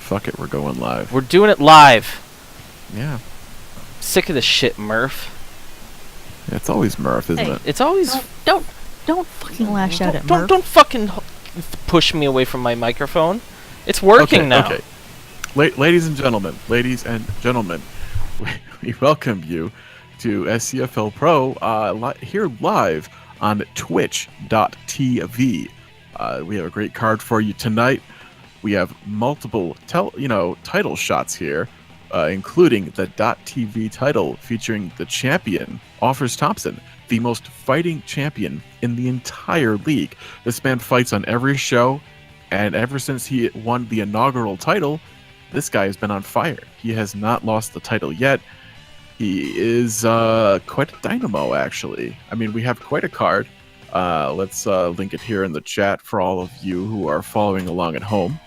Fuck it, we're going live. We're doing it live. Yeah. Sick of this shit, Murph. Yeah, it's always Murph, isn't it? It's always... Don't fucking lash out at Murph. Don't fucking push me away from my microphone. It's working now. Okay. Ladies and gentlemen, we welcome you to SCFL Pro here live on twitch.tv. We have a great card for you tonight. We have multiple title shots here, including the .tv title featuring the champion, Offers Thompson, the most fighting champion in the entire league. This man fights on every show, and ever since he won the inaugural title, this guy has been on fire. He has not lost the title yet. He is quite a dynamo, actually. I mean, we have quite a card. Let's link it here in the chat for all of you who are following along at home.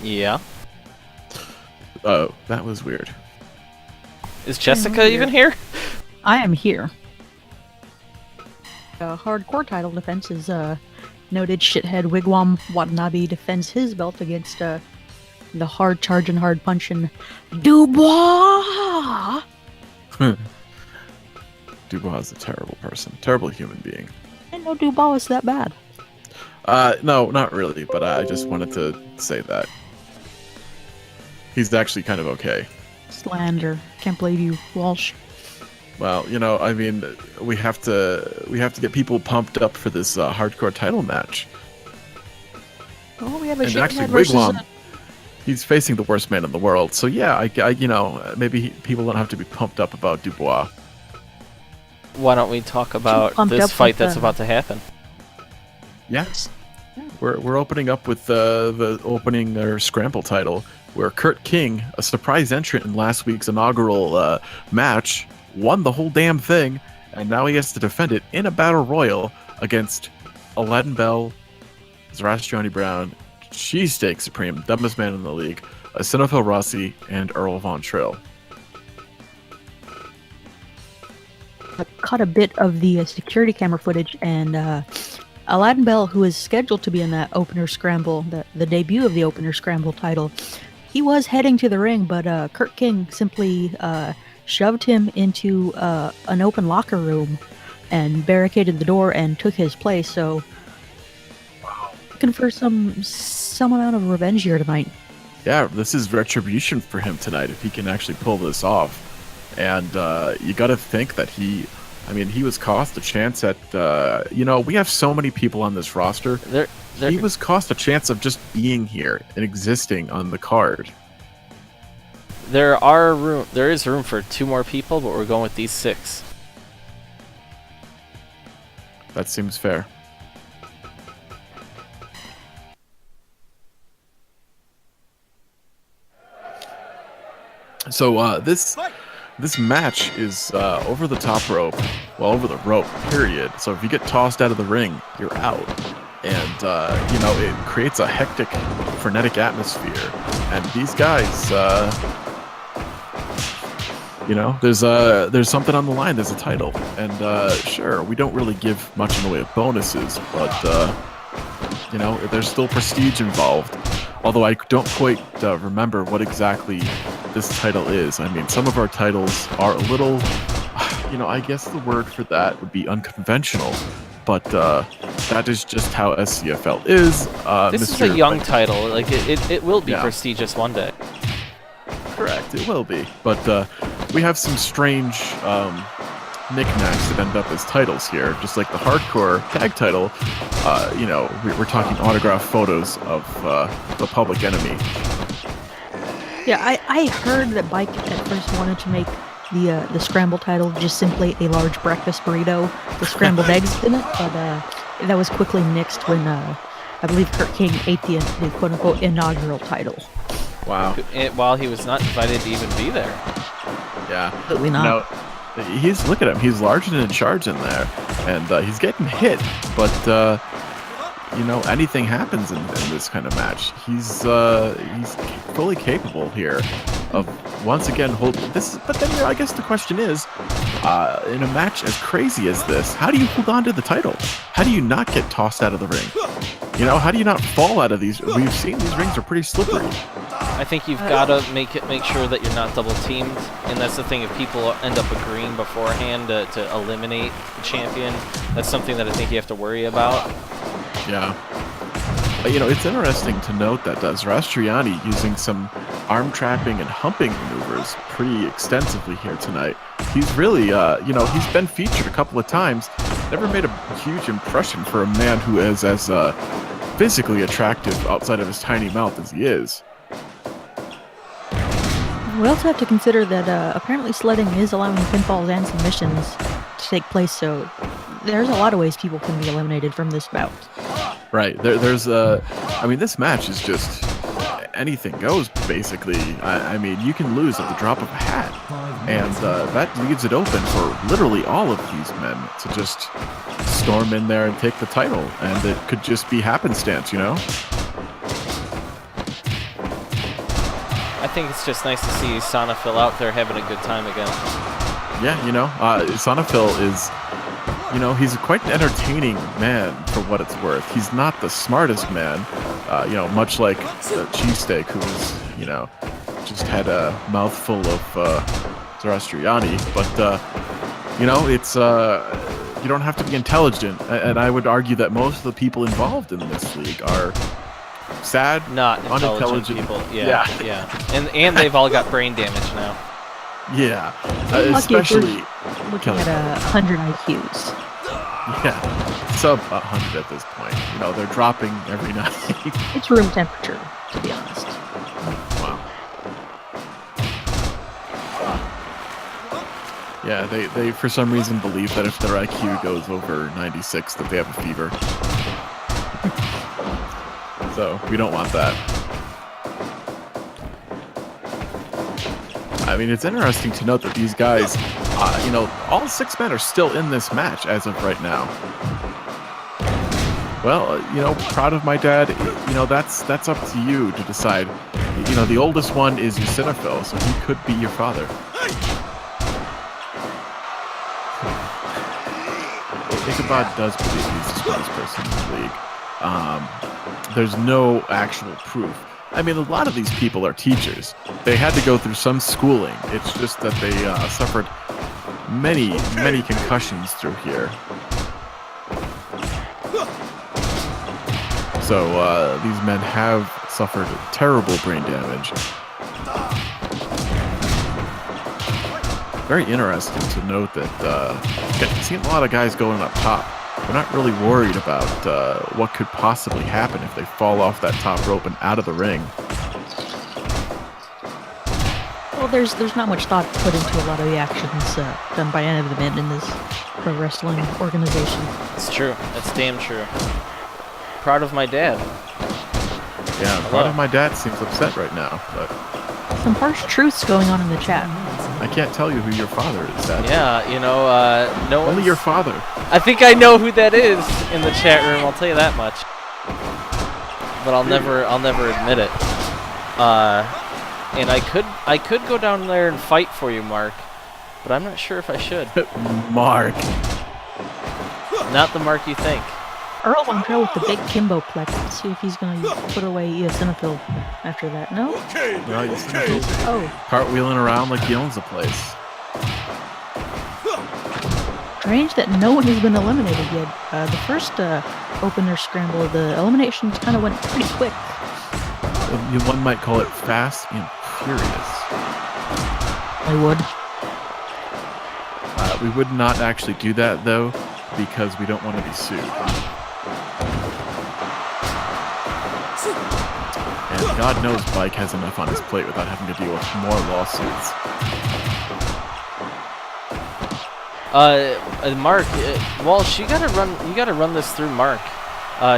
Yeah. Oh, that was weird. Is Jessica even here? I am here. Hardcore title defense is noted shithead Wigwam Watanabe defends his belt against the hard charging, hard punching Dubois. Dubois is a terrible person, terrible human being. I didn't know Dubois was that bad. No, not really, but I just wanted to say that. He's actually kind of okay. Slander. Can't believe you, Walsh. Well, I mean, we have to get people pumped up for this hardcore title match. Oh, we have a and shithead actually, versus Wigwam, he's facing the worst man in the world. So yeah, maybe people don't have to be pumped up about Dubois. Why don't we talk about this fight that's about to happen? Yes. We're opening up with the opening or scramble title, where Kurt King, a surprise entrant in last week's inaugural match, won the whole damn thing, and now he has to defend it in a battle royal against Aladdin Bell, Zarastroni Brown, Cheesesteak Supreme, dumbest man in the league, SCFL Rossi, and Earl Von Trill. I caught a bit of the security camera footage, and Aladdin Bell, who is scheduled to be in that opener scramble, the debut of the opener scramble title, he was heading to the ring, but Kurt King simply shoved him into an open locker room and barricaded the door and took his place. So, looking for some amount of revenge here tonight. Yeah, this is retribution for him tonight if he can actually pull this off. And you got to think that he was cost a chance at, we have so many people on this roster. He was cost a chance of just being here and existing on the card. There is room for 2 more people, but we're going with these 6. That seems fair. So this match is over the top rope, over the rope, period. So if you get tossed out of the ring, you're out. And, it creates a hectic, frenetic atmosphere. And these guys, there's something on the line. There's a title. And, sure, we don't really give much in the way of bonuses, but, there's still prestige involved. Although I don't quite remember what exactly this title is. I mean, some of our titles are a little, I guess the word for that would be unconventional. But that is just how SCFL is. This is a young title. Like it will be prestigious one day. Correct, it will be. But we have some strange knickknacks that end up as titles here. Just like the hardcore tag title, we're talking autographed photos of the Public Enemy. Yeah, I heard that Bike at first wanted to make the scramble title just simply a large breakfast burrito with scrambled eggs in it, but that was quickly nixed when I believe Kurt King ate the quote-unquote inaugural title. Wow. While he was not invited to even be there. Yeah. Absolutely not. Look at him. He's large and in charge in there, and he's getting hit, but anything happens in this kind of match. He's fully capable here of once again hold this. But then, I guess the question is, in a match as crazy as this, how do you hold on to the title? How do you not get tossed out of the ring? How do you not fall out of these? We've seen these rings are pretty slippery. I think you've got to make sure that you're not double teamed, and that's the thing. If people end up agreeing beforehand to eliminate the champion, that's something that I think you have to worry about. Yeah. It's interesting to note that Zarastriani using some arm trapping and humping maneuvers pretty extensively here tonight. He's really, he's been featured a couple of times. Never made a huge impression for a man who is as physically attractive outside of his tiny mouth as he is. We also have to consider that apparently sledding is allowing pinfalls and submissions to take place, so there's a lot of ways people can be eliminated from this bout. Right. There's this match is just anything goes, basically. I mean, you can lose at the drop of a hat, and that leaves it open for literally all of these men to just storm in there and take the title, and it could just be happenstance, I think it's just nice to see SCFL out there having a good time again. Yeah, SCFL is, he's quite an entertaining man for what it's worth. He's not the smartest man, much like the cheesesteak who was, just had a mouthful of Zarastriani. But, it's, you don't have to be intelligent. And I would argue that most of the people involved in this league are sad, not unintelligent people. Yeah. And they've all got brain damage now. Yeah, especially looking at 100 IQs. Yeah, sub 100 at this point. They're dropping every night. It's room temperature, to be honest. Wow. Yeah, they for some reason believe that if their IQ goes over 96, that they have a fever. So we don't want that. I mean, it's interesting to note that these guys, all 6 men are still in this match as of right now. Well, proud of my dad. That's up to you to decide. The oldest one is your SCFL, so he could be your father. Ichabod does believe he's the smartest person in the league. There's no actual proof. I mean, a lot of these people are teachers. They had to go through some schooling. It's just that they suffered many, many concussions through here. So these men have suffered terrible brain damage. Very interesting to note that I've seen a lot of guys going up top. We're not really worried about what could possibly happen if they fall off that top rope and out of the ring. Well, there's not much thought put into a lot of the actions done by any of the men in this pro wrestling organization. It's true. That's damn true. Proud of my dad. Yeah, proud of my dad seems upset right now, but some harsh truths going on in the chat. I can't tell you who your father is, Dad. Yeah, no only your father. I think I know who that is in the chat room. I'll tell you that much. But I'll never admit it. And I could go down there and fight for you, Mark, but I'm not sure if I should. Mark. Not the Mark you think. Earl on trail with the big Kimbo plex. Let's see if he's going to put away Eosinophil after that. No? No, Eosinophil's cartwheeling around like he owns the place. Strange that no one has been eliminated yet. The first opener scramble, the eliminations kind of went pretty quick. One might call it fast and furious. I would. We would not actually do that, though, because we don't want to be sued. And God knows Bike has enough on his plate without having to deal with more lawsuits. Mark, Walsh, you gotta run this through Mark.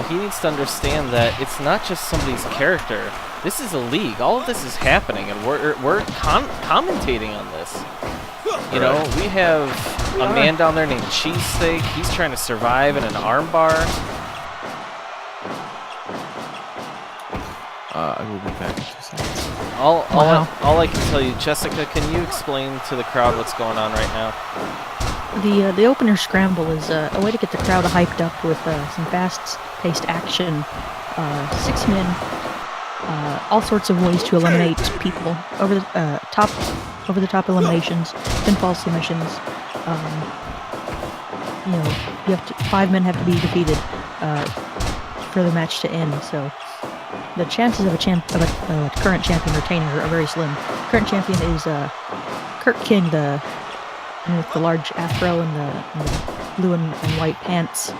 He needs to understand that it's not just somebody's character. This is a league. All of this is happening, and we're commentating on this. You know, we have a man down there named Cheesesteak. He's trying to survive in an armbar. I will be back in 2 seconds. All I can tell you, Jessica, can you explain to the crowd what's going on right now? The opener scramble is a way to get the crowd hyped up with some fast-paced action, 6 men, all sorts of ways to eliminate people over the top eliminations, pinfall submissions. You have to 5 men have to be defeated for the match to end. So the chances of a current champion retaining are very slim. Current champion is Kurt King, with the large afro and the blue and white pants.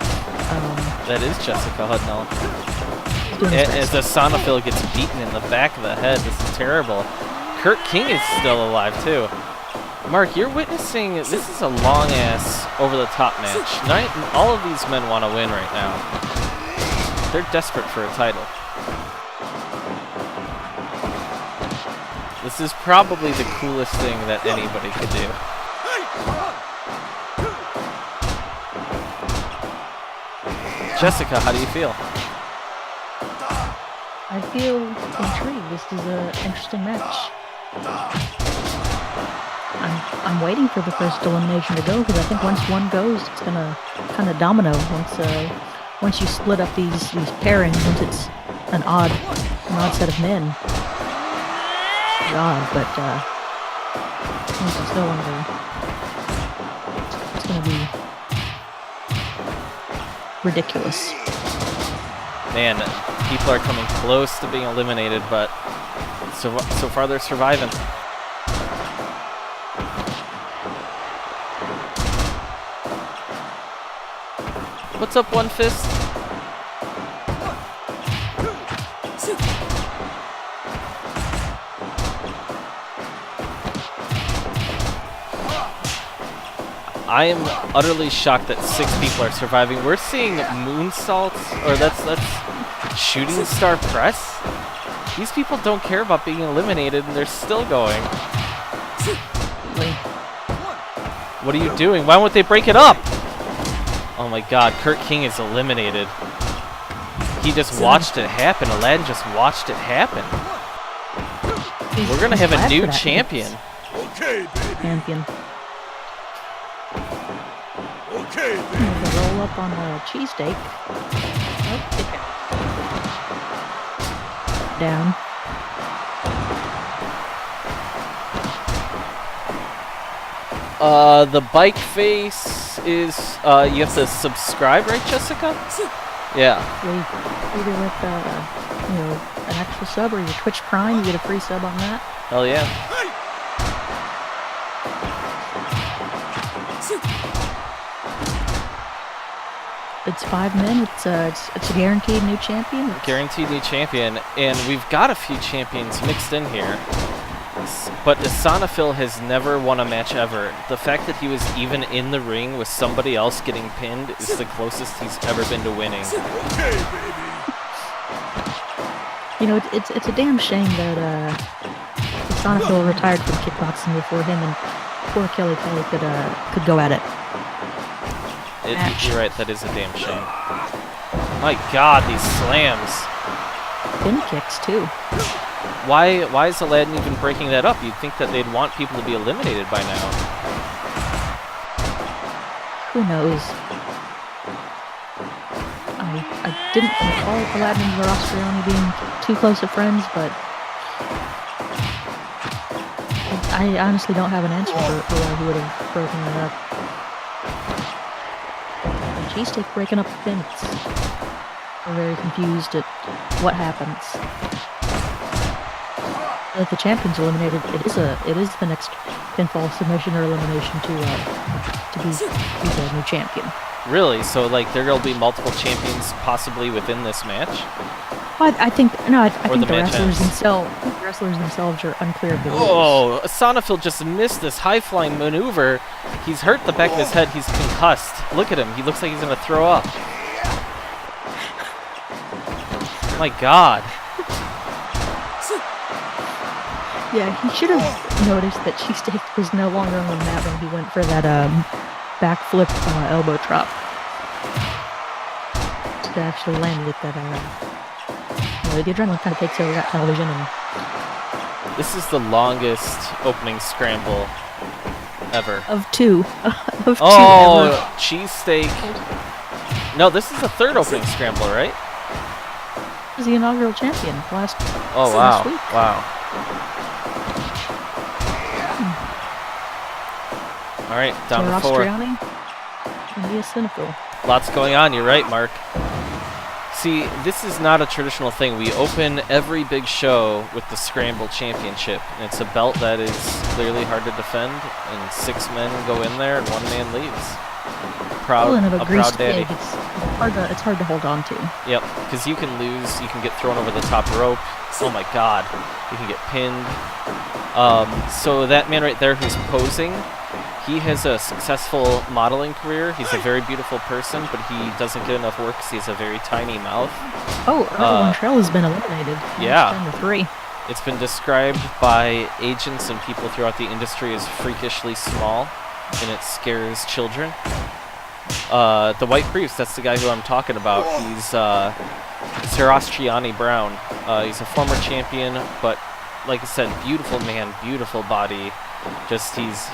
That is Jessica Hudnall. As the SCFL gets beaten in the back of the head, this is terrible. Kurt King is still alive too. Mark, you're witnessing, this is a long-ass, over-the-top match. All of these men want to win right now. They're desperate for a title. This is probably the coolest thing that anybody could do. Jessica, how do you feel? I feel intrigued. This is an interesting match. I'm waiting for the first elimination to go because I think once one goes, it's gonna kind of domino. Once you split up these pairings, once it's an odd set of men, but once it's no longer, it's gonna be ridiculous. Man, people are coming close to being eliminated, but so far they're surviving. What's up, One Fist? I am utterly shocked that 6 people are surviving. We're seeing moonsaults, or that's shooting star press. These people don't care about being eliminated, and they're still going. What are you doing? Why won't they break it up? Oh my god, Kurt King is eliminated. He just watched it happen. Aladdin just watched it happen. We're gonna have a new champion. Okay, baby. Champion. Okay, baby. Roll up on a cheesesteak. Down. The bike face is, you have to subscribe, right, Jessica? Yeah. Either with, an actual sub or your Twitch Prime, you get a free sub on that. Hell yeah. It's 5 men. It's a guaranteed new champion. Guaranteed new champion, and we've got a few champions mixed in here. But the SCFL has never won a match ever. The fact that he was even in the ring with somebody else getting pinned is the closest he's ever been to winning. Okay, baby. It's a damn shame that the SCFL retired from kickboxing before him and poor Kelly could go at it. You're right, that is a damn shame. My god, these slams. Pin kicks too. Why is Aladdin even breaking that up? You'd think that they'd want people to be eliminated by now. Who knows? I didn't recall Aladdin and Rostrioni being too close of friends, but I honestly don't have an answer for why he would have broken it up. And cheesesteak breaking up the pins. We're very confused at what happens. If the champion's eliminated, it is the next pinfall submission or elimination to be the new champion. Really? So like there will be multiple champions possibly within this match? Well, I think the the wrestlers themselves are unclear of the rules. Oh, SCFL just missed this high-flying maneuver. He's hurt the back of his head. He's concussed. Look at him. He looks like he's gonna throw up. My god. Yeah, he should have noticed that cheesesteak was no longer on the mat when he went for that backflip elbow drop. To actually land it that the adrenaline kind of takes over that television, and This is the longest opening scramble ever. of two, of two Oh, ever. cheesesteak. No, this is the third opening scramble, right? He was the inaugural champion last Oh, week. wow. All right, down to 4. Rostriani and the SCFL. Lots going on, you're right, Mark. See, this is not a traditional thing. We open every big show with the Scramble Championship, and it's a belt that is clearly hard to defend, and 6 men go in there and 1 man leaves. Well, and A a greased proud daddy. pig. It's hard to hold on to. Yep, because you can lose, you can get thrown over the top rope. Oh my god, you can get pinned. So that man right there who's posing, he has a successful modeling career. He's a very beautiful person, but he doesn't get enough work because he has a very tiny mouth. Oh, Earl Trail has been eliminated. Yeah. Down to 3. It's been described by agents and people throughout the industry as freakishly small, and it scares children. The White Priest, that's the guy who I'm talking about. He's Zoroastriani Brown. He's a former champion, but like I said, beautiful man, beautiful body. Just he's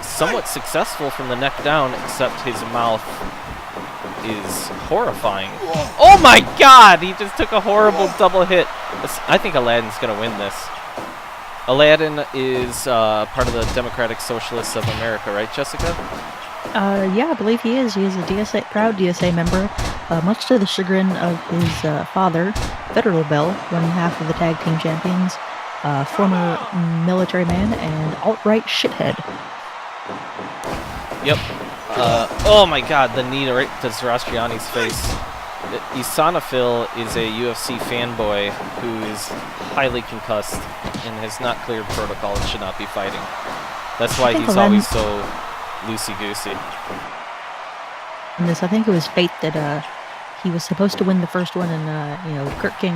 somewhat successful from the neck down, except his mouth is horrifying. Oh my god! He just took a horrible double hit. I think Aladdin's gonna win this. Aladdin is part of the Democratic Socialists of America, right, Jessica? Yeah, I believe he is. He is a proud DSA member, much to the chagrin of his father, Federal Bell, one half of the tag team champions, former military man, and alt-right shithead. Yep. Oh my god, the knee right to Zoroastriani's face. Isanafil is a UFC fanboy who is highly concussed and has not cleared protocol and should not be fighting. That's why he's always so loosey-goosey. In this, I think it was fate that he was supposed to win the first one, and Kurt King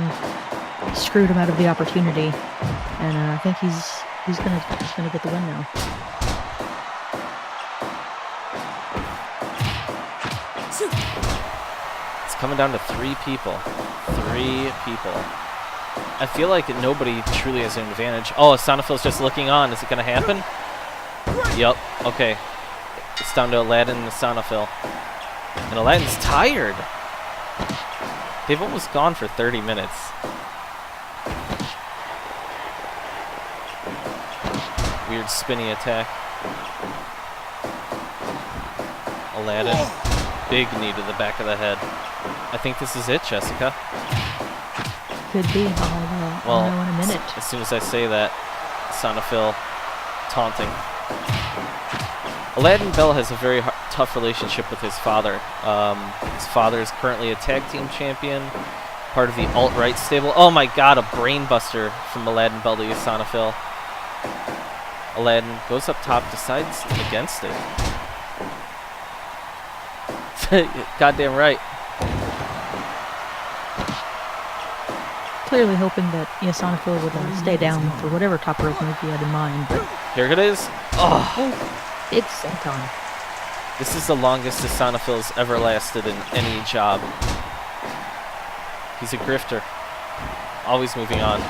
screwed him out of the opportunity, and I think he's gonna get the win now. It's coming down to 3 people. 3 people. I feel like nobody truly has an advantage. Oh, Isanafil's just looking on. Is it gonna happen? Yup. Okay. It's down to Aladdin and Isanafil. And Aladdin's tired. They've almost gone for 30 minutes. Weird spinny attack. Aladdin. Big knee to the back of the head. I think this is it, Jessica. Could be. I'll know in a minute. As soon as I say that, Isanafil taunting. Aladdin Bell has a very tough relationship with his father. His father is currently a tag team champion, part of the alt-right stable. Oh my god, a brainbuster from Aladdin Bell to Isanafil. Aladdin goes up top, decides against it. Goddamn right. Clearly hoping that Isanafil would stay down for whatever top rope move he had in mind, but Here it is. Oh, it's senton. this is the longest Isanafil's ever lasted in any job. He's a grifter. Always moving on.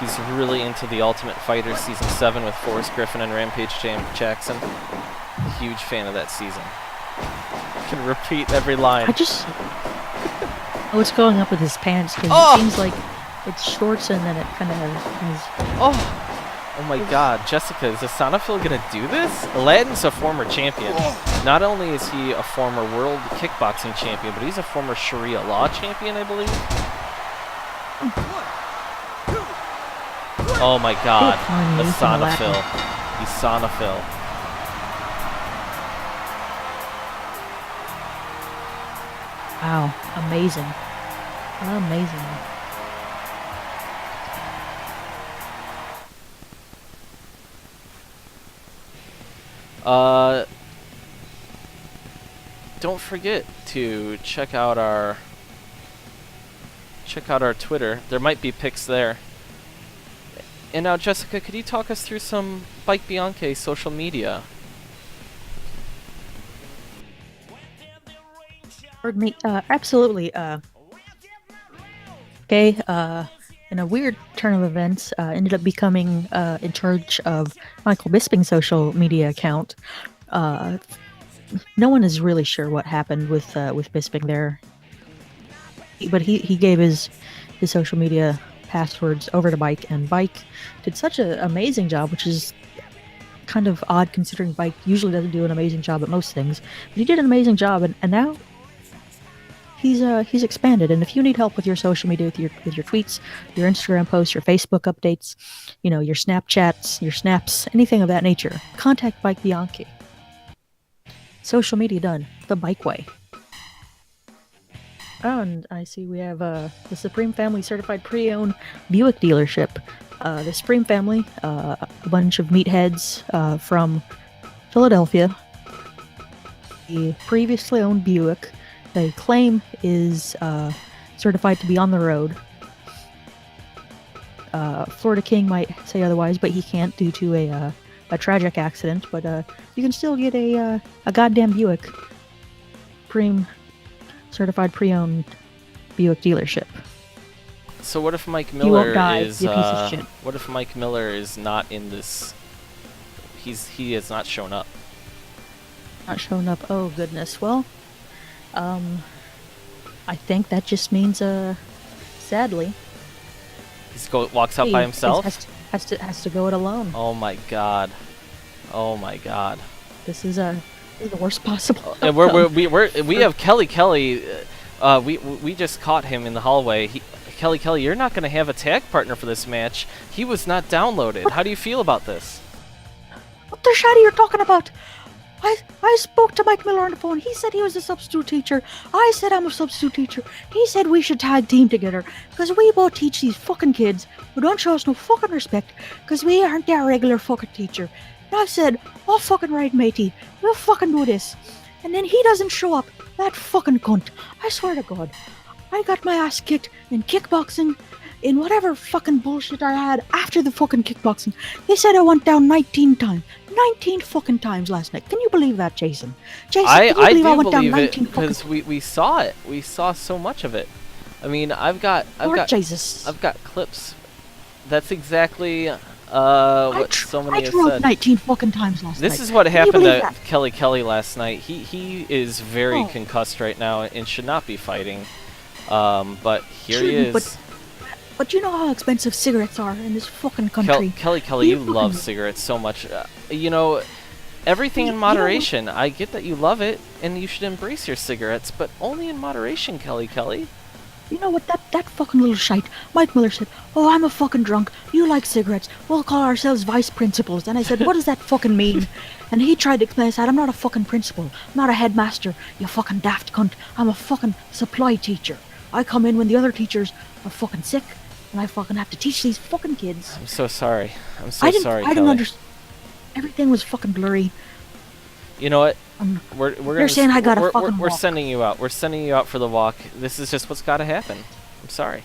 He's really into The Ultimate Fighter Season 7 with Forrest Griffin and Rampage Jackson. Huge fan of that season. Can repeat every line. What's going up with his pants? Because it seems like it's shorts and then it kind of has... Oh my god, Jessica, is Isanafil gonna do this? Aladdin's a former champion. Not only is he a former world kickboxing champion, but he's a former Sharia law champion, I believe. Oh my god, Isanafil. Isanafil. Wow, amazing. Amazing. Don't forget to check out our Twitter. There might be pics there. And now, Jessica, could you talk us through some Bike Bianche social media? Pardon me. Absolutely. Okay. In a weird turn of events, ended up becoming in charge of Michael Bisping's social media account. No one is really sure what happened with Bisping there, but he gave his social media passwords over to Bike, and Bike did such an amazing job, which is kind of odd considering Bike usually doesn't do an amazing job at most things. But he did an amazing job, and now he's expanded. And if you need help with your social media, with your tweets, your Instagram posts, your Facebook updates, your Snapchats, your snaps, anything of that nature, contact Bike Bianchi. Social media done the Bike way. Oh, and I see we have the Supreme Family Certified Pre-Owned Buick dealership. The Supreme Family, a bunch of meatheads from Philadelphia. The previously owned Buick, they claim is certified to be on the road. Florida King might say otherwise, but he can't due to a tragic accident. But you can still get a goddamn Buick. Supreme Certified Pre-Owned Buick dealership. So what if Mike He Miller won't die, is? you piece of shit. What if Mike Miller is not in this? He has not shown up. Not showing up. Oh goodness. Well, I think that just means sadly, Walks out by himself. has to go it alone. Oh my god. Oh my god. This is the worst possible. And we have Kelly. We just caught him in the hallway. Kelly, you're not going to have a tag partner for this match. He was not downloaded. How do you feel about this? What the shit are you talking about? I spoke to Mike Miller on the phone. He said he was a substitute teacher. I said I'm a substitute teacher. He said we should tag team together because we both teach these fucking kids who don't show us no fucking respect because we aren't their regular fucking teacher. And I said, all fucking right, matey. We'll fucking do this. And then he doesn't show up. That fucking cunt. I swear to God. I got my ass kicked in kickboxing, in whatever fucking bullshit I had after the fucking kickboxing. They said I went down 19 times. 19 fucking times last night. Can you believe that, Jason? Jason, can you believe I went down 19 because we saw it. We saw so much of it. I mean, I've got clips. That's exactly what so many have said. 19 fucking times last night. This is what happened to Kelly last night. He is very concussed right now and should not be fighting. But here he is. But you know how expensive cigarettes are in this fucking country. Kelly, you love cigarettes so much. Everything in moderation. I get that you love it, and you should embrace your cigarettes, but only in moderation, Kelly. You know what, that fucking little shite, Mike Miller said, oh, I'm a fucking drunk, you like cigarettes, we'll call ourselves vice principals. And I said, what does that fucking mean? And he tried to explain, I said, I'm not a fucking principal, I'm not a headmaster, you fucking daft cunt, I'm a fucking supply teacher. I come in when the other teachers are fucking sick, and I fucking have to teach these fucking kids. I'm so sorry. Sorry, I didn't understand. Everything was fucking blurry. You know what? You're saying I gotta fucking We're walk. sending you out. We're sending you out for the walk. This is just what's gotta happen. I'm sorry.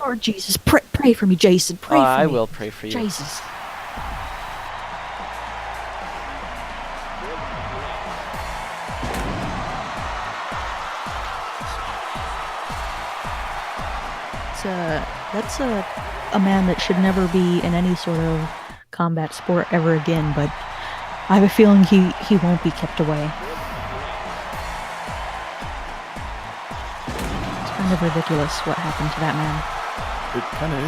Lord Jesus, pray for me, Jason. Pray for me. I will pray for you. Jesus. That's a man that should never be in any sort of combat sport ever again, but I have a feeling he won't be kept away. It's kind of ridiculous what happened to that man. It kind of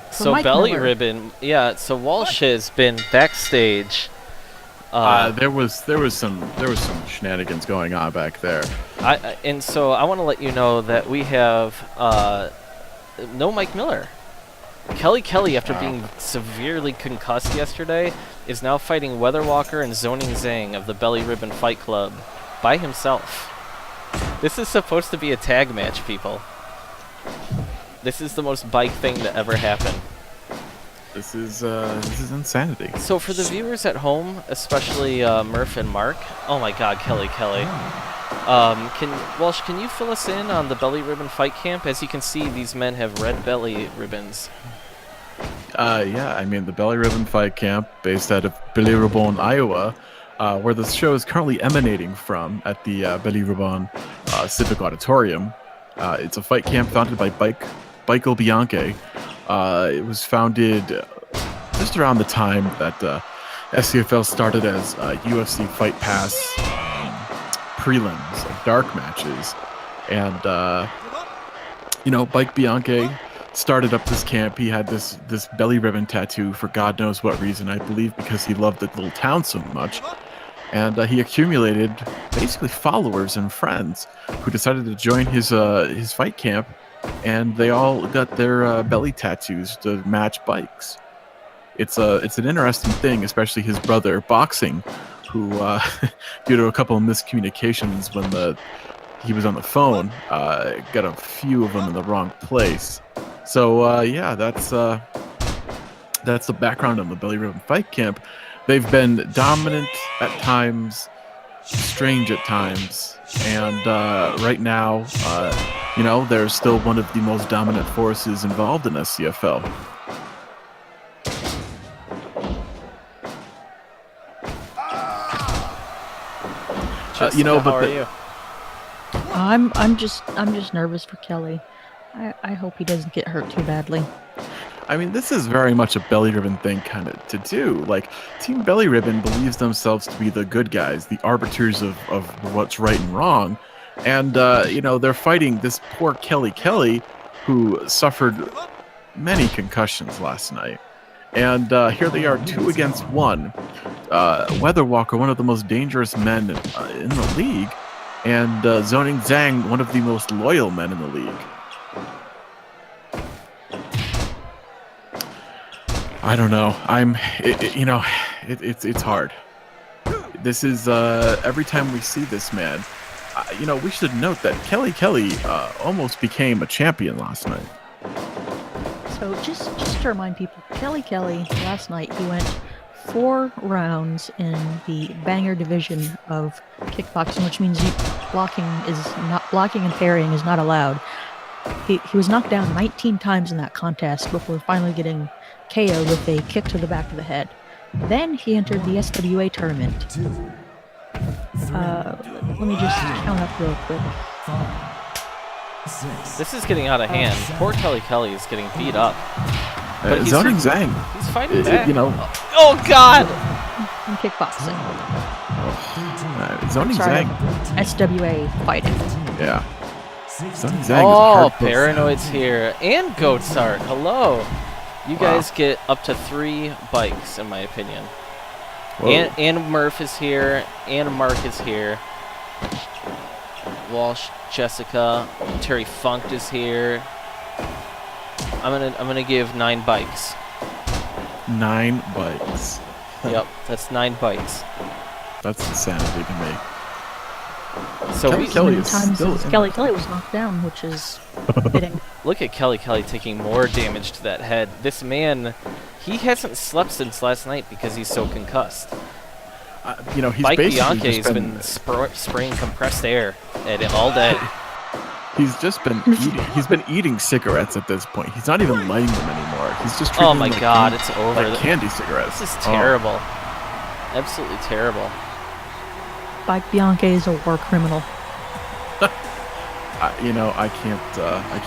is. So Belly Ribbon, yeah. So Walsh has been backstage. There was some shenanigans going on back there. And so I want to let you know that we have no Mike Miller. Kelly, after being severely concussed yesterday, is now fighting Weatherwalker and Zoning Zhang of the Belly Ribbon Fight Club by himself. This is supposed to be a tag match, people. This is the most bike thing to ever happen. This is insanity. So for the viewers at home, especially Murph and Mark, oh my God, Kelly. Can you fill us in on the Belly Ribbon Fight Camp? As you can see, these men have red belly ribbons. Yeah, I mean, the Belly Ribbon Fight Camp, based out of Billirabone, Iowa, where the show is currently emanating from at the Belly Ruban Civic Auditorium. It's a fight camp founded by Michael Bianchi. It was founded just around the time that SCFL started as UFC Fight Pass prelims, like dark matches. And, Mike Bianchi started up this camp. He had this belly ribbon tattoo for God knows what reason. I believe because he loved the little town so much. And he accumulated basically followers and friends who decided to join his fight camp, and they all got their belly tattoos to match bikes. It's an interesting thing, especially his brother Boxing, who due to a couple of miscommunications when he was on the phone, got a few of them in the wrong place. So that's the background on the Belly Ribbon Fight Camp. They've been dominant at times, strange at times, and right now, they're still one of the most dominant forces involved in SCFL. Jessica, how are you? I'm just nervous for Kelly. I hope he doesn't get hurt too badly. I mean, this is very much a Belly Ribbon thing kind of to do. Like, Team Belly Ribbon believes themselves to be the good guys, the arbiters of what's right and wrong. And, they're fighting this poor Kelly, who suffered many concussions last night. And here they are, 2 against 1. Weather Walker, one of the most dangerous men in the league, and Zoning Zhang, one of the most loyal men in the league. I don't know. It's hard. This is every time we see this man, we should note that Kelly almost became a champion last night. So just to remind people, Kelly last night he went 4 rounds in the banger division of kickboxing, which means blocking and parrying is not allowed. He was knocked down 19 times in that contest before finally getting KO'd with a kick to the back of the head. Then he entered the SWA tournament. Let me just count up real quick. This is getting out of hand. Poor Kelly is getting beat up. But Zoning Zhang. He's fighting back. Oh God! In kickboxing. Zoning Zhang. SWA fighting. Yeah. Zoning Zhang is Paranoid's here. And Goatsart. Hello. You guys get up to 3 bikes, in my opinion. And Murph is here. And Mark is here. Walsh, Jessica, Terry Funk is here. I'm gonna give 9 bikes. 9 bikes. Yep, that's 9 bikes. That's insanity to me. So Kelly was knocked down, which is fitting. Look at Kelly taking more damage to that head. This man, he hasn't slept since last night because he's so concussed. He's Mike basically Bianchi's been spraying compressed air at it all day. He's just been eating. He's been eating cigarettes at this point. He's not even lighting them anymore. He's just treating them like God, it's over. Like candy cigarettes. This is terrible. Absolutely terrible. Mike Bianchi is a war criminal. I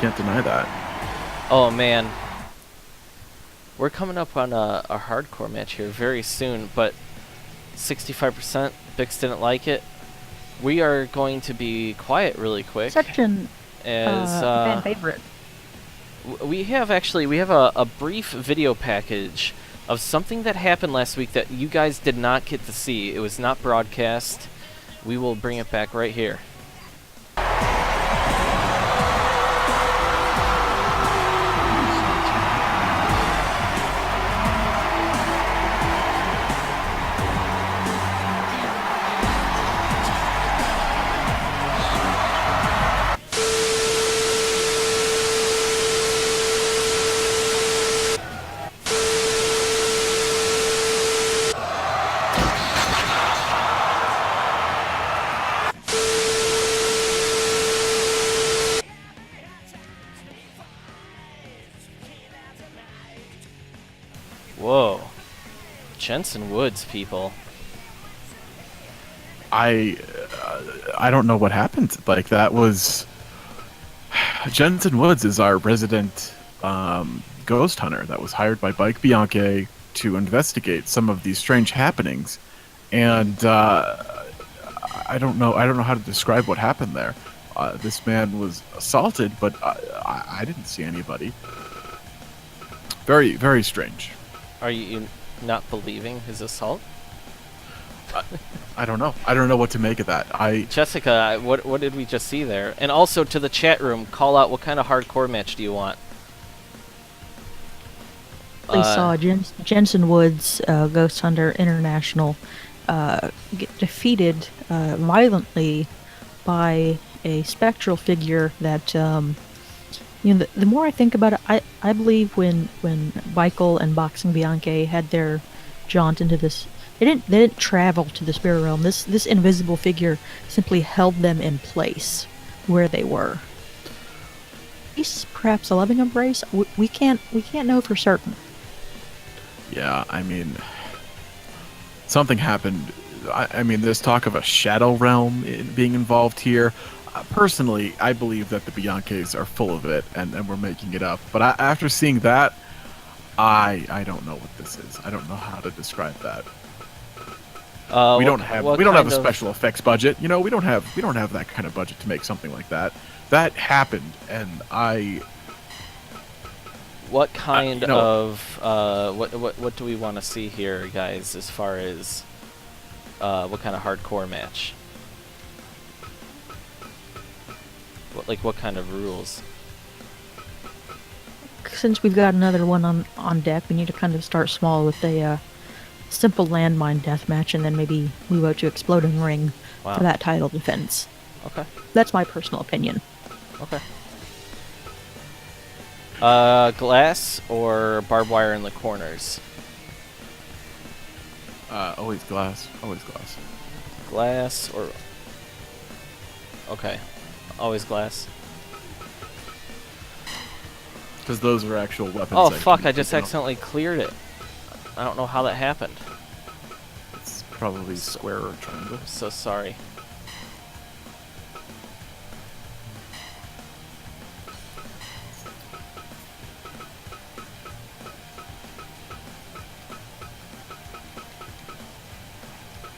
can't deny that. Oh man, we're coming up on a hardcore match here very soon, but 65% Bix didn't like it. We are going to be quiet really quick. Such an fan favorite. We have a brief video package of something that happened last week that you guys did not get to see. It was not broadcast. We will bring it back right here. Whoa. Jensen Woods, people. I don't know what happened. Like that was Jensen Woods is our resident ghost hunter that was hired by Bike Bianche to investigate some of these strange happenings, and I don't know how to describe what happened there. This man was assaulted, but I didn't see anybody. Very, very strange. Are you not believing his assault? I don't know. I don't know what to make of that. Jessica, what did we just see there? And also to the chat room, call out what kind of hardcore match do you want? We saw Jensen Woods, Ghost Hunter International, get defeated violently by a spectral figure that, the more I think about it, I believe when Michael and Boxing Bianche had their jaunt into this, they didn't travel to the spirit realm. This invisible figure simply held them in place where they were. Perhaps a loving embrace. We can't know for certain. Yeah, I mean, something happened. I mean, there's talk of a shadow realm being involved here. Personally, I believe that the Bianches are full of it, and we're making it up. But after seeing that, I don't know what this is. I don't know how to describe that. We don't have a special effects budget. You know, we don't have that kind of budget to make something like that. That happened, and What kind of what do we want to see here, guys? As far as what kind of hardcore match? What kind of rules? Since we've got another one on deck, we need to kind of start small with a simple landmine deathmatch, and then maybe move out to exploding ring for that title defense. Okay. That's my personal opinion. Okay. Glass or barbed wire in the corners? Always glass. Always glass. Glass or... Okay. Always glass. Because those are actual weapons. Oh, fuck, I just accidentally cleared it. I don't know how that happened. It's probably square or triangle. I'm so sorry.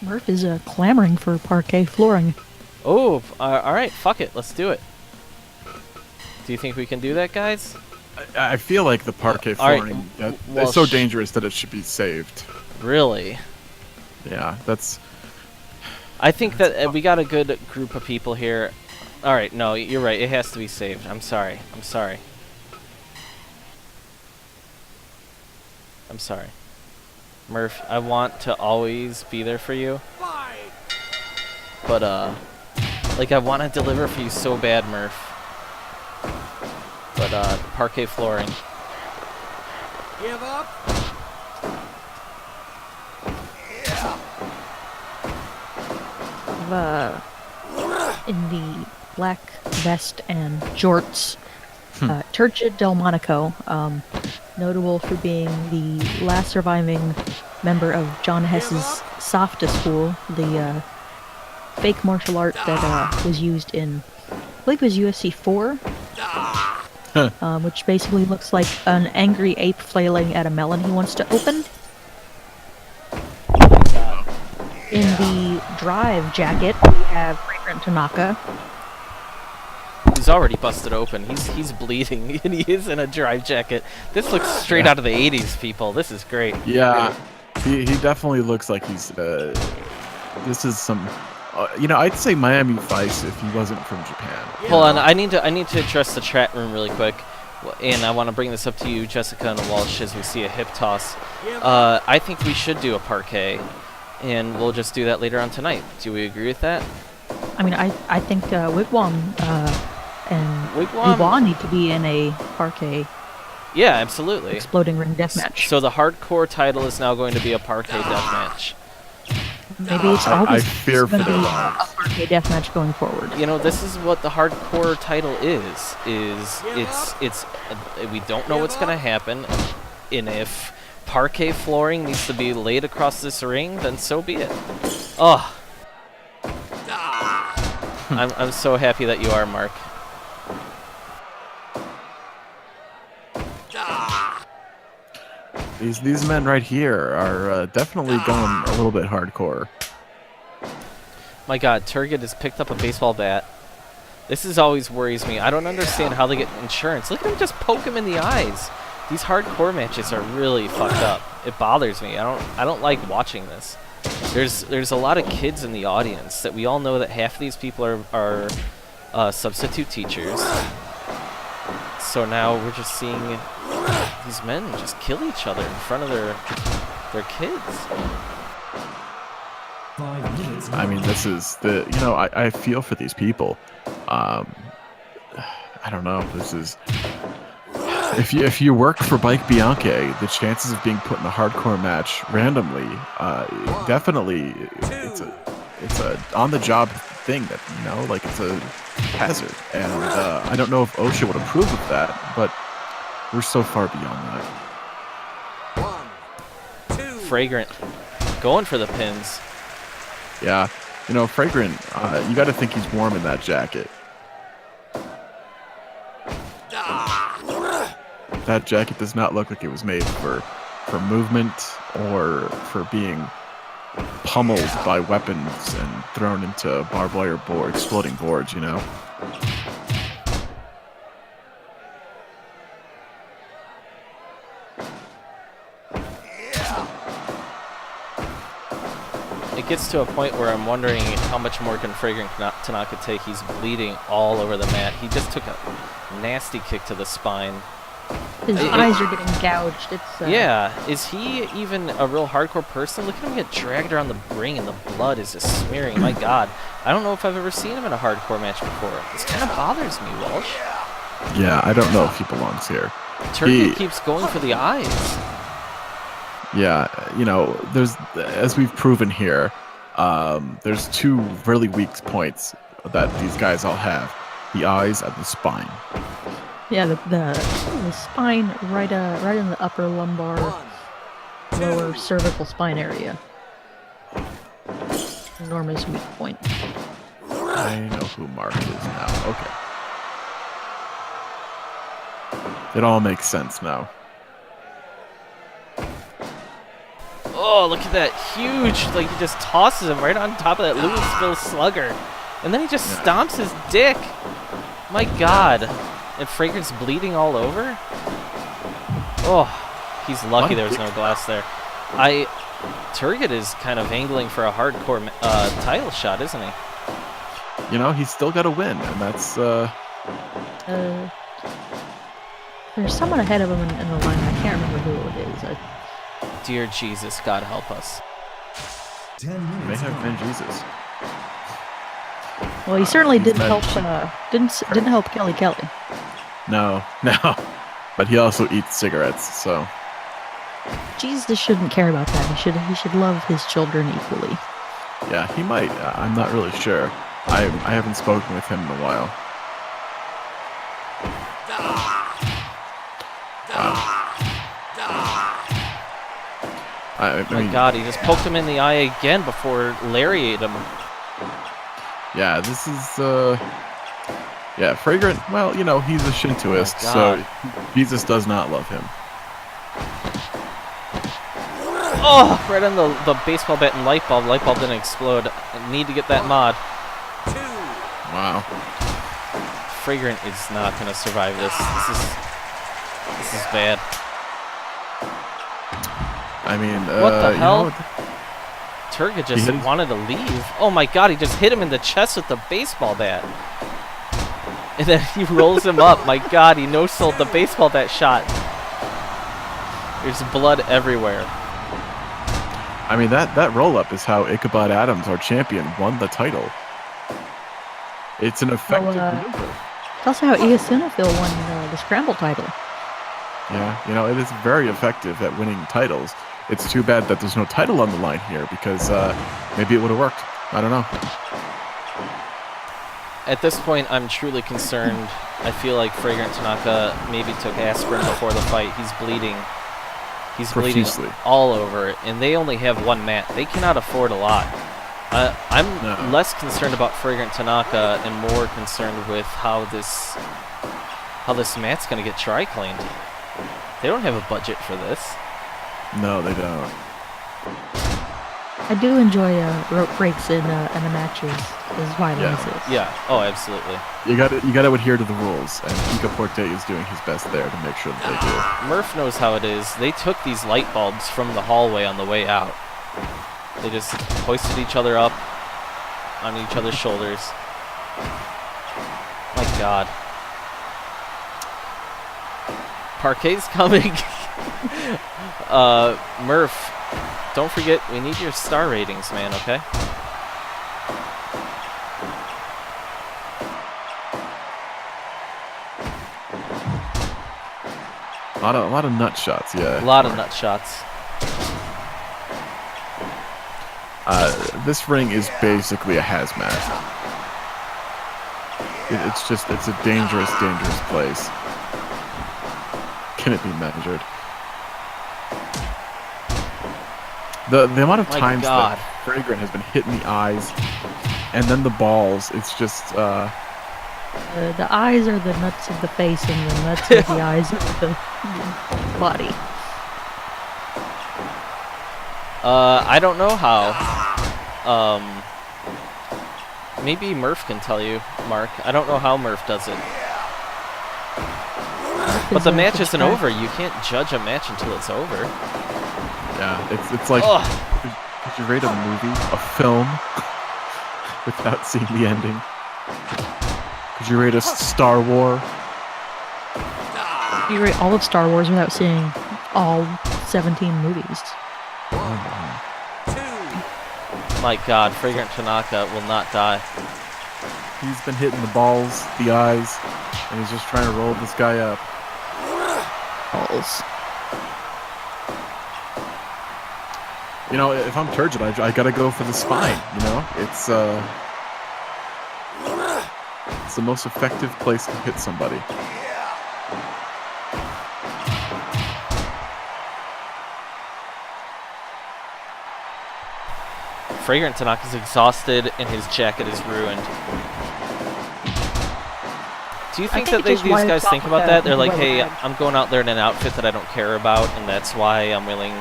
Murph is clamoring for parquet flooring. Oh, alright, fuck it, let's do it. Do you think we can do that, guys? I feel like the parquet flooring is so dangerous that it should be saved. Really? Yeah, that's... I think that we got a good group of people here. Alright, no, you're right, it has to be saved. I'm sorry. I'm sorry. I'm sorry. Murph, I want to always be there for you. But, like, I want to deliver for you so bad, Murph. But, parquet flooring. Give up. In the black vest and jorts, Turgid Delmonico, notable for being the last surviving member of John Hess's Softa School, the fake martial art that was used in, I believe it was UFC 4, which basically looks like an angry ape flailing at a melon he wants to open. In the Drive jacket, we have Fragrant Tanaka. He's already busted open. He's bleeding, and he is in a Drive jacket. This looks straight out of the 80s, people. This is great. Yeah, he definitely looks like he's... this is some... I'd say Miami Vice if he wasn't from Japan. Hold on, I need to address the chat room really quick, and I want to bring this up to you, Jessica and Walsh, as we see a hip toss. I think we should do a parquet, and we'll just do that later on tonight. Do we agree with that? I mean, I think Wigwam and Dubois need to be in a parquet. Yeah, absolutely. Exploding ring deathmatch. So the hardcore title is now going to be a parquet deathmatch. Maybe it's always fear going to for be the a parquet deathmatch going forward. You know, this is what the hardcore title is it's we don't know what's going to happen, and if parquet flooring needs to be laid across this ring, then so be it. Oh. I'm so happy that you are, Mark. These men right here are definitely going a little bit hardcore. My God, Turgid has picked up a baseball bat. This is always worries me. I don't understand how they get insurance. Look at him just poke him in the eyes. These hardcore matches are really fucked up. It bothers me. I don't like watching this. There's a lot of kids in the audience that we all know that half of these people are substitute teachers. So now we're just seeing these men just kill each other in front of their kids. I mean, this is the, you know, I feel for these people. I don't know. This is, if you work for Bike Bianche, the chances of being put in a hardcore match randomly, definitely it's a on the job thing that, you know, like, it's a hazard. And I don't know if OSHA would approve of that, but we're so far beyond that. Fragrant going for the pins. Yeah, you know, Fragrant, you got to think he's warm in that jacket. That jacket does not look like it was made for movement or for being pummeled by weapons and thrown into barbed wire exploding boards, you know? It gets to a point where I'm wondering how much more can Fragrant Tanaka take. He's bleeding all over the mat. He just took a nasty kick to the spine. His eyes are getting gouged. It's yeah. Is he even a real hardcore person? Look at him get dragged around the ring and the blood is just smearing. My God. I don't know if I've ever seen him in a hardcore match before. This kind of bothers me, Walsh. Yeah, I don't know if he belongs here. Turkey keeps going for the eyes. Yeah, you know, as we've proven here, there's two really weak points that these guys all have: the eyes and the spine. Yeah, the spine right in the upper lumbar, lower cervical spine area. Enormous weak point. I know who Mark is now. Okay. It all makes sense now. Oh, look at that huge, like, he just tosses him right on top of that Louisville slugger. And then he just stomps his dick. My God. And Fragrance bleeding all over? Oh, he's lucky there's no glass there. Turgid is kind of angling for a hardcore title shot, isn't he? You know, he's still got to win, and that's, There's someone ahead of him in the line. I can't remember who it is. Dear Jesus, God help us. It may have been Jesus. Well, he certainly didn't help. Didn't help Kelly. No. But he also eats cigarettes, so. Jesus shouldn't care about that. He should love his children equally. Yeah, he might. I'm not really sure. I haven't spoken with him in a while. I My mean, God, he just poked him in the eye again before lariated him. yeah, this is, yeah, Fragrant, well, you know, he's a Shintoist, Oh, so God. Jesus does not love him. Oh, right on the baseball bat and light bulb. Light bulb didn't explode. I need to get that mod. Wow. Fragrant is not going to survive this. This is bad. I mean, What the hell? You know, Turgid just wanted to leave. Oh my God, he just hit him in the chest with the baseball bat. And then he rolls him up. My God, he no-sold the baseball bat shot. There's blood everywhere. I mean, that roll-up is how Ichabod Adams, our champion, won the title. It's an effective maneuver. It's also how Eosinophil won the Scramble title. Yeah, you know, it is very effective at winning titles. It's too bad that there's no title on the line here, because maybe it would have worked. I don't know. At this point, I'm truly concerned. I feel like Fragrant Tanaka maybe took aspirin before the fight. He's bleeding. He's Profusely. bleeding all over it, and they only have one mat. They cannot afford a lot. I'm No. less concerned about Fragrant Tanaka and more concerned with how this mat's gonna get tri-cleaned. They don't have a budget for this. No, they don't. I do enjoy rope breaks in the matches as violent Yeah. as this. Yeah. Oh, absolutely. You gotta adhere to the rules, and Pika Porte is doing his best there to make sure that they do. Murph knows how it is. They took these light bulbs from the hallway on the way out. They just hoisted each other up on each other's shoulders. My God. Parquet's coming. Murph, don't forget, we need your star ratings, man, okay? A lot of nut shots, yeah. A lot of nut shots. This ring is basically a hazmat. It's a dangerous, dangerous place. Can it be measured? The amount of My times God. that Fragrant has been hit in the eyes, and then the balls, it's just, The eyes are the nuts of the face, and the nuts are the eyes of the body. I don't know how. Maybe Murph can tell you, Mark. I don't know how Murph does it. But the match isn't over. You can't judge a match until it's over. yeah, it's like, Ugh. could you rate a movie, a film, without seeing the ending? Could you rate a Star War? You rate all of Star Wars without seeing all 17 movies. My God, Fragrant Tanaka will not die. He's been hitting the balls, the eyes, and he's just trying to roll this guy up. Balls. You know, if I'm Turgid, I gotta go for the spine, you know? It's the most effective place to hit somebody. Fragrant Tanaka's exhausted and his jacket is ruined. Do you think that it's just these why guys it's think not about like that? a They're like, rubber hey, band. I'm going out there in an outfit that I don't care about, and that's why I'm willing.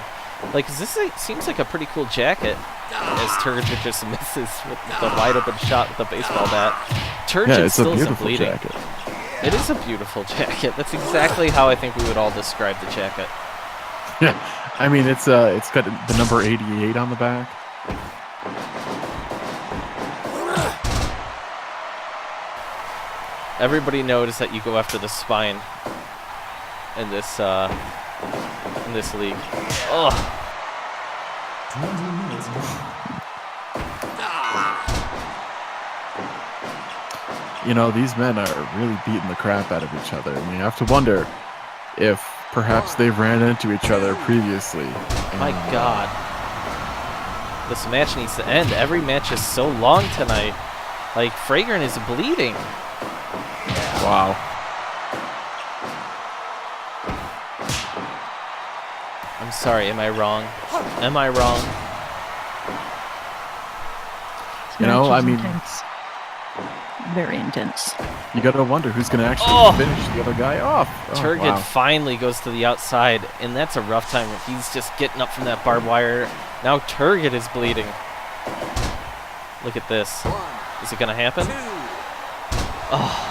Like, 'cause this seems like a pretty cool jacket. As Turgid just misses with the wide open shot with the baseball bat. Turgid Yeah, it's a still isn't beautiful bleeding. jacket. It is a beautiful jacket. That's exactly how I think we would all describe the jacket. Yeah, I mean, it's got the number 88 on the back. Everybody knows that you go after the spine in this league. Ugh. You know, these men are really beating the crap out of each other, and you have to wonder if perhaps they've ran into each other previously. My God. This match needs to end. Every match is so long tonight. Like, Fragrant is bleeding. Wow. I'm sorry, am I wrong? Am I wrong? This You know, match is I mean- intense. Very intense. You gotta wonder who's gonna actually Oh! finish the other guy off. Oh, Turgid wow. finally goes to the outside, and that's a rough time. He's just getting up from that barbed wire. Now Turgid is bleeding. Look at this. Is it gonna happen? Oh.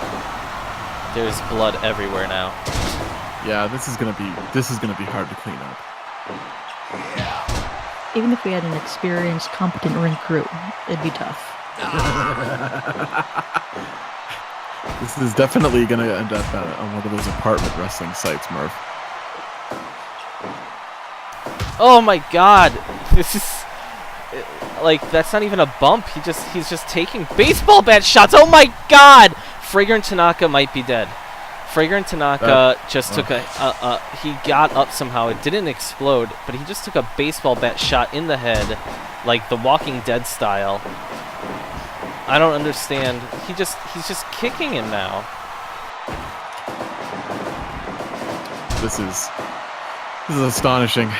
There's blood everywhere now. Yeah, this is gonna be hard to clean up. Even if we had an experienced, competent ring crew, it'd be tough. This is definitely gonna end up on one of those apartment wrestling sites, Murph. Oh my God! This is like, that's not even a bump. He's just taking baseball bat shots. Oh my God! Fragrant Tanaka might be dead. Fragrant Tanaka just took he got up somehow. It didn't explode, but he just took a baseball bat shot in the head, like the Walking Dead style. I don't understand. He's just kicking him now. This is astonishing.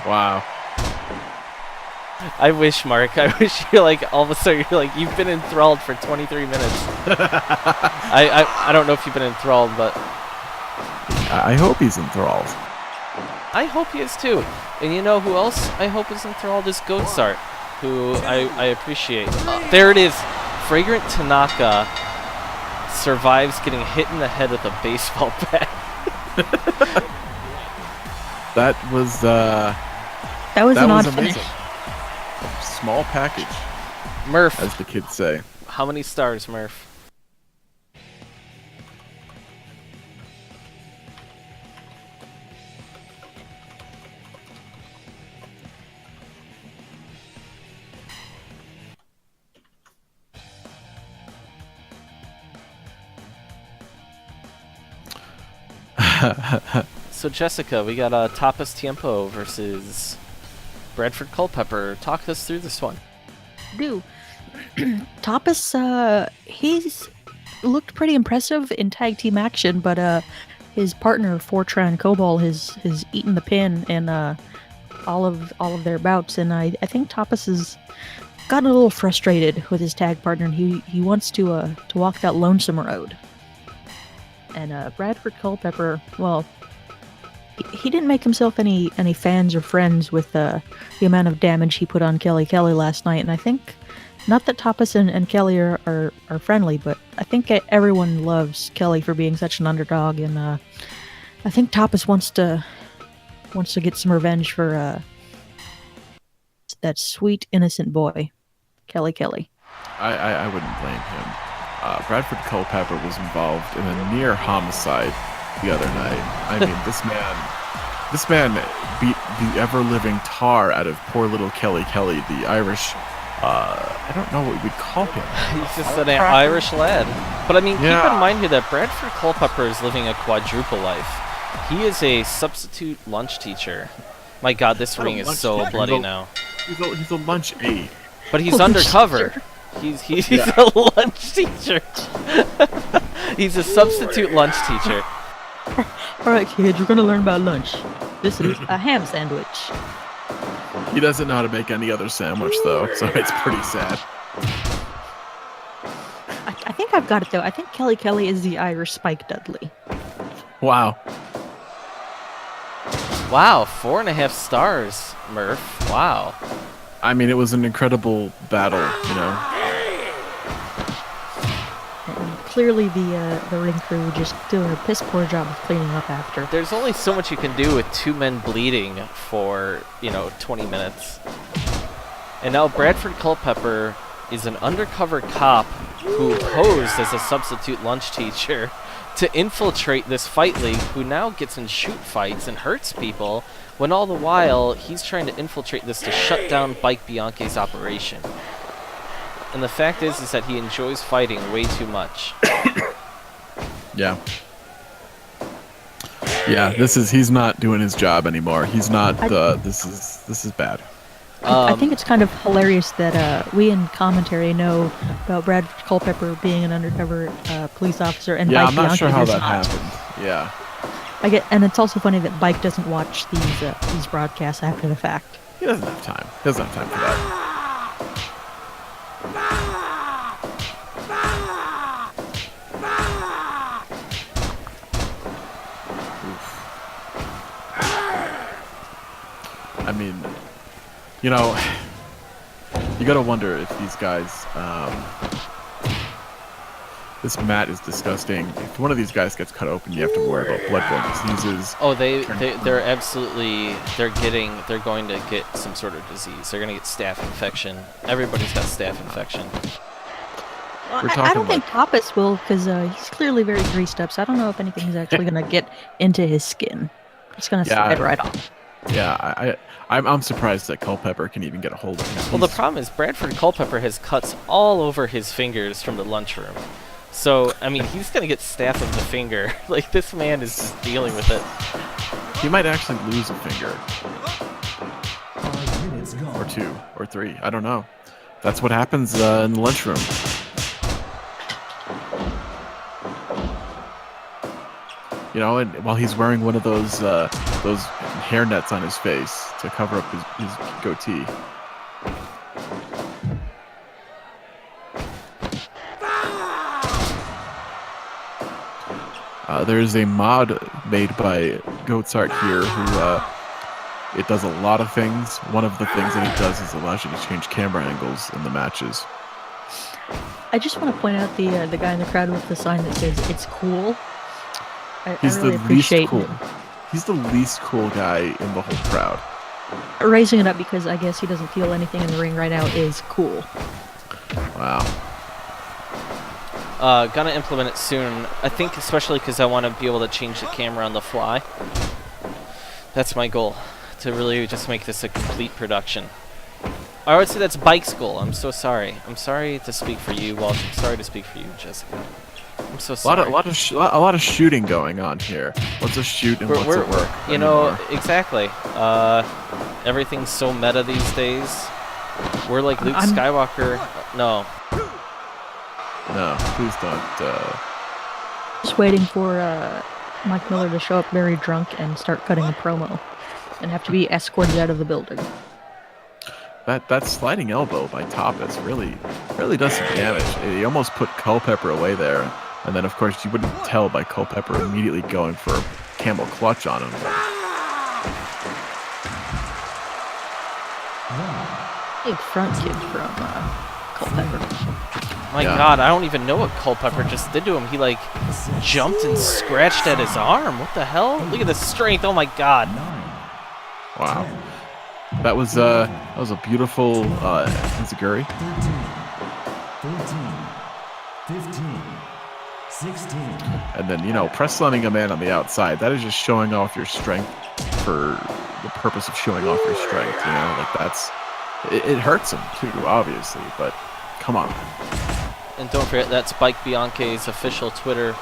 Wow. I wish, Mark. I wish you're like all of a sudden you're like you've been enthralled for 23 minutes. I don't know if you've been enthralled, but I hope he's enthralled. I hope he is too. And you know who else I hope is enthralled is Goatsart, who I appreciate. There it is. Fragrant Tanaka survives getting hit in the head with a baseball bat. That was an odd amazing. finish. Small package, Murph, as the kids say. how many stars, Murph? So Jessica, we got Tapas Tiempo versus Bradford Culpepper. Talk us through this one. Do Tapas, he's looked pretty impressive in tag team action, but his partner Fortran Cobol has eaten the pin in all of their bouts, and I think Tapas has gotten a little frustrated with his tag partner, and he wants to walk that lonesome road. And Bradford Culpepper, well, he didn't make himself any fans or friends with the amount of damage he put on Kelly last night, and I think, not that Tapas and Kelly are friendly, but I think everyone loves Kelly for being such an underdog, and I think Tapas wants to get some revenge for that sweet innocent boy, Kelly. I wouldn't blame him. Bradford Culpepper was involved in a near homicide the other night. I mean, this man beat the ever-living tar out of poor little Kelly, the Irish. I don't know what we'd call him. He's just an Irish lad. But I mean, Yeah. keep in mind here that Bradford Culpepper is living a quadruple life. He is a substitute lunch teacher. My God, this Not a ring is lunch so teacher. bloody now. He's a lunch aide. But he's Lunch undercover. teacher. He's Yeah. a lunch teacher. He's a substitute lunch teacher. All right, kids, we're gonna learn about lunch. This is a ham sandwich. He doesn't know how to make any other sandwich, though, so it's pretty sad. I think I've got it though. I think Kelly is the Irish Spike Dudley. Wow. Wow, 4.5 stars, Murph. Wow. I mean, it was an incredible battle, you know. And clearly, the ring crew just doing a piss poor job of cleaning up after. There's only so much you can do with two men bleeding for, 20 minutes. And now Bradford Culpepper is an undercover cop who posed as a substitute lunch teacher to infiltrate this fight league, who now gets in shoot fights and hurts people, when all the while he's trying to infiltrate this to shut down Bike Bianchi's operation. And the fact is that he enjoys fighting way too much. Yeah. Yeah, he's not doing his job anymore. He's not this is bad. I think it's kind of hilarious that we in commentary know about Bradford Culpepper being an undercover police officer, and Yeah, Bike I'm not Bianchi sure how does that not. happened. Yeah. And it's also funny that Bike doesn't watch these broadcasts after the fact. He doesn't have time. He doesn't have time for that. I mean, you gotta wonder if these guys, this mat is disgusting. If one of these guys gets cut open, you have to worry about bloodborne diseases. Oh, they're absolutely, they're going to get some sort of disease. They're going to get staph infection. Everybody's got staph infection. Well, We're I talking don't think Tapas will, because he's clearly very greased up, so I don't know if anything's actually going to get into his skin. It's going to Yeah, slide right off. Yeah, I'm surprised that Culpepper can even get a hold of him. Well, the problem is Bradford Culpepper has cuts all over his fingers from the lunchroom. So, I mean, he's going to get staph of the finger. Like, this man is just dealing with it. He might actually lose a finger. Or two, or three. I don't know. That's what happens in the lunchroom. And while he's wearing one of those hairnets on his face to cover up his goatee. There's a mod made by Goatsart here who it does a lot of things. One of the things that it does is allows you to change camera angles in the matches. I just want to point out the guy in the crowd with the sign that says "It's cool." He's I really the appreciate least cool. He's the least cool guy in the whole crowd. raising it up because I guess he doesn't feel anything in the ring right now is cool. Wow. Gonna implement it soon. I think especially because I want to be able to change the camera on the fly. That's my goal, to really just make this a complete production. I would say that's Bike's goal. I'm so sorry. I'm sorry to speak for you, Walsh. I'm sorry to speak for you, Jessica. I'm so sorry. A lot of shooting going on here. What's a shoot and what's a work? You know, exactly. Everything's so meta these days. We're like Luke Skywalker. No. No, please don't. Just waiting for Mike Miller to show up very drunk and start cutting a promo, and have to be escorted out of the building. That sliding elbow by Tapas really does some damage. He almost put Culpepper away there, and then of course you wouldn't tell by Culpepper immediately going for a camel clutch on him. Big front kick from Culpepper. My God, I don't even know what Culpepper just did to him. He like jumped and scratched at his arm. What the hell? Look at the strength. Oh my God. Wow. That was a beautiful enziguri. 13, 14, 15, 16. And then, you know, press slamming a man on the outside, that is just showing off your strength for the purpose of showing off your strength, you know? Like, that's... It hurts him, too, obviously, but come on. And don't forget, that's Spike Bianche's official Twitter.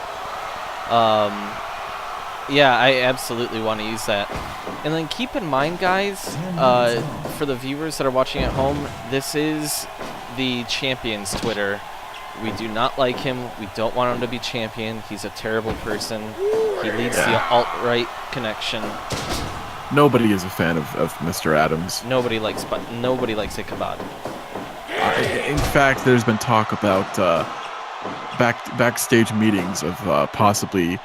Yeah, I absolutely want to use that. And then keep in mind, guys, for the viewers that are watching at home, this is the champion's Twitter. We do not like him. We don't want him to be champion. He's a terrible person. He leads the alt-right connection. Nobody is a fan of Mr. Adams. Nobody likes Ichabod. In fact, there's been talk about backstage meetings of possibly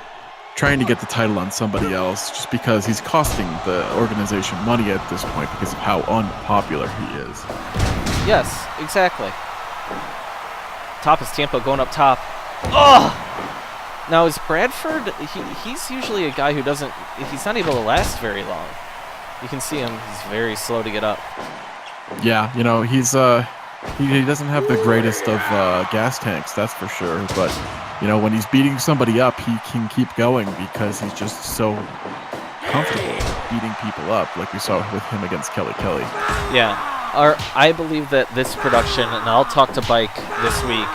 trying to get the title on somebody else just because he's costing the organization money at this point because of how unpopular he is. Yes, exactly. Top is Tampa going up top. Oh! Now is Bradford, he's usually a guy who he's not able to last very long. You can see him, he's very slow to get up. Yeah, you know, he doesn't have the greatest of gas tanks, that's for sure, but you know, when he's beating somebody up, he can keep going because he's just so comfortable beating people up, like we saw with him against Kelly Kelly. Yeah, I believe that this production, and I'll talk to Bike this week,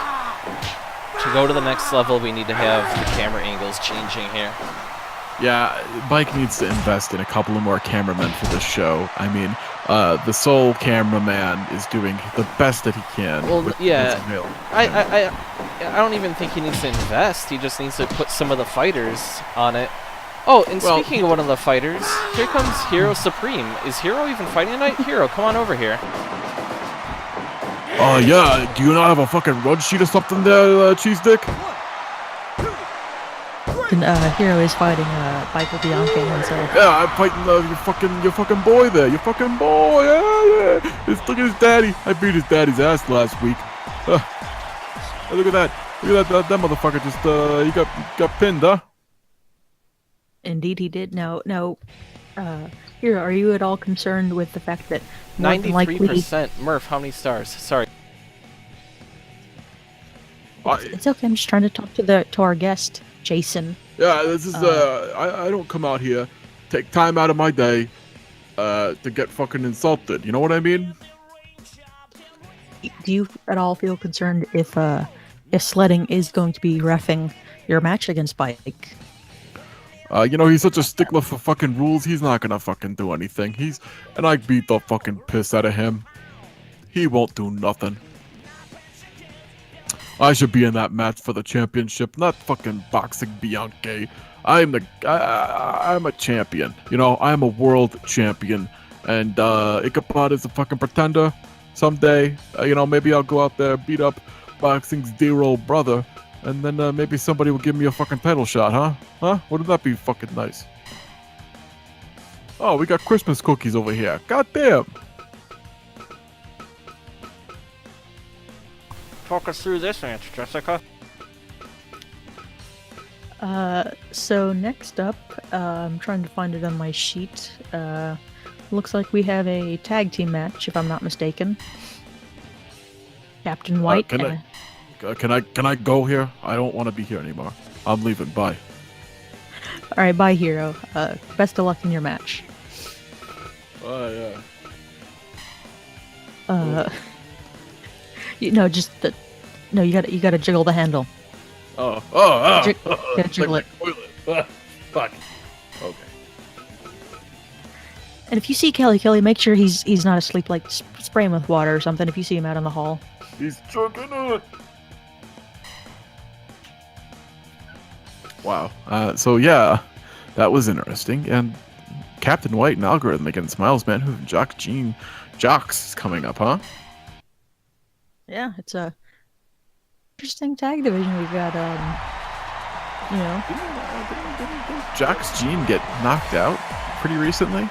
to go to the next level, we need to have the camera angles changing here. Yeah, Bike needs to invest in a couple of more cameramen for this show. I mean, the sole cameraman is doing the best that he can. Well, yeah, I don't even think he needs to invest. He just needs to put some of the fighters on it. Oh, and speaking of one of the fighters, here comes Hero Supreme. Is Hero even fighting tonight? Hero, come on over here. Yeah, do you not have a fucking run sheet or something there, Cheese Dick? And Hero is fighting Michael Bianchi himself. Yeah, I'm fighting your fucking boy there. Your fucking boy. Yeah. Look at his daddy. I beat his daddy's ass last week. Hey, look at that. Look at that motherfucker just he got pinned, huh? Indeed, he did. No. Hero, are you at all concerned with the fact that 93%? Murph, how many stars? Sorry. It's okay. I'm just trying to talk to our guest, Jason. Yeah, this is I don't come out here, take time out of my day, to get fucking insulted. You know what I mean? Do you at all feel concerned if Sledding is going to be reffing your match against Bike? You know, he's such a stickler for fucking rules, he's not gonna fucking do anything. And I beat the fucking piss out of him. He won't do nothing. I should be in that match for the championship, not fucking boxing Bianchi. I'm a champion. You know, I'm a world champion, and Ichabod is a fucking pretender. Someday, maybe I'll go out there, beat up boxing's dear old brother, and then maybe somebody will give me a fucking title shot, huh? Huh? Wouldn't that be fucking nice? Oh, we got Christmas cookies over here. Goddamn. Talk us through this match, Jessica. So next up, I'm trying to find it on my sheet. Looks like we have a tag team match, if I'm not mistaken. Captain White. Can I go here? I don't want to be here anymore. I'm leaving. Bye. All right, bye, Hero. Best of luck in your match. Yeah. You gotta jiggle the handle. Oh. Gotta jiggle it. Fuck. Okay. And if you see Kelly, make sure he's not asleep. Like spray him with water or something. If you see him out in the hall. He's choking it. Wow. So yeah, that was interesting. And Captain White and Algorithm against Miles Manhood and Jocks is coming up, huh? Yeah, it's a interesting tag division. We've got Didn't Jocks Gene get knocked out pretty recently?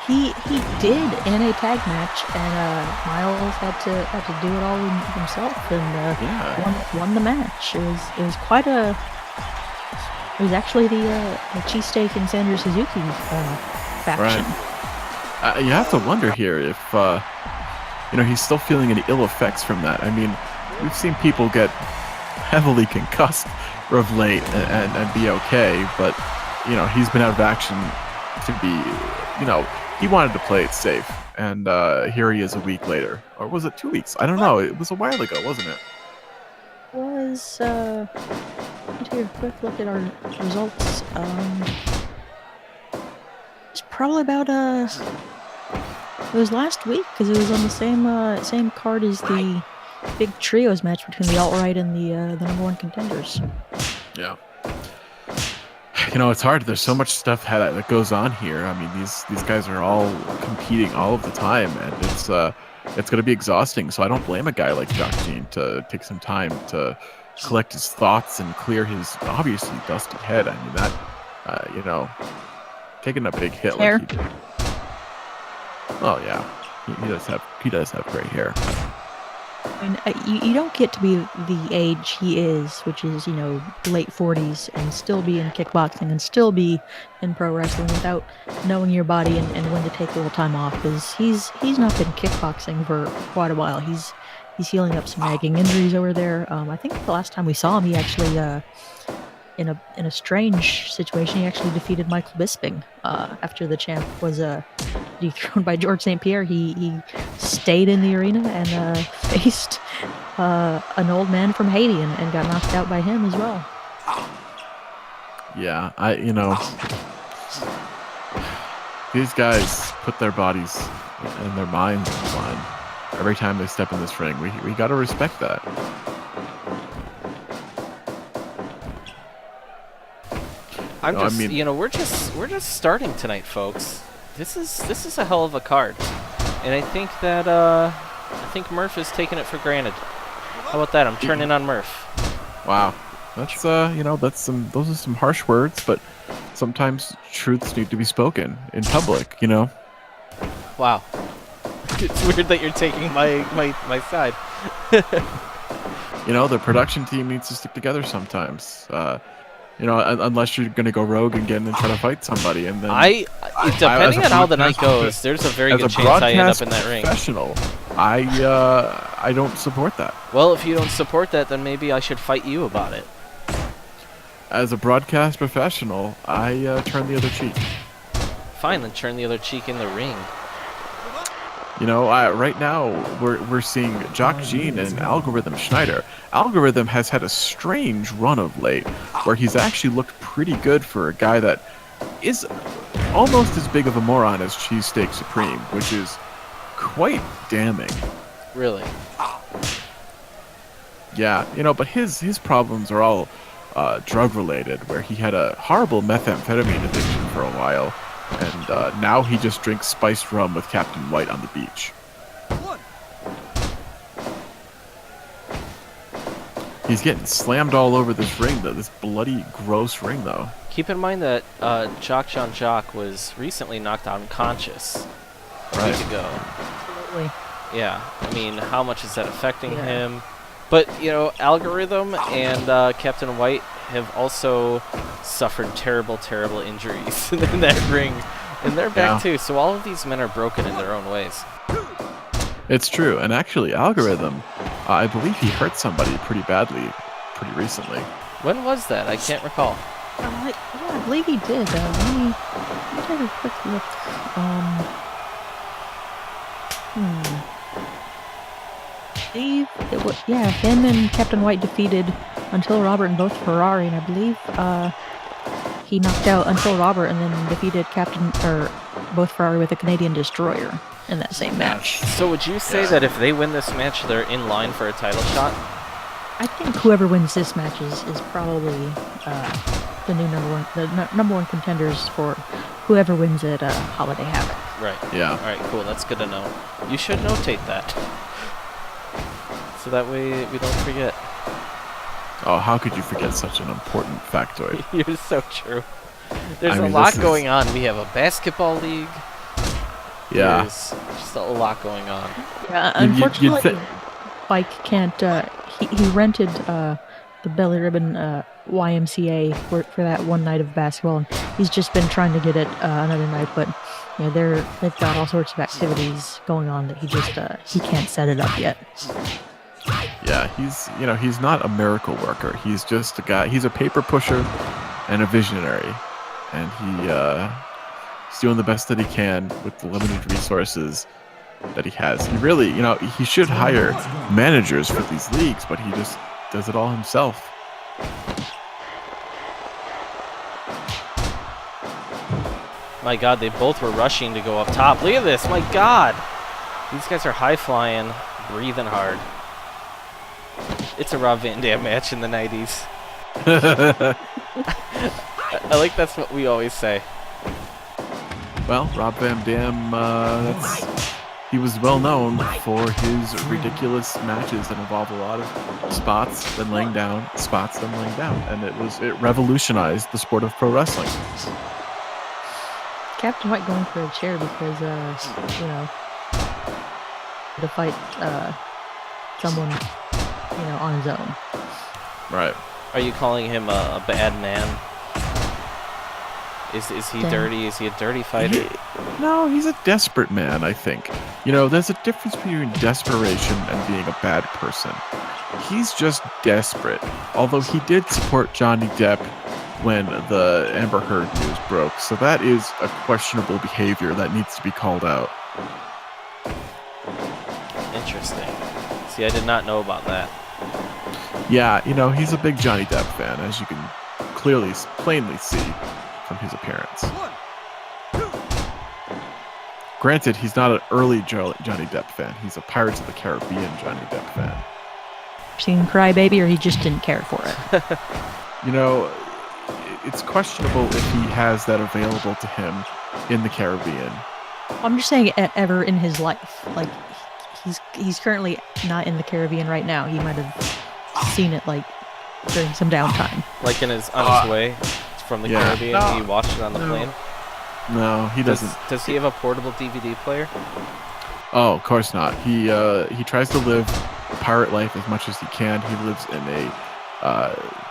He did in a tag match, and Miles had to do it all himself, and won the match. It was quite a. It was actually the cheesesteak and Sandra Suzuki faction. Right. You have to wonder here if he's still feeling any ill effects from that. I mean, we've seen people get heavily concussed of late and be okay, but he's been out of action to be. He wanted to play it safe, and here he is a week later. Or was it 2 weeks? I don't know. It was a while ago, wasn't it? Was let's take a quick look at our results. It's probably about it was last week, because it was on the same card as the big trios match between the alt-right and the number one contenders. Yeah. It's hard. There's so much stuff that goes on here. I mean, these guys are all competing all of the time, and it's going to be exhausting. So I don't blame a guy like Jock Gene to take some time to collect his thoughts and clear his obviously dusty head. I mean, that taking a big hit like he did. Oh yeah, he does have gray hair. I mean, you don't get to be the age he is, which is, late 40s, and still be in kickboxing and still be in pro wrestling without knowing your body and when to take a little time off, because he's not been kickboxing for quite a while. He's healing up some nagging injuries over there. I think the last time we saw him, he actually, in a strange situation, he actually defeated Michael Bisping after the champ was dethroned by George St. Pierre. He stayed in the arena and faced an old man from Haiti and got knocked out by him as well. Yeah, these guys put their bodies and their minds on the line every time they step in this ring. We got to respect that. We're just starting tonight, folks. This is a hell of a card, and I think that Murph is taking it for granted. How about that? I'm turning on Murph. Wow, that's those are some harsh words, but sometimes truths need to be spoken in public. Wow, it's weird that you're taking my side. The production team needs to stick together sometimes. Unless you're going to go rogue again and try to fight somebody, and then depending on how the night goes, there's a very good chance I end up in that ring. Professional, I don't support that. Well, if you don't support that, then maybe I should fight you about it. As a broadcast professional, I turn the other cheek. Fine, then turn the other cheek in the ring. Right now we're seeing Jock Gene and Algorithm Schneider. Algorithm has had a strange run of late, where he's actually looked pretty good for a guy that is almost as big of a moron as Cheesesteak Supreme, which is quite damning. Really? Yeah, but his problems are all drug-related, where he had a horrible methamphetamine addiction for a while, and now he just drinks spiced rum with Captain White on the beach. He's getting slammed all over this ring, though. This bloody, gross ring, though. Keep in mind that Jock John Jock was recently knocked unconscious a week ago. Absolutely. Yeah, I mean, how much is that affecting him? But, you know, Algorithm and Captain White have also suffered terrible, terrible injuries in that ring. And they're back, too. So all of these men are broken in their own ways. It's true. And actually, Algorithm, I believe he hurt somebody pretty badly pretty recently. When was that? I can't recall. Yeah, I believe he did. Let me take a quick look. I believe it was, him and Captain White defeated Until Robert and both Ferrari, and I believe he knocked out Until Robert and then defeated both Ferrari with a Canadian destroyer in that same match. So would you say that if they win this match, they're in line for a title shot? I think whoever wins this match is probably the new number one contenders for whoever wins at Holiday Havoc. Right. Yeah. All right, cool. That's good to know. You should notate that. So that way we don't forget. Oh, how could you forget such an important factoid? You're so true. There's a lot going on. We have a basketball league. Yeah. There's just a lot going on. Yeah, unfortunately, Mike can't. He rented the Belly Ribbon YMCA for that one night of basketball, and he's just been trying to get it another night. But you know, they've got all sorts of activities going on that he can't set it up yet. Yeah, he's not a miracle worker. He's just a guy. He's a paper pusher and a visionary, and he's doing the best that he can with the limited resources that he has. He really, he should hire managers for these leagues, but he just does it all himself. My God, they both were rushing to go up top. Look at this. My God. These guys are high flying, breathing hard. It's a Rob Van Dam match in the 90s. I like that's what we always say. Well, Rob Van Dam, he was well known for his ridiculous matches that involve a lot of spots, then laying down, spots, then laying down, and it revolutionized the sport of pro wrestling. Captain White going for a chair because to fight someone on his own. Right. Are you calling him a bad man? Is he dirty? Is he a dirty fighter? No, he's a desperate man, I think. There's a difference between desperation and being a bad person. He's just desperate. Although he did support Johnny Depp when the Amber Heard news broke, so that is a questionable behavior that needs to be called out. Interesting. See, I did not know about that. Yeah, he's a big Johnny Depp fan, as you can plainly see from his appearance. Granted, he's not an early Johnny Depp fan. He's a Pirates of the Caribbean Johnny Depp fan. Seen Crybaby, or he just didn't care for it? It's questionable if he has that available to him in the Caribbean. I'm just saying ever in his life. Like, he's currently not in the Caribbean right now. He might have seen it, like, during some downtime. Like on his way from the Caribbean, he watched it on the plane? No, he doesn't. Does he have a portable DVD player? Oh, of course not. He tries to live a pirate life as much as he can. He lives in a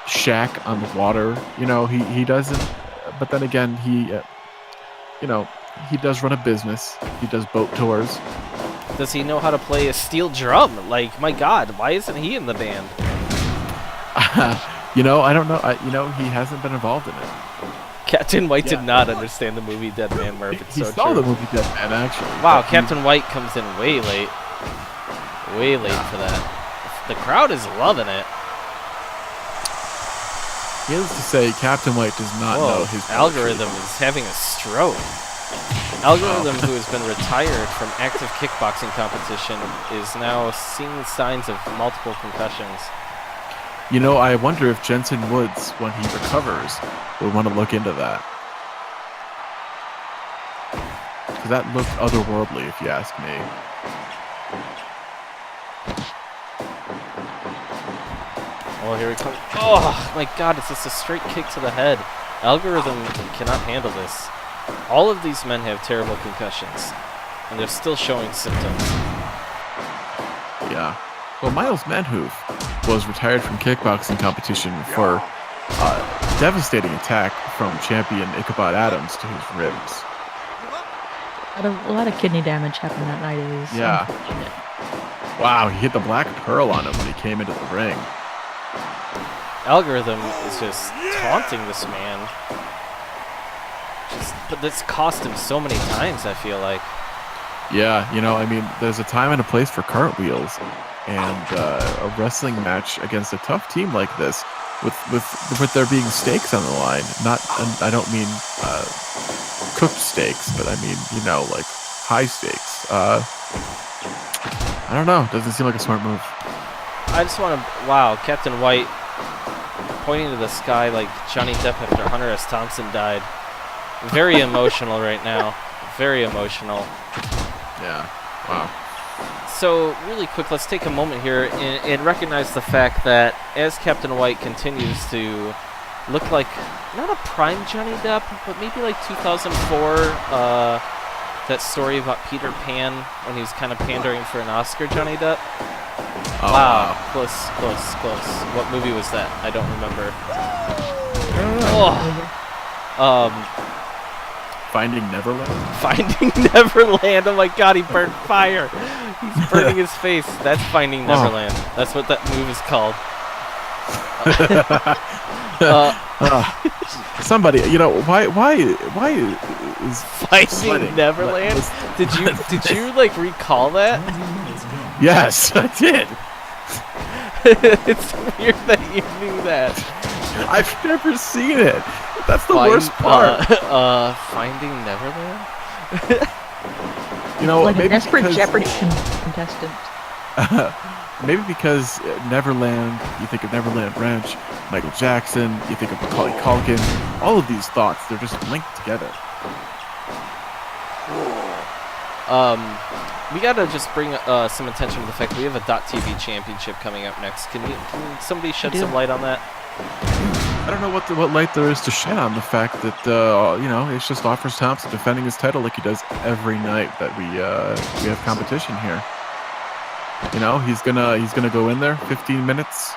shack on the water. He doesn't. But then again, he does run a business. He does boat tours. Does he know how to play a steel drum? Like, my God, why isn't he in the band? I don't know. He hasn't been involved in it. Captain White did not understand the movie Dead Man Murph. It's he so saw true. the movie Dead Man, actually. Wow, Captain White comes in way late. Way late for that. The crowd is loving it. Needless to say, Captain White does not know his Algorithm is having a stroke. Algorithm, who has been retired from active kickboxing competition, is now seeing signs of multiple concussions. You know, I wonder if Jensen Woods, when he recovers, would want to look into that. Because that looked otherworldly, if you ask me. Oh, here we come. Oh, my God, it's just a straight kick to the head. Algorithm cannot handle this. All of these men have terrible concussions, and they're still showing symptoms. Yeah. Well, Miles Manhoof was retired from kickboxing competition for devastating attack from champion Ichabod Adams to his ribs. A lot of kidney damage happened that night. It was Yeah. unfortunate. Wow, he hit the black pearl on him when he came into the ring. Algorithm is just taunting this man. But this cost him so many times, I feel like. Yeah, you know, I mean, there's a time and a place for cartwheels, and a wrestling match against a tough team like this, with there being stakes on the line. Not, and I don't mean cooked steaks, but I mean, you know, like high stakes. I don't know. Doesn't seem like a smart move. I just want to. Wow, Captain White pointing to the sky like Johnny Depp after Hunter S. Thompson died. Very emotional right now. Very emotional. Yeah. Wow. So, really quick, let's take a moment here and recognize the fact that as Captain White continues to look like, not a prime Johnny Depp, but maybe like 2004, that story about Peter Pan when he was kind of pandering for an Oscar, Johnny Depp. Oh, Wow. Close. What movie was that? I don't remember. Oh. Finding Neverland? Finding Neverland. Oh my God, he burned fire. He's burning his face. That's Finding Neverland. That's what that move is called. Somebody, you know, why is Finding sledding? Neverland? Did you like recall that? Yes, I did. It's weird that you knew that. I've never seen it. That's the worst part. Finding Neverland? You know, Like a maybe desperate because, Jeopardy contestant. maybe because Neverland, you think of Neverland Ranch, Michael Jackson, you think of Macaulay Culkin. All of these thoughts, they're just linked together. We gotta just bring some attention to the fact that we have a .TV championship coming up next. Can somebody shed some light on that? I don't know what light there is to shed on the fact that you know, it's just Offers Thompson defending his title like he does every night that we have competition here. You know, he's gonna go in there, 15 minutes,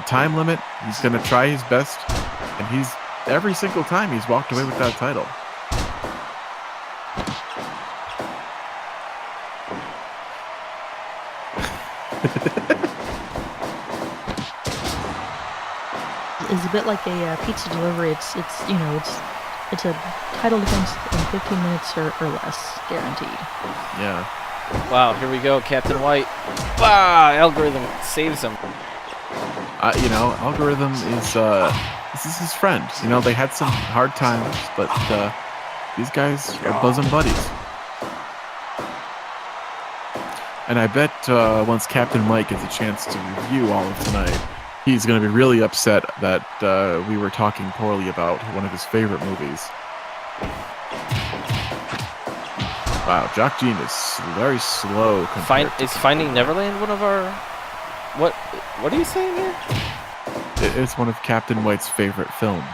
time limit. He's gonna try his best, and every single time he's walked away with that title. It's a bit like a pizza delivery. It's you know it's a title defense in 15 minutes or less, guaranteed. Yeah. Wow, here we go, Captain White. Wow, Algorithm saves him. You know, Algorithm is this is his friend. You know, they had some hard times, but these guys are bosom buddies. And I bet once Captain Mike gets a chance to review all of tonight, he's going to be really upset that we were talking poorly about one of his favorite movies. Wow, Jock Jean is very slow. Is Finding Neverland one of our... What are you saying here? It's one of Captain White's favorite films.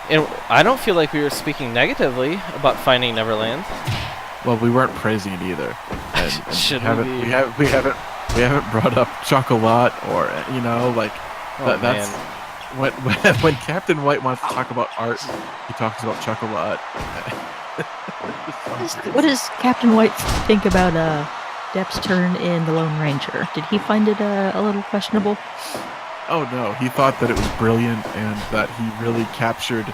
And I don't feel like we were speaking negatively about Finding Neverland. Well, we weren't praising it either. And Should we haven't brought up Chocolat or, you know, like... Oh, that's man. when Captain White wants to talk about art, he talks about Chocolat. What does Captain White think about Depp's turn in The Lone Ranger? Did he find it a little questionable? Oh no, he thought that it was brilliant and that he really captured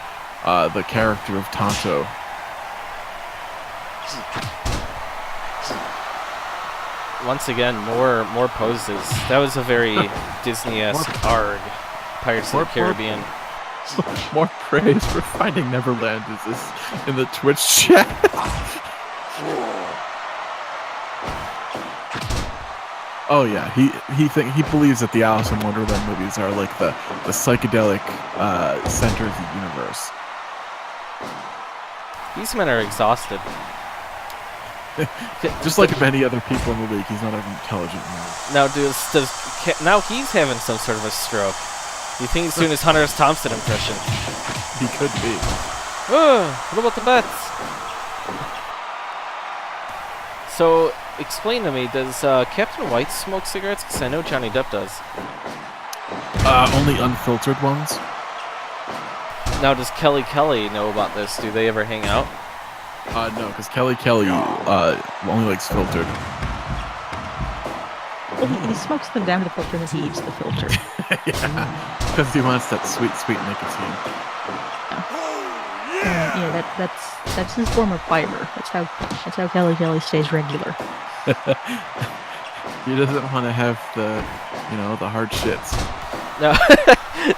the character of Tonto. Once again, more poses. That was a very Disney-esque arg. Pirates of the Caribbean. More praise for Finding Neverland is this in the Twitch chat. Oh yeah, he believes that the Alice in Wonderland movies are like the psychedelic center of the universe. These men are exhausted. Just like many other people in the league, he's not an intelligent man. Now, now he's having some sort of a stroke. You think he's doing his Hunter S. Thompson impression? He could be. What about the bets? So, explain to me, does Captain White smoke cigarettes? Because I know Johnny Depp does. Only unfiltered ones. Now, does Kelly know about this? Do they ever hang out? No, because Kelly only likes filtered. He smokes them down to the filter and he eats the filter. Yeah, because he wants that sweet nicotine. Yeah, that's his form of fiber. That's how Kelly stays regular. He doesn't want to have the hard shits.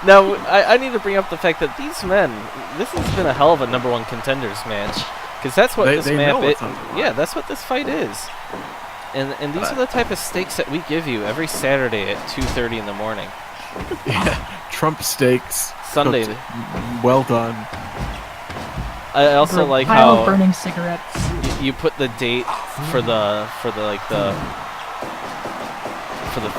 Now, I need to bring up the fact that these men, this has been a hell of a number 1 contenders match. Because that's what this map is. Yeah, that's what this fight is. And these are the type of stakes that we give you every Saturday at 2:30 in the morning. Yeah, Trump steaks. Sunday. Cooked, well done. I also like pile how of burning cigarettes. you put the date for the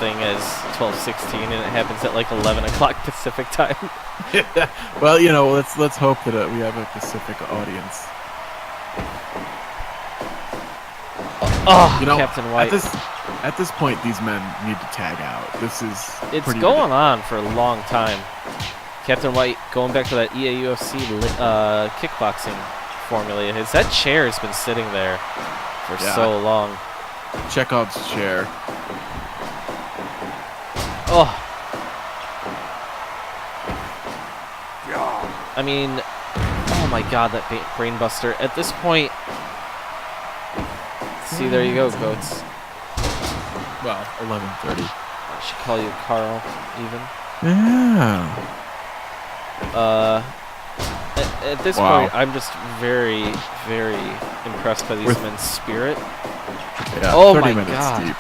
thing as 12:16, and it happens at like 11 o'clock Pacific time. Yeah. Well, let's hope that we have a Pacific audience. Captain White. At this point, these men need to tag out. It's going on for a long time. Captain White, going back to that EAUFC kickboxing formula, that chair has been sitting there for so long. Chekhov's chair. Oh. I mean, oh my God, that brainbuster. At this point, see, there you go, goats. Well, 11:30. I should call you Carl, even. Yeah. At this point, I'm just very, very impressed by these men's spirit. Yeah, oh 30 my minutes God. Deep.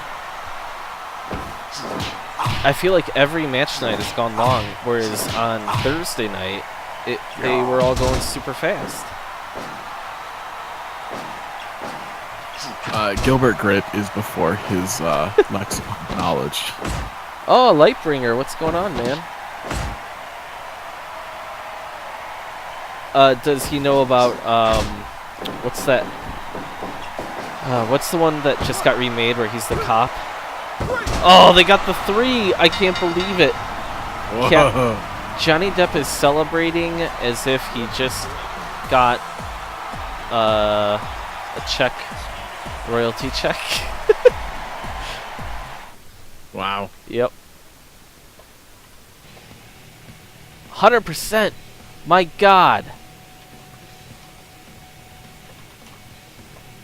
I feel like every match tonight has gone long, whereas on Thursday night, they were all going super fast. Gilbert Grape is before his lexicon knowledge. Oh, Lightbringer, what's going on, man? Does he know about, what's that? What's the one that just got remade where he's the cop? Oh, they got the 3! I can't believe it. Johnny Depp is celebrating as if he just got a check, royalty check. Wow. Yep. 100%. My God.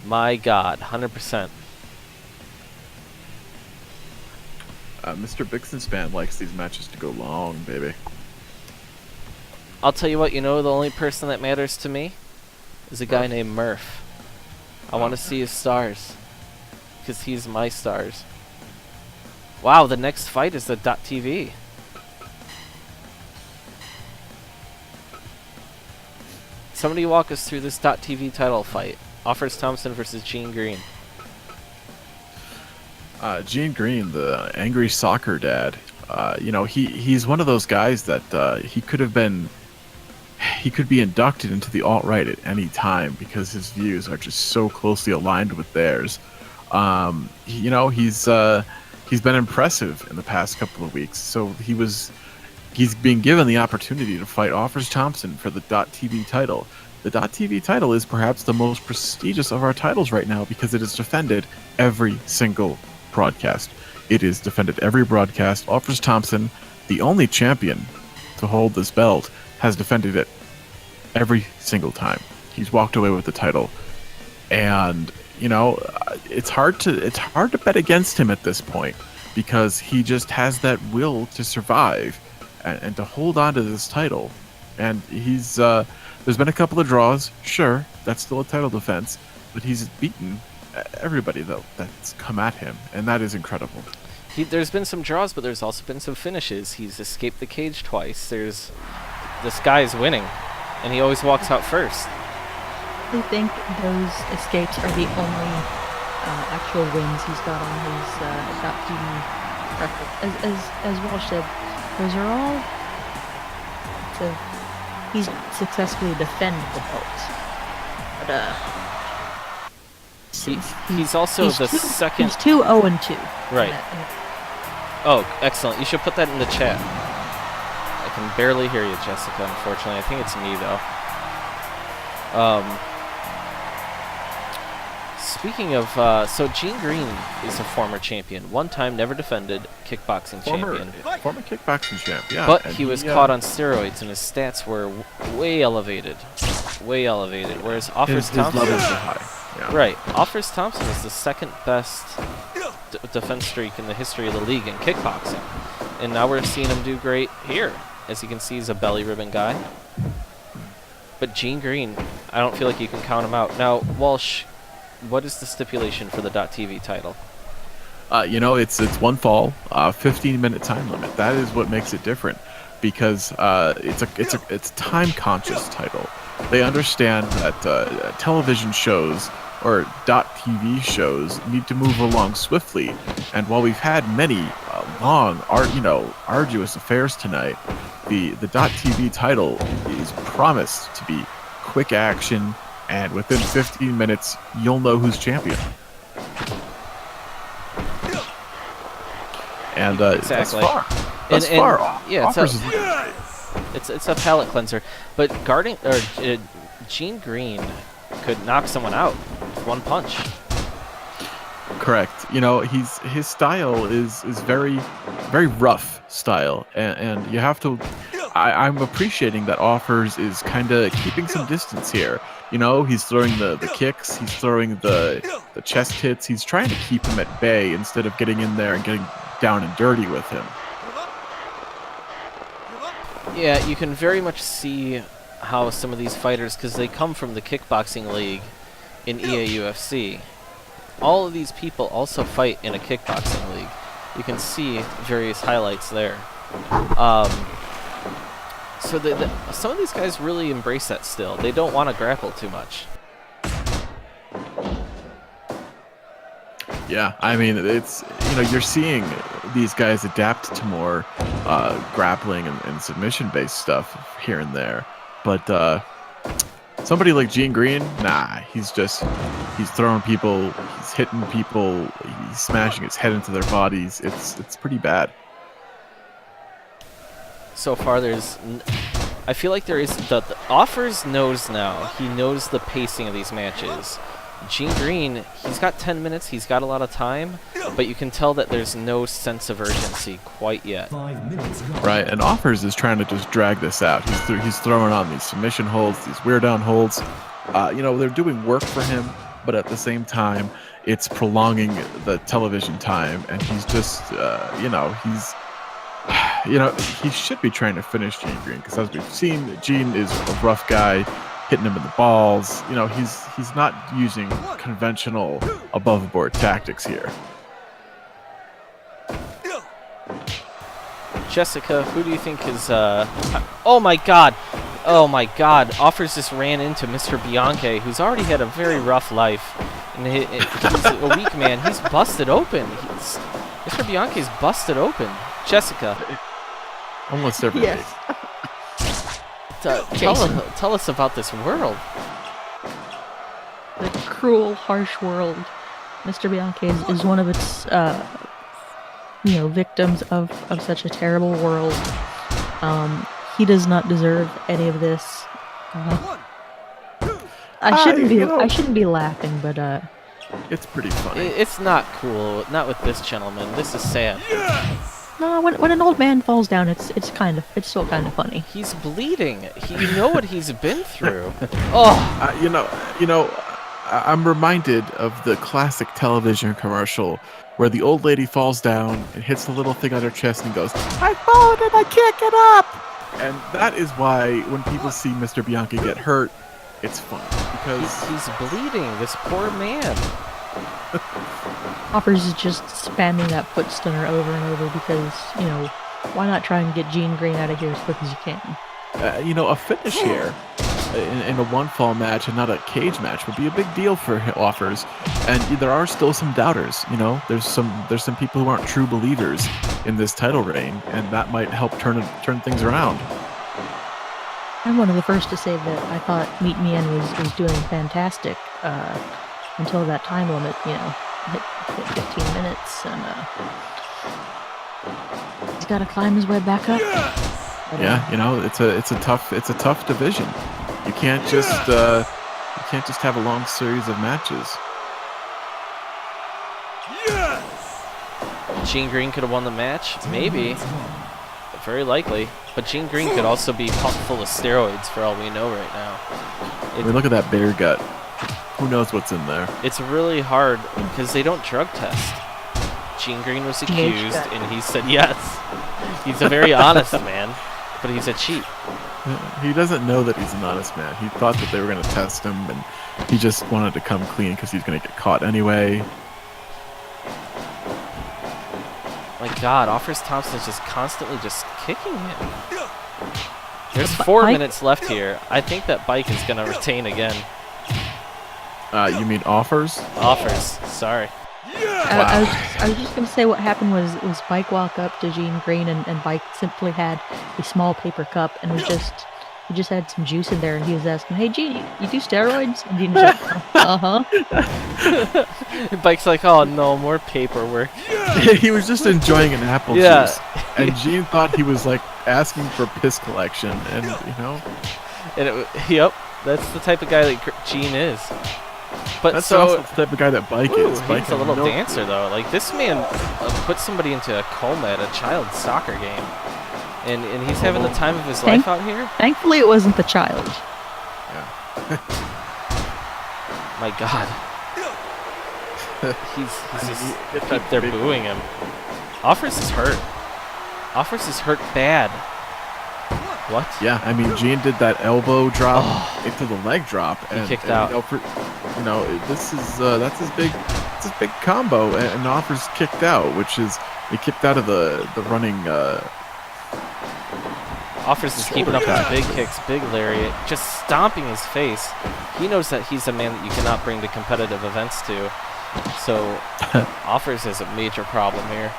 My God. 100%. Mr. Bixenspan likes these matches to go long, baby. I'll tell you what, the only person that matters to me is a guy named Murph. I want to see his stars. Because he's my stars. Wow, the next fight is the .TV. Somebody walk us through this .TV title fight. Offers Thompson versus Gene Green. Gene Green, the angry soccer dad. He's one of those guys that he could be inducted into the alt-right at any time because his views are just so closely aligned with theirs. He's been impressive in the past couple of weeks. So he's being given the opportunity to fight Offers Thompson for the .TV title. The .TV title is perhaps the most prestigious of our titles right now because it is defended every single broadcast. It is defended every broadcast. Offers Thompson, the only champion to hold this belt, has defended it every single time. He's walked away with the title, and it's hard to bet against him at this point because he just has that will to survive and to hold on to this title. And he's there's been a couple of draws, sure, that's still a title defense, but he's beaten everybody that's come at him, and that is incredible. There's been some draws, but there's also been some finishes. He's escaped the cage twice. This guy's winning, and he always walks out first. I think those escapes are the only actual wins he's got on his .TV record. As Walsh said, those are all he's successfully defended the belts. But he's also the second. He's 2-0-2. Right. Oh, excellent. You should put that in the chat. I can barely hear you, Jessica, unfortunately. I think it's me, though. Speaking of, so Gene Green is a former champion. One time, never defended, kickboxing champion. Former kickboxing champ, yeah. But he was caught on steroids, and his stats were way elevated. Way elevated. Whereas Offers Thompson... His levels are high. Yeah. Right. Offers Thompson is the second best defense streak in the history of the league in kickboxing. And now we're seeing him do great here. As you can see, he's a belly ribbon guy. But Gene Green, I don't feel like you can count him out. Now, Walsh, what is the stipulation for the .TV title? It's one fall, 15-minute time limit. That is what makes it different, because it's a time-conscious title. They understand that television shows or .TV shows need to move along swiftly, and while we've had many long, arduous affairs tonight, the .TV title is promised to be quick action, and within 15 minutes, you'll know who's champion. And exactly. Thus far, yeah, Offers it's a palate cleanser. But Gene Green could knock someone out with one punch. Correct. His style is very, very rough style, and you have to. I'm appreciating that Offers is kind of keeping some distance here. He's throwing the kicks, he's throwing the chest hits. He's trying to keep him at bay instead of getting in there and getting down and dirty with him. Yeah, you can very much see how some of these fighters, because they come from the kickboxing league in EAUFC. All of these people also fight in a kickboxing league. You can see various highlights there. So some of these guys really embrace that still. They don't want to grapple too much. Yeah, I mean, it's, you're seeing these guys adapt to more grappling and submission-based stuff here and there. But somebody like Gene Green, nah, he's throwing people, he's hitting people, he's smashing his head into their bodies. It's pretty bad. So far, I feel like there is the Offers knows now. He knows the pacing of these matches. Gene Green, he's got 10 minutes. He's got a lot of time, but you can tell that there's no sense of urgency quite yet. 5 minutes. Right, and Offers is trying to just drag this out. He's throwing on these submission holds, these weird down holds. They're doing work for him, but at the same time, it's prolonging the television time, and he's just, he should be trying to finish Gene Green, because as we've seen, Gene is a rough guy, hitting him in the balls. He's not using conventional above-board tactics here. Jessica, who do you think is, oh my god! Oh my god, Offers just ran into Mr. Bianchi, who's already had a very rough life. And he's a weak man. He's busted open. Mr. Bianchi's busted open. Jessica. Almost every day. Yes. Tell us about this world. The cruel, harsh world. Mr. Bianchi is one of its, victims of such a terrible world. He does not deserve any of this. I shouldn't be laughing, but It's pretty funny. It's not cool. Not with this gentleman. This is sad. no, when an old man falls down, it's still kind of funny. He's bleeding. You know what he's been through. Oh. I'm reminded of the classic television commercial where the old lady falls down and hits the little thing on her chest and goes, "I followed and I can't get up." And that is why when people see Mr. Bianchi get hurt, it's funny, because he's bleeding. This poor man. Offers is just spamming that foot stunner over and over because, why not try and get Gene Green out of here as quick as you can? A finish here in a one-fall match and not a cage match would be a big deal for Offers. And there are still some doubters. There's some people who aren't true believers in this title reign, and that might help turn things around. I'm one of the first to say that I thought Meet Me In was doing fantastic until that time limit, hit 15 minutes, and he's got to climb his way back up. But, it's a tough division. You can't just have a long series of matches. Gene Green could have won the match, maybe. Very likely. But Gene Green could also be pumped full of steroids for all we know right now. Look at that bear gut. Who knows what's in there? It's really hard because they don't drug test. Gene Green was accused, and he said yes. He's a very honest man, but he's a cheat. He doesn't know that he's an honest man. He thought that they were going to test him, and he just wanted to come clean because he's going to get caught anyway. My God, Offers Thompson's just constantly just kicking him. There's 4 minutes left here. I think that Bike is going to retain again. You mean Offers? Offers, sorry. I was just going to say what happened was Bike walked up to Gene Green, and Bike simply had a small paper cup and he just had some juice in there, and he was asking, "Hey Gene, you do steroids?" And Gene was like, "Uh-huh." Bike's like, "Oh no, more paperwork." He was just enjoying an apple juice, and Gene thought he was like asking for piss collection, and Yep, that's the type of guy that Gene is. But that's also the type of guy that Bike is. He's a little dancer though. Like this man put somebody into a coma at a child soccer game, and he's having the time of his life out here. Thankfully, it wasn't the child. Yeah. My God. He's just they're booing him. Offers is hurt. Offers is hurt bad. What? Yeah, I mean, Gene did that elbow drop into the leg drop, and he kicked out. This is that's his big combo, and Offers kicked out, which is he kicked out of the running. Offers is keeping up with big kicks, big lariat, just stomping his face. He knows that he's a man that you cannot bring to competitive events to. So Offers has a major problem here.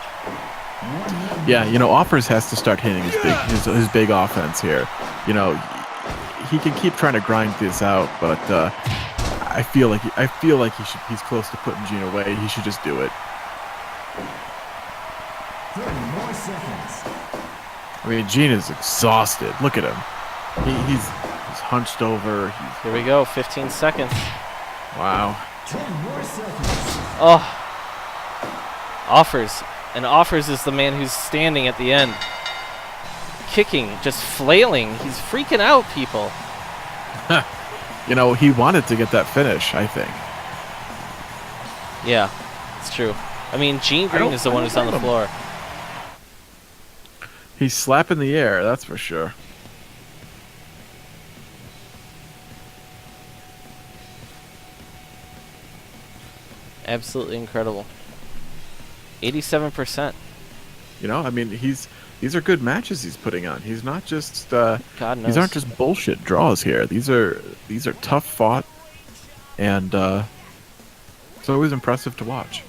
Yeah, Offers has to start hitting his big offense here. He can keep trying to grind this out, but I feel like he's close to putting Gene away. He should just do it. 30 more seconds. I mean, Gene is exhausted. Look at him. He's hunched over. Here we go. 15 seconds. Wow. 10 more seconds. Oh. Offers. And Offers is the man who's standing at the end. Kicking, just flailing. He's freaking out, people. He wanted to get that finish, I think. Yeah, it's true. I mean, Gene Green is the one who's on the floor. He's slapping the air, that's for sure. Absolutely incredible. 87%. I mean, these are good matches he's putting on. He's not just God knows. These aren't just bullshit draws here. These are tough fought, and it's always impressive to watch.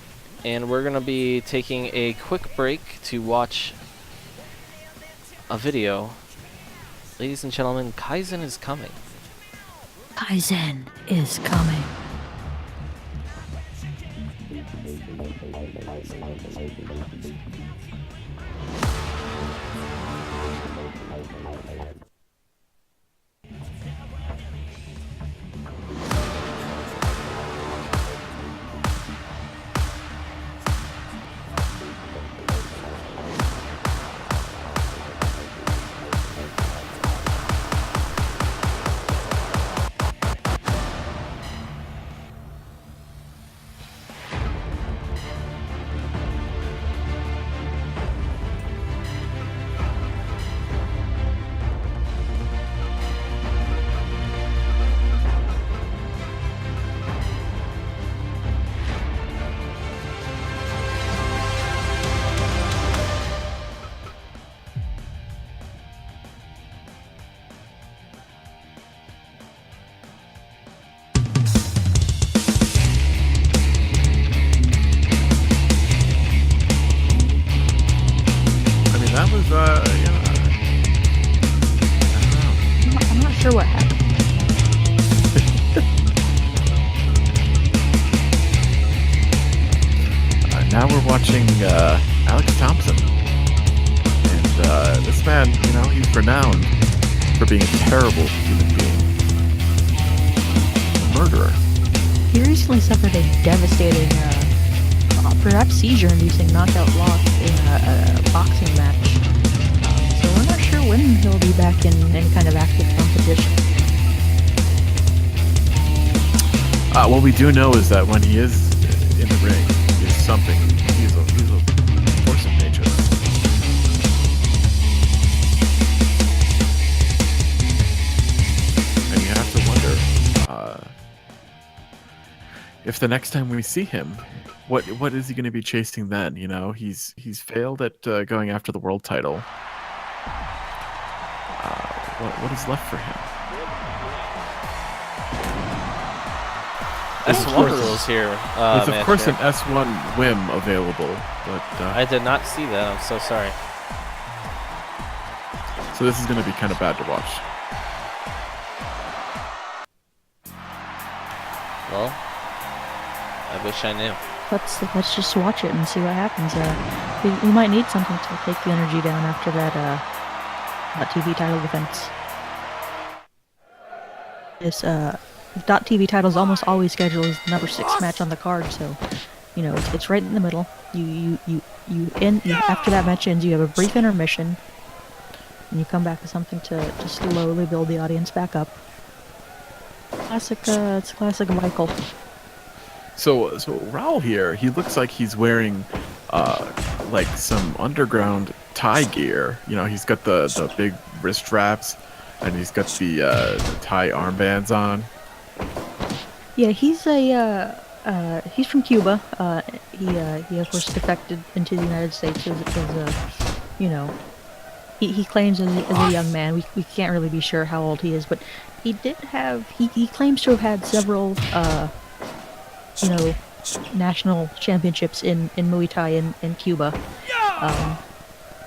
And we're gonna be taking a quick break to watch a video. Ladies and gentlemen, Kaizen is coming. Kaizen is coming. sure what happened. Now we're watching Alex Thompson. And this man, you know, he's renowned for being a terrible human being. A murderer. He recently suffered a devastating, perhaps seizure-inducing knockout loss in a boxing match. So we're not sure when he'll be back in any kind of active competition. What we do know is that when he is in the ring, he's something. He's a force of nature. And you have to wonder if the next time we see him, what is he going to be chasing then? You know, he's failed at going after the world title. What is left for him? S1 rules here. There's of course Master. an S1 whim available, but I did not see that. I'm so sorry. so this is going to be kind of bad to watch. Well, I wish I knew. Let's just watch it and see what happens. We might need something to take the energy down after that .TV title defense. This .TV title is almost always scheduled as the number 6 match on the card, so you know it's right in the middle. After that match ends, you have a brief intermission, and you come back with something to slowly build the audience back up. It's classic Michael. So Raul here, he looks like he's wearing like some underground Thai gear. You know, he's got the big wrist straps, and he's got the Thai armbands on. Yeah, he's from Cuba. He of course defected into the United States as you know, he claims as a young man. We can't really be sure how old he is, but he claims to have had several you know, national championships in Muay Thai in Cuba.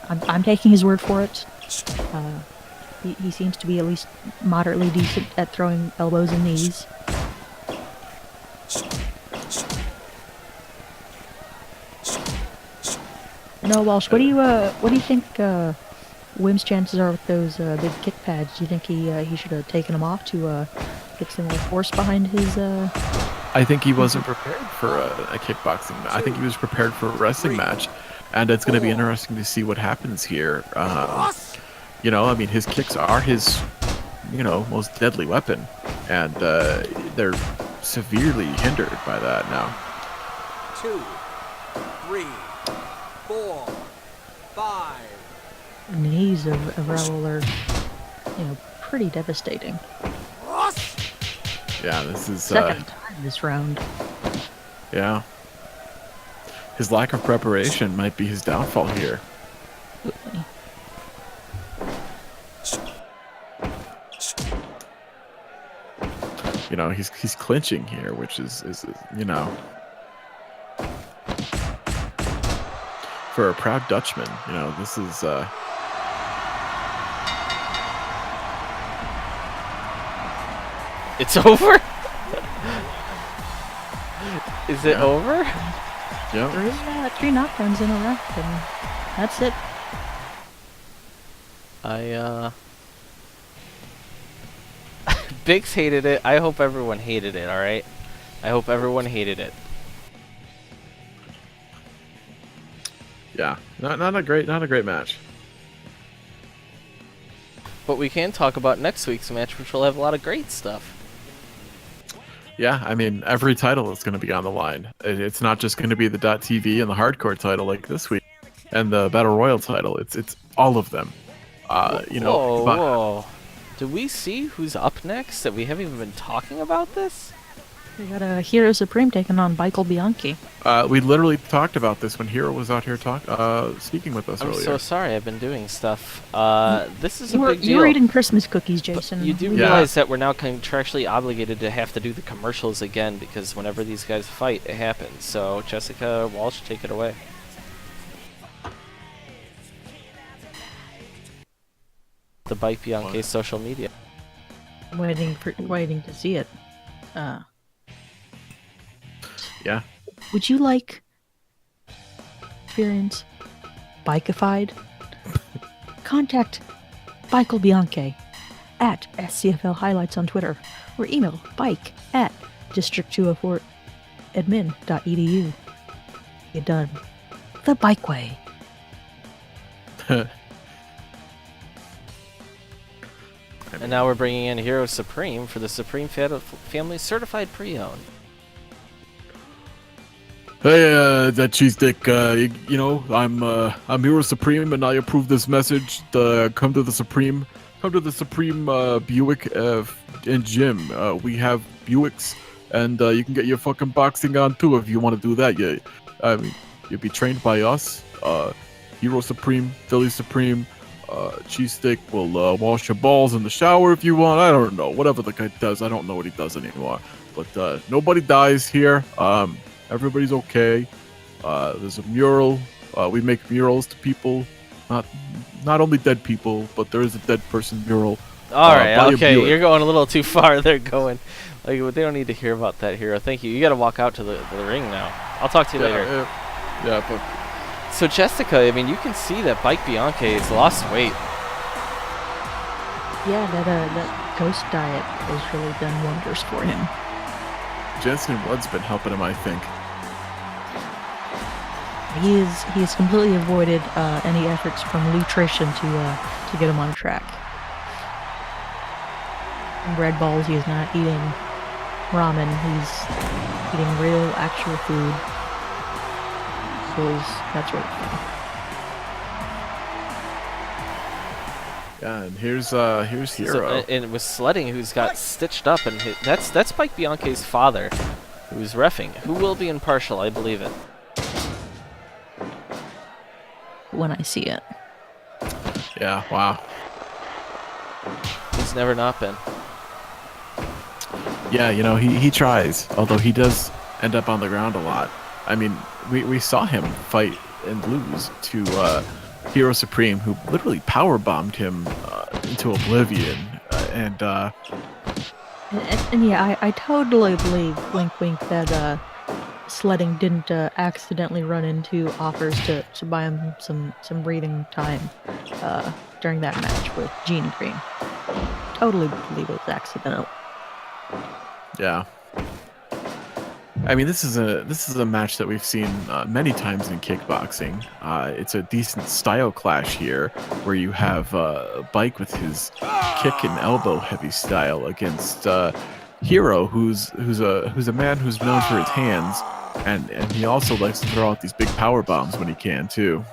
I'm taking his word for it. He seems to be at least moderately decent at throwing elbows and knees. No, Walsh. What do you think Wim's chances are with those big kick pads? Do you think he should have taken them off to get some more force behind his? I think he wasn't prepared for a kickboxing match. I think he was prepared for a wrestling match, and it's going to be interesting to see what happens here. You know, I mean, his kicks are his, you know, most deadly weapon, and they're severely hindered by that now. 2, 3, 4, 5. Knees of Raul are, you know, pretty devastating. Yeah, this is Second time this round. yeah. His lack of preparation might be his downfall here. Absolutely. You know, he's clinching here, which is you know, for a proud Dutchman, you know, this is It's over? Is it Yeah. over? yeah. 3 knockdowns in a row, and that's it. Biggs hated it. I hope everyone hated it, alright? I hope everyone hated it. Yeah, not a great match. But we can talk about next week's match, which will have a lot of great stuff. Yeah, I mean, every title is going to be on the line. It's not just going to be the .TV and the hardcore title like this week, and the Battle Royal title. It's all of them. You know, Whoa, but- whoa. Do we see who's up next that we haven't even been talking about this? We got a Hero Supreme taking on Michael Bianchi. we literally talked about this when Hero was out here speaking with us I'm earlier. so sorry, I've been doing stuff. This is a big deal. You were eating Christmas cookies, Jason. You do Yeah. realize that we're now contractually obligated to have to do the commercials again because whenever these guys fight, it happens. So, Jessica Walsh, take it away. The Bike Bianchi social media. waiting to see it. Yeah. Would you like experience Bikeified? Contact Michael Bianche at SCFL Highlights on Twitter or email bike@district204admin.edu. Get done the bike way. And now we're bringing in Hero Supreme for the Supreme Family Certified Pre-Owned. Hey, that cheese dick. You know, I'm Hero Supreme, and I approve this message. Come to the Supreme Buick and gym. We have Buicks, and you can get your fucking boxing on too if you want to do that. Yeah, I mean, you'll be trained by us. Hero Supreme, Philly Supreme. Cheese stick will wash your balls in the shower if you want. I don't know, whatever the guy does. I don't know what he does anymore. But nobody dies here. Everybody's okay. There's a mural. We make murals to people, not only dead people, but there is a dead person mural. All right, okay, you're going a little too far. They're going, like, they don't need to hear about that, Hero. Thank you. You got to walk out to the ring now. I'll talk to you later. Yeah, but so Jessica, I mean, you can see that Bike Bianche has lost weight. Yeah, that ghost diet has really done wonders for him. Jensen Wood's been helping him, I think. He has completely avoided any efforts from nutrition to get him on track. Bread balls, he is not eating ramen. He's eating real, actual food. That sort of thing. Yeah, and here's Hero. So, and with Sledding, who's got stitched up, and that's Bike Bianche's father, who's reffing, who will be impartial, I believe it. When I see it. Yeah, wow. He's never not been. Yeah, you know, he tries, although he does end up on the ground a lot. I mean, we saw him fight and lose to Hero Supreme, who literally powerbombed him into oblivion. And yeah, I totally believe, wink wink, that Sledding didn't accidentally run into offers to buy him some breathing time during that match with Gene Green. Totally believe it was accidental. yeah. I mean, this is a match that we've seen many times in kickboxing. It's a decent style clash here, where you have Bike with his kick and elbow heavy style against Hero, who's a man who's known for his hands, and he also likes to throw out these big power bombs when he can too.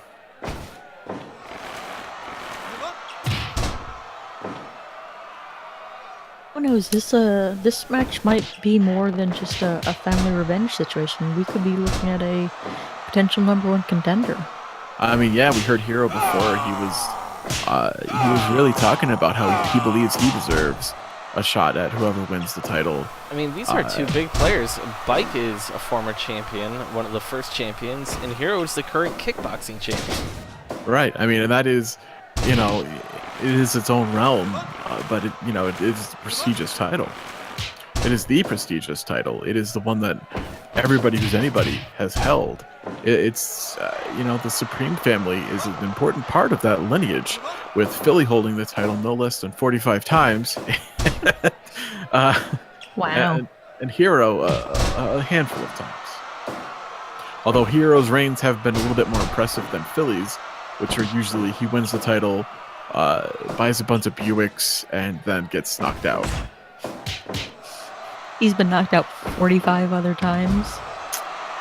Who knows? This match might be more than just a family revenge situation. We could be looking at a potential #1 contender. I mean, yeah, we heard Hero before. He was really talking about how he believes he deserves a shot at whoever wins the title. I mean, these are two big players. Bike is a former champion, one of the first champions, and Hero is the current kickboxing champion. Right. I mean, and that is, you know, it is its own realm, but it is a prestigious title. It is the prestigious title. It is the one that everybody who's anybody has held. It's the Supreme family is an important part of that lineage, with Philly holding the title no less than 45 times. Wow. And Hero a handful of times. Although Hero's reigns have been a little bit more impressive than Philly's, which are usually he wins the title, buys a bunch of Buicks, and then gets knocked out. He's been knocked out 45 other times.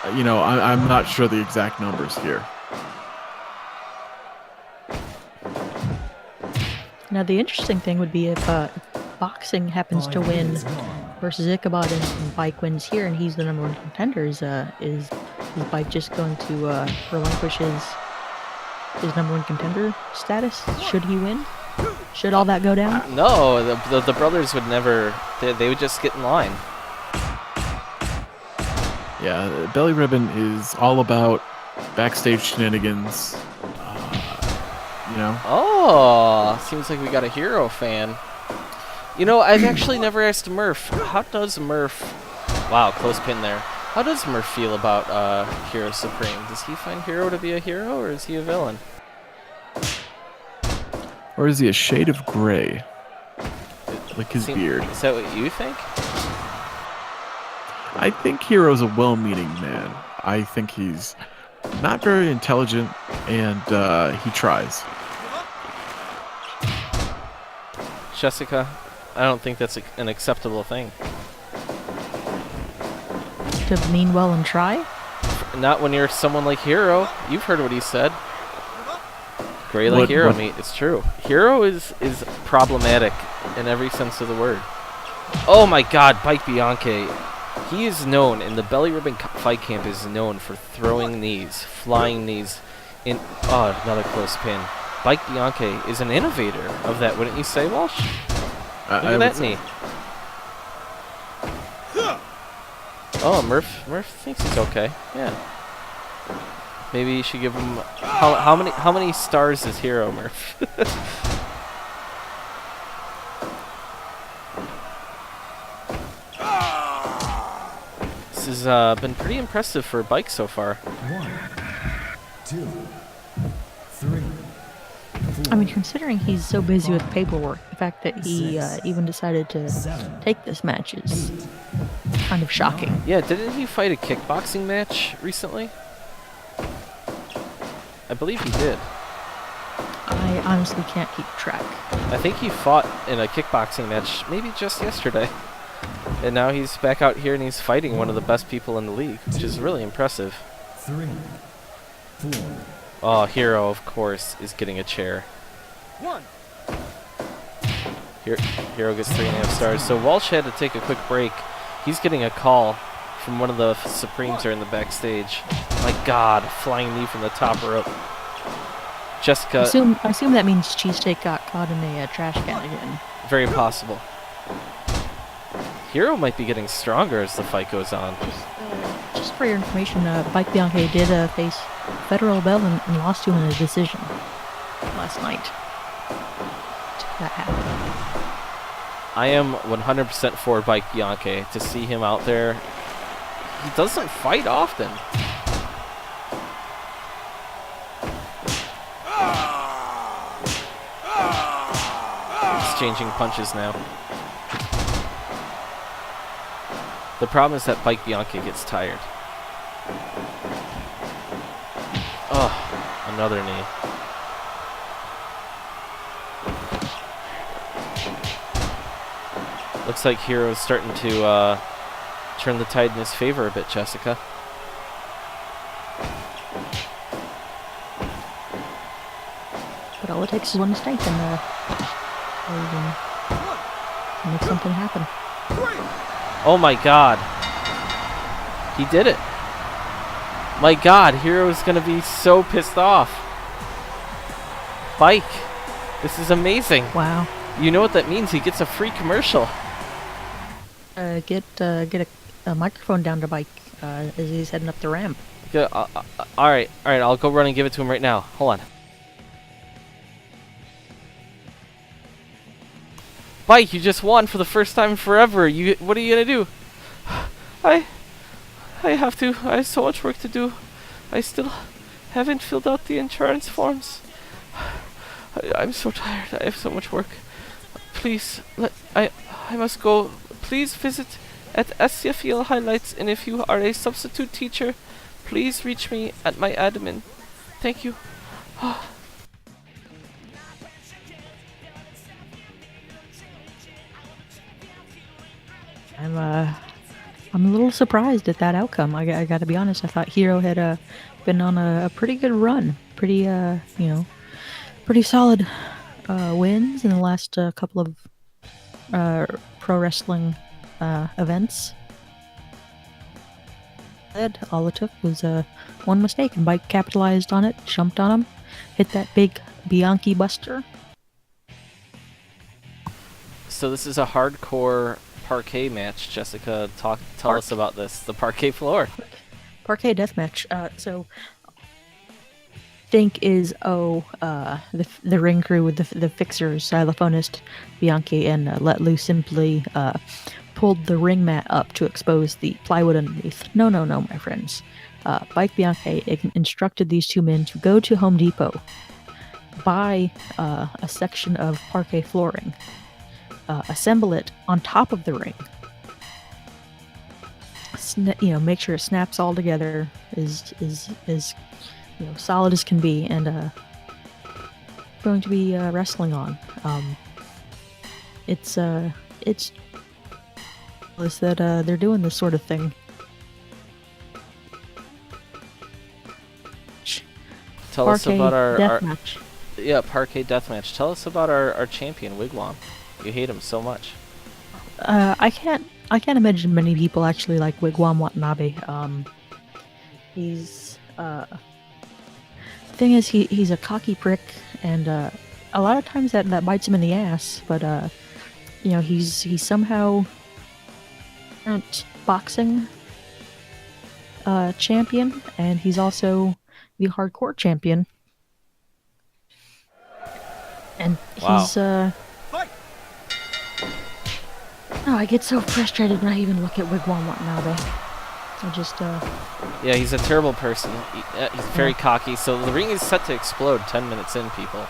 I'm not sure the exact numbers here. Now, the interesting thing would be if boxing happens to win versus Ichabod and Bike wins here and he's the #1 contender. Is Bike just going to relinquish his #1 contender status? Should he win? Should all that go down? No, the brothers would never. They would just get in line. Yeah, Belly Ribbon is all about backstage shenanigans. Oh, seems like we got a Hero fan. You know, I've actually never asked Murph. How does Murph... Wow, close pin there. How does Murph feel about Hero Supreme? Does he find Hero to be a hero, or is he a villain? Or is he a shade of gray? Like his beard. Is that what you think? I think Hero's a well-meaning man. I think he's not very intelligent, and he tries. Jessica, I don't think that's an acceptable thing. To mean well and try? Not when you're someone like Hero. You've heard what he said. Gray like Hero, meat. It's true. Hero is problematic in every sense of the word. Oh my God, Bike Bianchi. He is known, in the Belly Ribbon Fight Camp, is known for throwing knees, flying knees. Oh, another close pin. Bike Bianchi is an innovator of that, wouldn't you say, Walsh? Look at that knee. Oh, Murph thinks he's okay. Yeah. Maybe you should give him how many stars is Hero, Murph? This has been pretty impressive for Bike so far. 1, 2, 3. I mean, considering he's so busy with paperwork, the fact that he even decided to take this match is kind of shocking. Yeah, didn't he fight a kickboxing match recently? I believe he did. I honestly can't keep track. I think he fought in a kickboxing match maybe just yesterday. And now he's back out here and he's fighting one of the best people in the league, which is really impressive. 3, 4. Oh, Hero, of course, is getting a chair. 1. Hero gets 3.5 stars. So Walsh had to take a quick break. He's getting a call from one of the Supremes there in the backstage. My God, flying knee from the top rope. Jessica. I assume that means Cheesesteak got caught in a trash can again. Very possible. Hero might be getting stronger as the fight goes on. Just for your information, Bike Bianchi did face Federal Bell and lost to him in a decision last night. That happened. I am 100% for Bike Bianchi. To see him out there, he doesn't fight often. Exchanging punches now. The problem is that Bike Bianchi gets tired. Oh, another knee. Looks like Hero's starting to turn the tide in his favor a bit, Jessica. But all it takes is one mistake and make something happen. Oh my God. He did it. My God, Hero's gonna be so pissed off. Bike. This is amazing. Wow. You know what that means? He gets a free commercial. Get a microphone down to Bike as he's heading up the ramp. Alright, I'll go run and give it to him right now. Hold on. Bike, you just won for the first time forever. What are you gonna do? I have so much work to do. I still haven't filled out the insurance forms. I'm so tired. I have so much work. Please, I must go. Please visit at SCFL highlights, and if you are a substitute teacher, please reach me at my admin. Thank you. I'm a little surprised at that outcome. I gotta be honest. I thought Hero had been on a pretty good run, pretty solid wins in the last couple of pro wrestling events. All it took was one mistake, and Bike capitalized on it, jumped on him, hit that big Bianchi buster. So this is a hardcore parquet match. Jessica, tell us about this. The parquet floor. Parquet deathmatch. So think is the ring crew with the fixers, xylophonist Bianchi and Let Loose simply pulled the ring mat up to expose the plywood underneath. No, my friends. Mike Bianchi instructed these two men to go to Home Depot, buy a section of parquet flooring, assemble it on top of the ring. Make sure it snaps all together, is solid as can be, and going to be wrestling on. It's that they're doing this sort of thing. Tell us Parquet about our deathmatch. parquet deathmatch. Tell us about our champion Wigwam. You hate him so much. I can't imagine many people actually like Wigwam Watanabe. He's the thing is he's a cocky prick, and a lot of times that bites him in the ass. But he's somehow boxing champion, and he's also the hardcore champion. And he's I get so frustrated when I even look at Wigwam Watanabe. I just Yeah, he's a terrible person. He's very cocky. So the ring is set to explode 10 minutes in, people.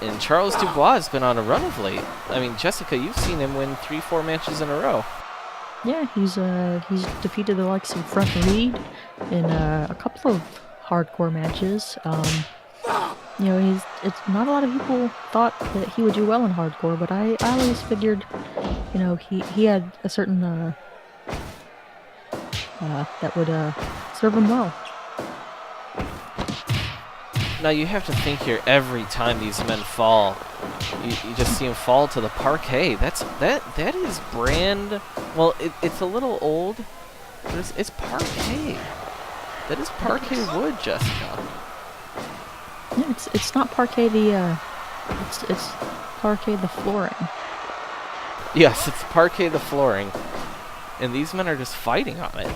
And Charles Dubois has been on a run of late. I mean, Jessica, you've seen him win 3-4 matches in a row. Yeah, he's defeated the likes of Front Reed in a couple of hardcore matches. It's not a lot of people thought that he would do well in hardcore, but I always figured, he had a certain that would serve him well. Now you have to think here, every time these men fall, you just see them fall to the parquet. That is brand. Well, it's a little old, but it's parquet. That is parquet wood, Jessica. Yeah, it's not parquet it's parquet the flooring. Yes, it's parquet the flooring, and these men are just fighting on it.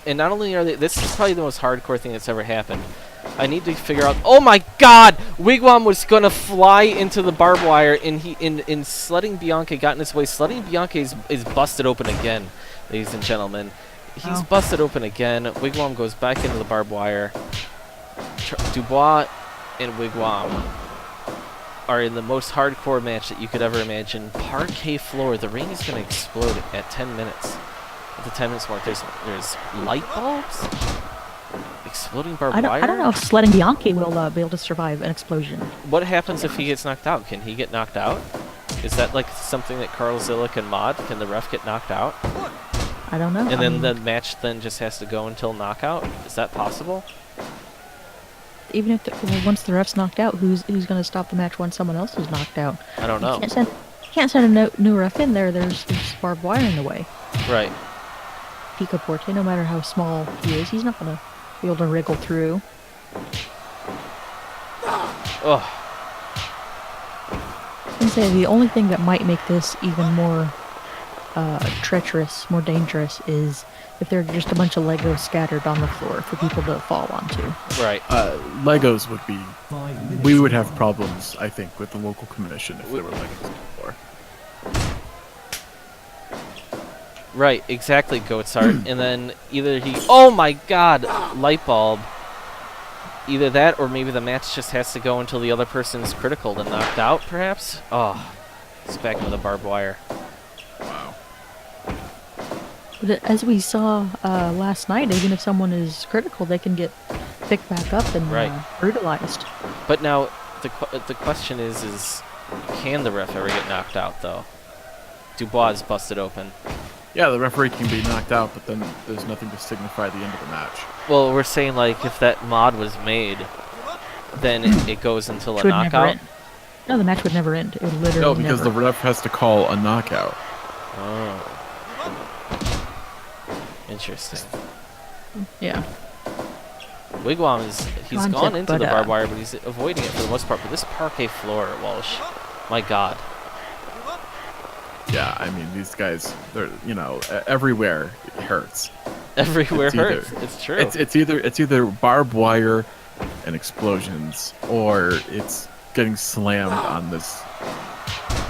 And not only are they, this is probably the most hardcore thing that's ever happened. I need to figure out. Oh my God! Wigwam was gonna fly into the barbed wire, and in Sledding Bianchi got in his way. Sledding Bianchi is busted open again, ladies and gentlemen. He's busted open again. Wigwam goes back into the barbed wire. Dubois and Wigwam are in the most hardcore match that you could ever imagine. Parquet floor. The ring is gonna explode at 10 minutes. At the 10 minutes mark, there's light bulbs, exploding barbed wire. I don't know if Sledding Bianchi will be able to survive an explosion. What happens if he gets knocked out? Can he get knocked out? Is that like something that Carl Zillick and Mod? Can the ref get knocked out? I don't know. And then the match then just has to go until knockout? Is that possible? Even if once the ref's knocked out, who's going to stop the match once someone else is knocked out? I don't know. You can't send a new ref in there. There's barbed wire in the way. Right. Pico Porte, no matter how small he is, he's not going to be able to wriggle through. Ugh. I can say the only thing that might make this even more treacherous, more dangerous, is if there are just a bunch of Legos scattered on the floor for people to fall onto. Right. Legos would be. We would have problems, I think, with the local commission if there were Legos on the floor. Right, exactly, Goatsart. And then either he... Oh my God! Light bulb. Either that, or maybe the match just has to go until the other person's critical and knocked out, perhaps? Oh, it's back into the barbed wire. Wow. But as we saw last night, even if someone is critical, they can get picked back up and brutalized. But now, the question is can the ref ever get knocked out, though? Dubois is busted open. Yeah, the referee can be knocked out, but then there's nothing to signify the end of the match. Well, we're saying, like, if that mod was made, then it goes until a Would knockout? never end. No, the match would never end. It would literally No, because never. the ref has to call a knockout. Oh. Interesting. Yeah. Wigwam he's Concept, gone into but, the barbed wire, but he's avoiding it for the most part. But this parquet floor, Walsh, my God. Yeah, I mean, these guys, they're, everywhere it hurts. Everywhere It's either- hurts. It's true. It's either barbed wire and explosions, or it's getting slammed on this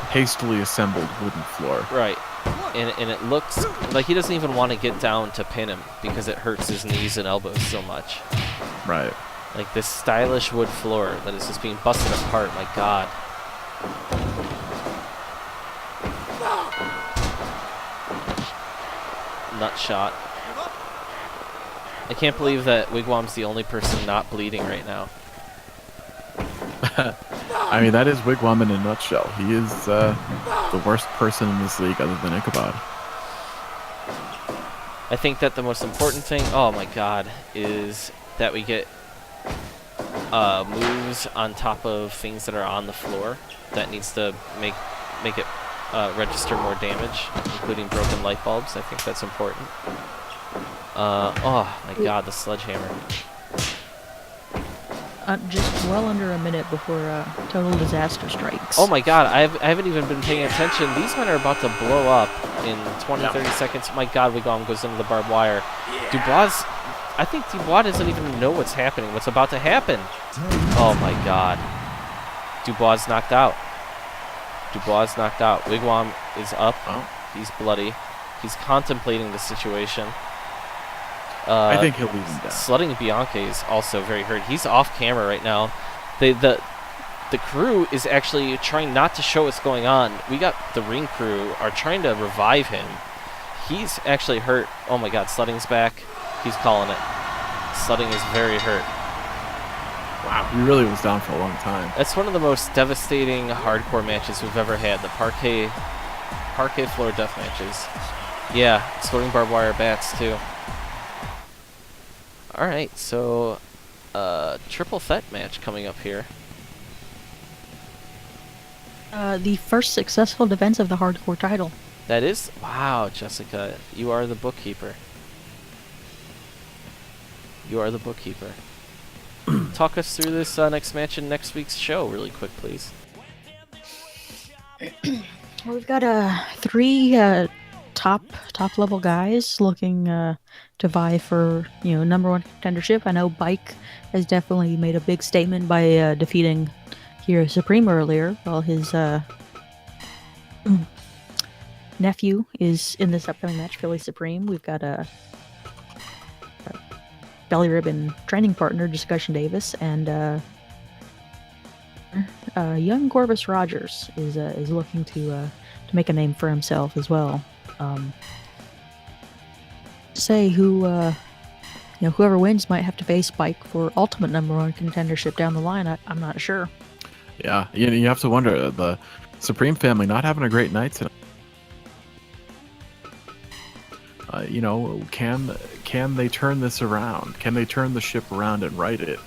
hastily assembled wooden floor. Right. And it looks like he doesn't even want to get down to pin him because it hurts his knees and elbows so much. Right. Like this stylish wood floor that is just being busted apart. My God. Nut shot. I can't believe that Wigwam's the only person not bleeding right now. I mean, that is Wigwam in a nutshell. He is the worst person in this league other than Ichabod. I think that the most important thing, oh my God, is that we get moves on top of things that are on the floor. That needs to make it register more damage, including broken light bulbs. I think that's important. Oh my God, the sledgehammer. Just well under a minute before total disaster strikes. Oh my God, I haven't even been paying attention. These men are about to blow up in 20, 30 seconds. My God, Wigwam goes into the barbed wire. Dubois, I think Dubois doesn't even know what's happening, what's about to happen. Oh my God. Dubois knocked out. Dubois knocked out. Wigwam is up. Oh. He's bloody. He's contemplating the situation. I think he'll leave him down. Sledding Bianchi is also very hurt. He's off camera right now. The crew is actually trying not to show what's going on. We got the ring crew are trying to revive him. He's actually hurt. Oh my God, Sledding's back. He's calling it. Sledding is very hurt. Wow, he really was down for a long time. That's one of the most devastating hardcore matches we've ever had. The parquet floor death matches. Yeah, exploding barbed wire bats too. All right, so triple threat match coming up here. The first successful defense of the hardcore title. That is, wow, Jessica, you are the bookkeeper. You are the bookkeeper. Talk us through this next match in next week's show, really quick, please. We've got three top level guys looking to vie for number one contendership. I know Bike has definitely made a big statement by defeating Hero Supreme earlier, while his nephew is in this upcoming match, Philly Supreme. We've got a belly ribbon training partner, Discussion Davis, and young Corvus Rogers is looking to make a name for himself as well. Say whoever wins might have to face Spike for ultimate number one contendership down the line. I'm not sure. Yeah, you have to wonder, the Supreme family not having a great night tonight. Can they turn this around? Can they turn the ship around and right it?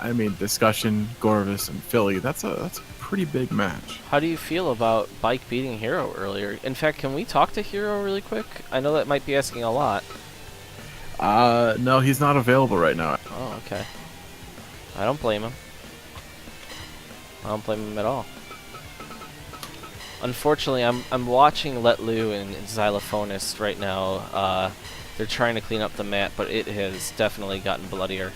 I mean, Discussion, Gorvis, and Philly, that's a pretty big match. How do you feel about Bike beating Hero earlier? In fact, can we talk to Hero really quick? I know that might be asking a lot. No, he's not available right now. Oh, okay. I don't blame him. I don't blame him at all. Unfortunately, I'm watching Let Lou and Xylophonist right now. They're trying to clean up the mat, but it has definitely gotten bloodier.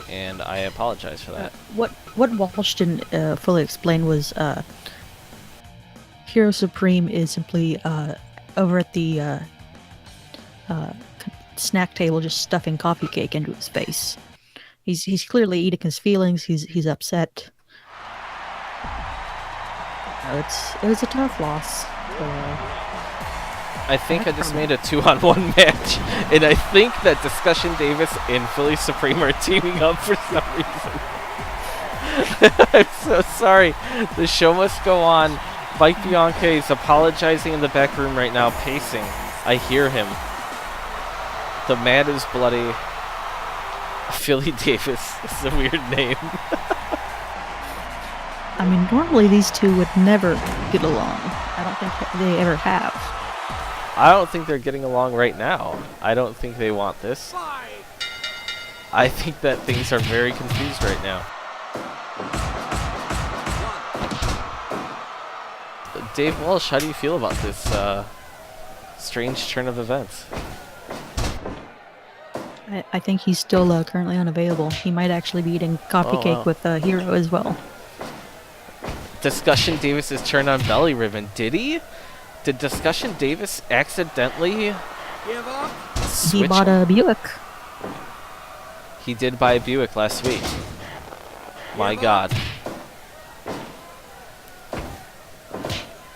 And I apologize for that. What Walsh didn't fully explain was Hero Supreme is simply over at the snack table just stuffing coffee cake into his face. He's clearly eating his feelings. He's upset. It was a tough loss. I think I just made a 2-on-1 match, and I think that Discussion Davis and Philly Supreme are teaming up for some reason. I'm so sorry. The show must go on. Mike Bianchi is apologizing in the back room right now, pacing. I hear him. The mat is bloody. Philly Davis is a weird name. I mean, normally these two would never get along. I don't think they ever have. I don't think they're getting along right now. I don't think they want this. I think that things are very confused right now. Dave Walsh, how do you feel about this Strange turn of events. I think he's still currently unavailable. He might actually be eating coffee Oh, cake wow. with Hero as well. Discussion Davis's turn on Belly Ribbon. Did he? Did Discussion Davis accidentally Give up. switch? He bought a Buick. He did buy a Buick last week. My God.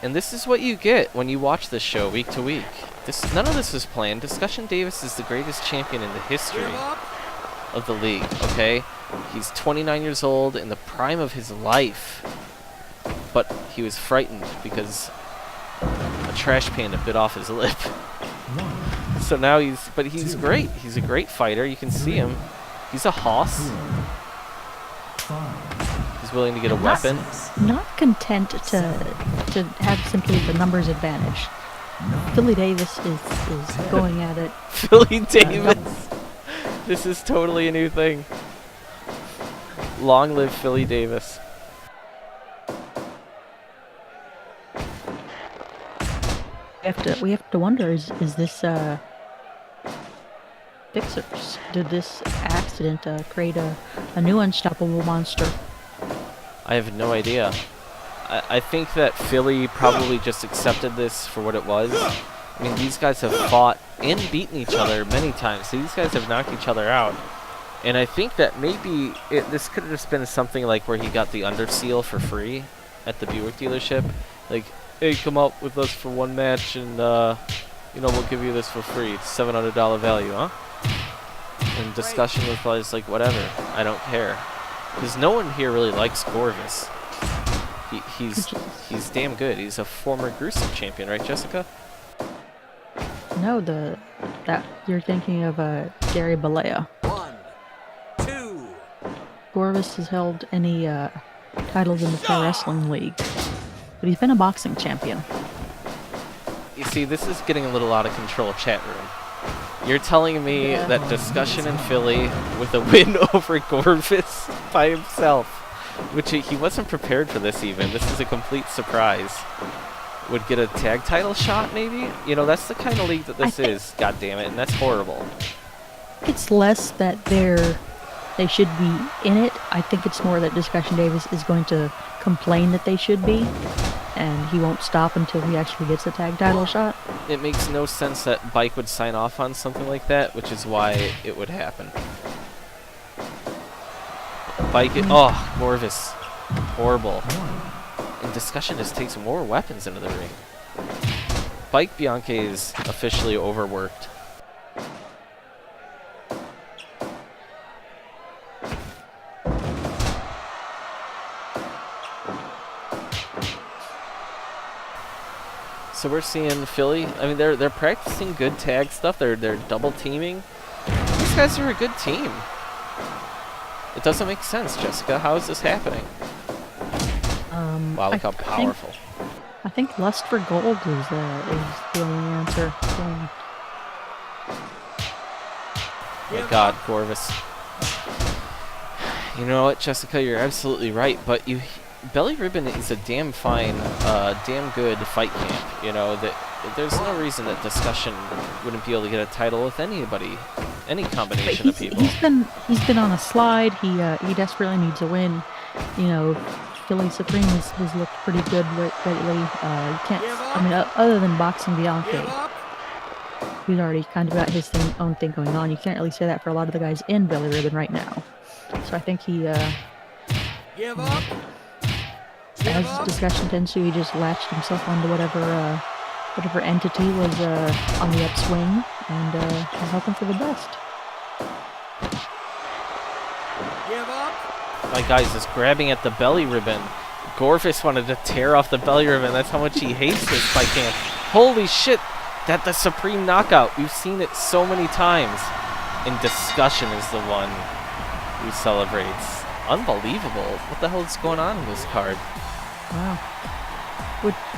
And this is what you get when you watch this show week to week. None of this is planned. Discussion Davis is the greatest champion in the history Give up. of the league, okay? He's 29 years old in the prime of his life. But he was frightened because a trash panda bit off his lip. So now he's great. He's a great fighter. You can see him. He's a hoss. 5, He's willing to get a weapon. Not content to have simply the numbers advantage. Philly Davis is going at it. Philly Davis. This is totally a new thing. Long live Philly Davis. We have to wonder, is this fixers? Did this accident create a new unstoppable monster? I have no idea. I think that Philly probably just accepted this for what it was. I mean, these guys have fought and beaten each other many times. So these guys have knocked each other out. And I think that maybe this could have just been something like where he got the under seal for free at the Buick dealership. Like, hey, come up with us for one match and, we'll give you this for free. It's $700 value, huh? And discussion was like, whatever. I don't care. Because no one here really likes Gorvis. He's damn good. He's a former gruesome champion, right, Jessica? No, that you're thinking of Gary Balea. 1, 2. Gorvis has held any titles in the Pro Wrestling League, but he's been a boxing champion. You see, this is getting a little out of control, chat room. You're telling me that Discussion in Philly with a win over Gorvis by himself, which he wasn't prepared for this even. This is a complete surprise. Would get a tag title shot, maybe? You know, that's the kind of league that this is, God damn it, and that's horrible. It's less that they should be in it. I think it's more that Discussion Davis is going to complain that they should be, and he won't stop until he actually gets a tag title shot. It makes no sense that Bike would sign off on something like that, which is why it would happen. Gorvis. Horrible. And Discussion just takes more weapons into the ring. Bike Bianchi is officially overworked. So we're seeing Philly. I mean, they're practicing good tag stuff. They're double teaming. These guys are a good team. It doesn't make sense, Jessica. How is this happening? Wow, look how powerful. I think Lust for Gold is the only answer. Oh my God, Gorvis. You know what, Jessica? You're absolutely right. But Belly Ribbon is a damn fine, damn good fight camp. You know that there's no reason that Discussion wouldn't be able to get a title with anybody, any combination of people. He's been on a slide. He desperately needs a win. You know, Philly Supreme has looked pretty good lately. You can't. I mean, other than boxing Bianchi, who's already kind of got his own thing going on. You can't really say that for a lot of the guys in Belly Ribbon right now. So I think he. Give up. As Discussion tends to, he just latched himself onto whatever entity was on the upswing, and I'm hoping for the best. Give up. My guy's just grabbing at the belly ribbon. Gorvis wanted to tear off the belly ribbon. That's how much he hates this fight camp. Holy shit! That the Supreme Knockout. We've seen it so many times. And Discussion is the one who celebrates. Unbelievable. What the hell is going on in this card? Wow.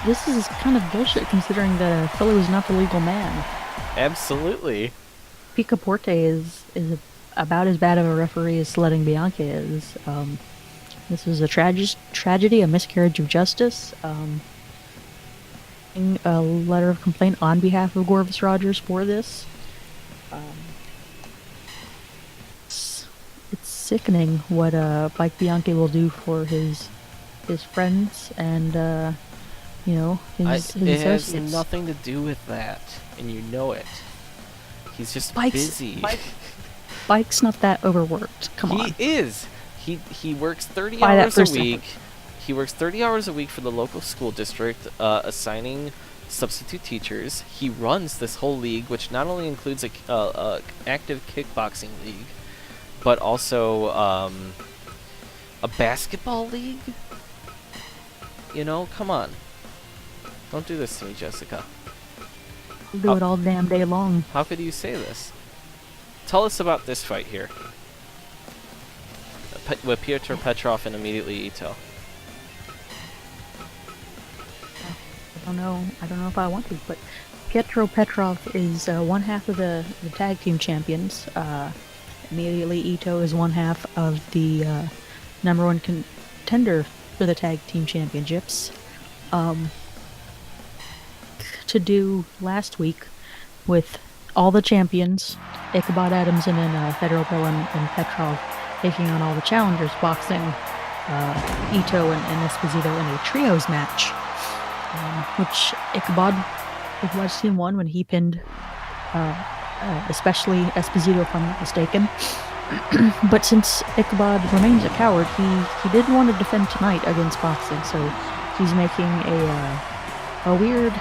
This is kind of bullshit considering that Philly was not the legal man. Absolutely. Picaporte is about as bad of a referee as Sledding Bianchi is. This was a tragedy, a miscarriage of justice. filing a letter of complaint on behalf of Gorvis Rogers for this. It's sickening what Mike Bianchi will do for his friends and his it has associates. nothing to do with that, and you know it. He's just busy. Bike's not that overworked. Come on. He is. He works 30 Buy that hours for a a second. week. He works 30 hours a week for the local school district, assigning substitute teachers. He runs this whole league, which not only includes a active kickboxing league, but also a basketball league. You know, come on. Don't do this to me, Jessica. We'll do it all damn day long. How could you say this? Tell us about this fight here. With Pyotr Petrov and immediately Ito. I don't know if I want to, but Pietro Petrov is one half of the tag team champions. Immediately Ito is one half of the number one contender for the tag team championships. To do last week with all the champions, Ichabod Adams and then Federal Bell and Petrov taking on all the challengers, boxing Ito and Esposito in a trios match, which Ichabod's team won when he pinned especially Esposito, if I'm not mistaken. But since Ichabod remains a coward, he didn't want to defend tonight against boxing, so he's making a weird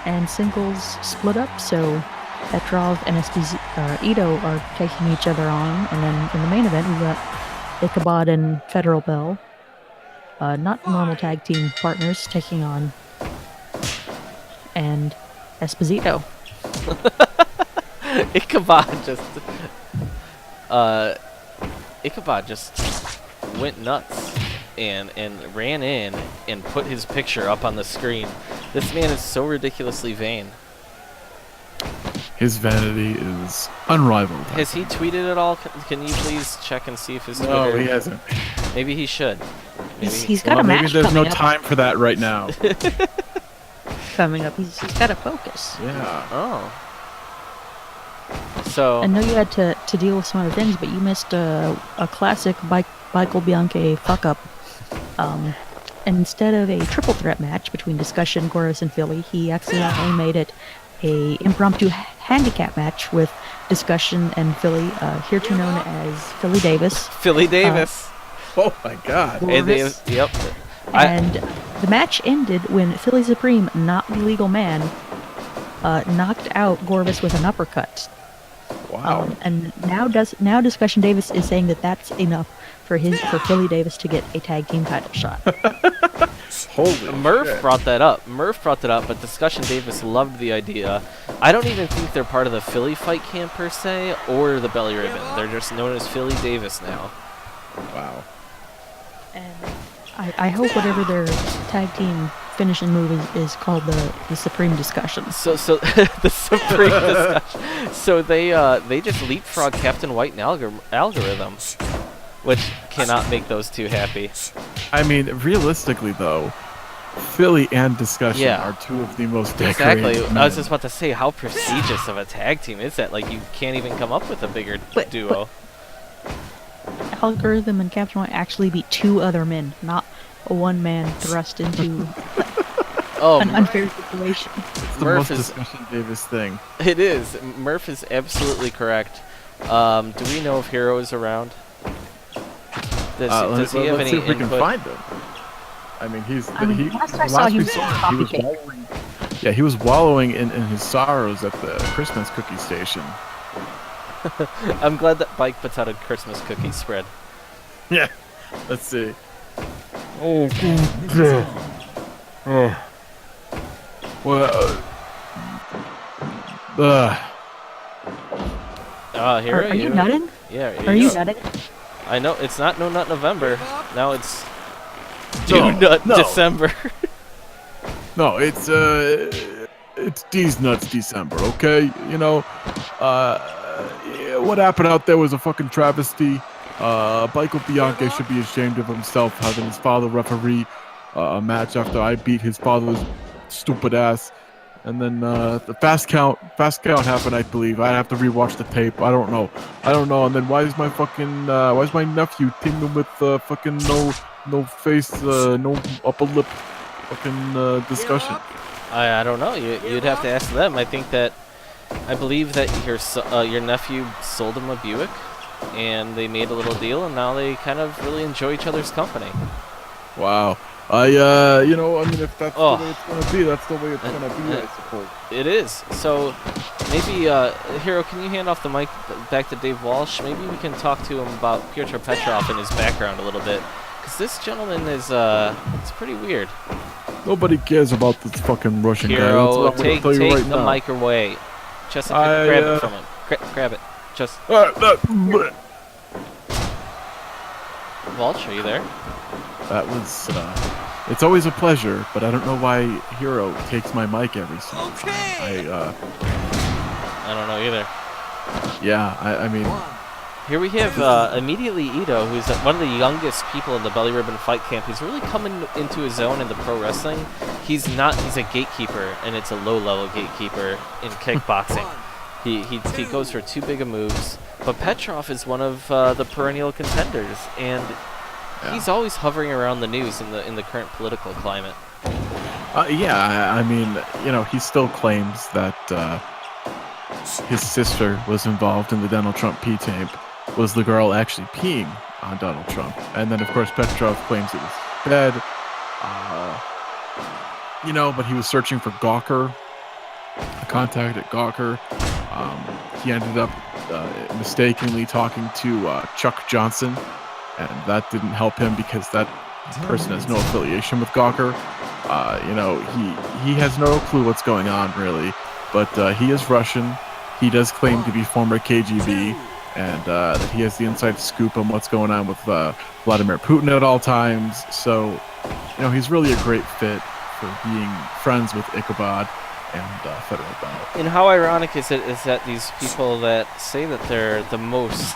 and singles split up, so Petrov and Ito are taking each other on, and then in the main event we've got Ichabod and Federal Bell, not normal tag team partners, taking on and Esposito. Ichabod just went nuts and ran in and put his picture up on the screen. This man is so ridiculously vain. His vanity is unrivaled. Has he tweeted at all? Can you please check and see if his Twitter... No, he hasn't. Maybe he should. He's got a match maybe there's no coming up. time for that right now. Coming up. He's got to focus. Yeah. Oh. So... I know you had to deal with some other things, but you missed a classic Michael Bianchi fuck-up. And instead of a triple threat match between Discussion, Goris, and Philly, he accidentally made it a impromptu handicap match with Discussion and Philly, hereto known as Philly Davis. Philly Davis. Oh my God. And yep. And the match ended when Philly Supreme, not the legal man, knocked out Gorvis with an uppercut. Wow. And now Discussion Davis is saying that that's enough for Philly Davis to get a tag team title shot. Holy Murph shit. brought that up. But Discussion Davis loved the idea. I don't even think they're part of the Philly fight camp per se, or the Belly Ribbon. They're just known as Philly Davis now. Wow. And I hope whatever their tag team finishing move is called the Supreme Discussion. So the Supreme Discussion. So they just leapfrog Captain White and Algorithm, which cannot make those two happy. I mean, realistically though, Philly and Discussion Yeah. are two of the most decorated Exactly. men. I was just about to say, how prestigious of a tag team is that? Like, you can't even come up with a bigger duo. Algorithm and Captain White actually beat two other men, not a one man thrust into an unfair situation. It's the Murph most is- Discussion Davis thing. It is. Murph is absolutely correct. Do we know if Hero is around? Does he have let's any see if we input? can find him. I mean, Last I saw, he was he coffee was cake. wallowing. Yeah, he was wallowing in his sorrows at the Christmas cookie station. I'm glad that Bike puts out a Christmas cookie spread. Yeah. Let's see. Oh, Well. Hero, Are you nutting? Yeah. Are you nutting? I know it's not No Nut November. Now it's No, Do Nut no. December. No, it's D's Nuts December, okay? You know, yeah, what happened out there was a fucking travesty. Michael Bianchi should be ashamed of himself having his father referee a match after I beat his father's stupid ass. And then the fast count happened, I believe. I have to rewatch the tape. I don't know. And then why is my nephew teaming with fucking no face, no upper lip, fucking discussion? I don't know. You'd have to ask them. I believe that your nephew sold him a Buick, and they made a little deal, and now they kind of really enjoy each other's company. Wow. If that's the way it's gonna be, that's the way it's gonna be, I suppose. It is. So maybe, Hero, can you hand off the mic back to Dave Walsh? Maybe we can talk to him about Pyotr Petrov and his background a little bit, because this gentleman is it's pretty weird. Nobody cares about this fucking Russian guy. Hero, That's what I'm take gonna tell you right the now. mic away. Just grab it from him. Grab it. Just. Walsh, are you there? That was. It's always a pleasure, but I don't know why Hero takes my mic every single time. I don't know either. Yeah, I mean. Here we have immediately Ito, who's one of the youngest people in the Belly Ribbon Fight Camp. He's really coming into his own in the pro wrestling. He's a gatekeeper, and it's a low-level gatekeeper in kickboxing. He goes for too big of moves. But Petrov is one of the perennial contenders, and he's always hovering around the news in the current political climate. I mean, he still claims that his sister was involved in the Donald Trump pee tape. Was the girl actually peeing on Donald Trump? And then, of course, Petrov claims it was bed. But he was searching for Gawker, a contact at Gawker. He ended up mistakenly talking to Chuck Johnson, and that didn't help him because that person has no affiliation with Gawker. He has no clue what's going on, really, but he is Russian. He does claim to be former KGB, and that he has the inside scoop on what's going on with Vladimir Putin at all times. So, he's really a great fit for being friends with Ichabod and Federal Bell. And how ironic is that these people that say that they're the most,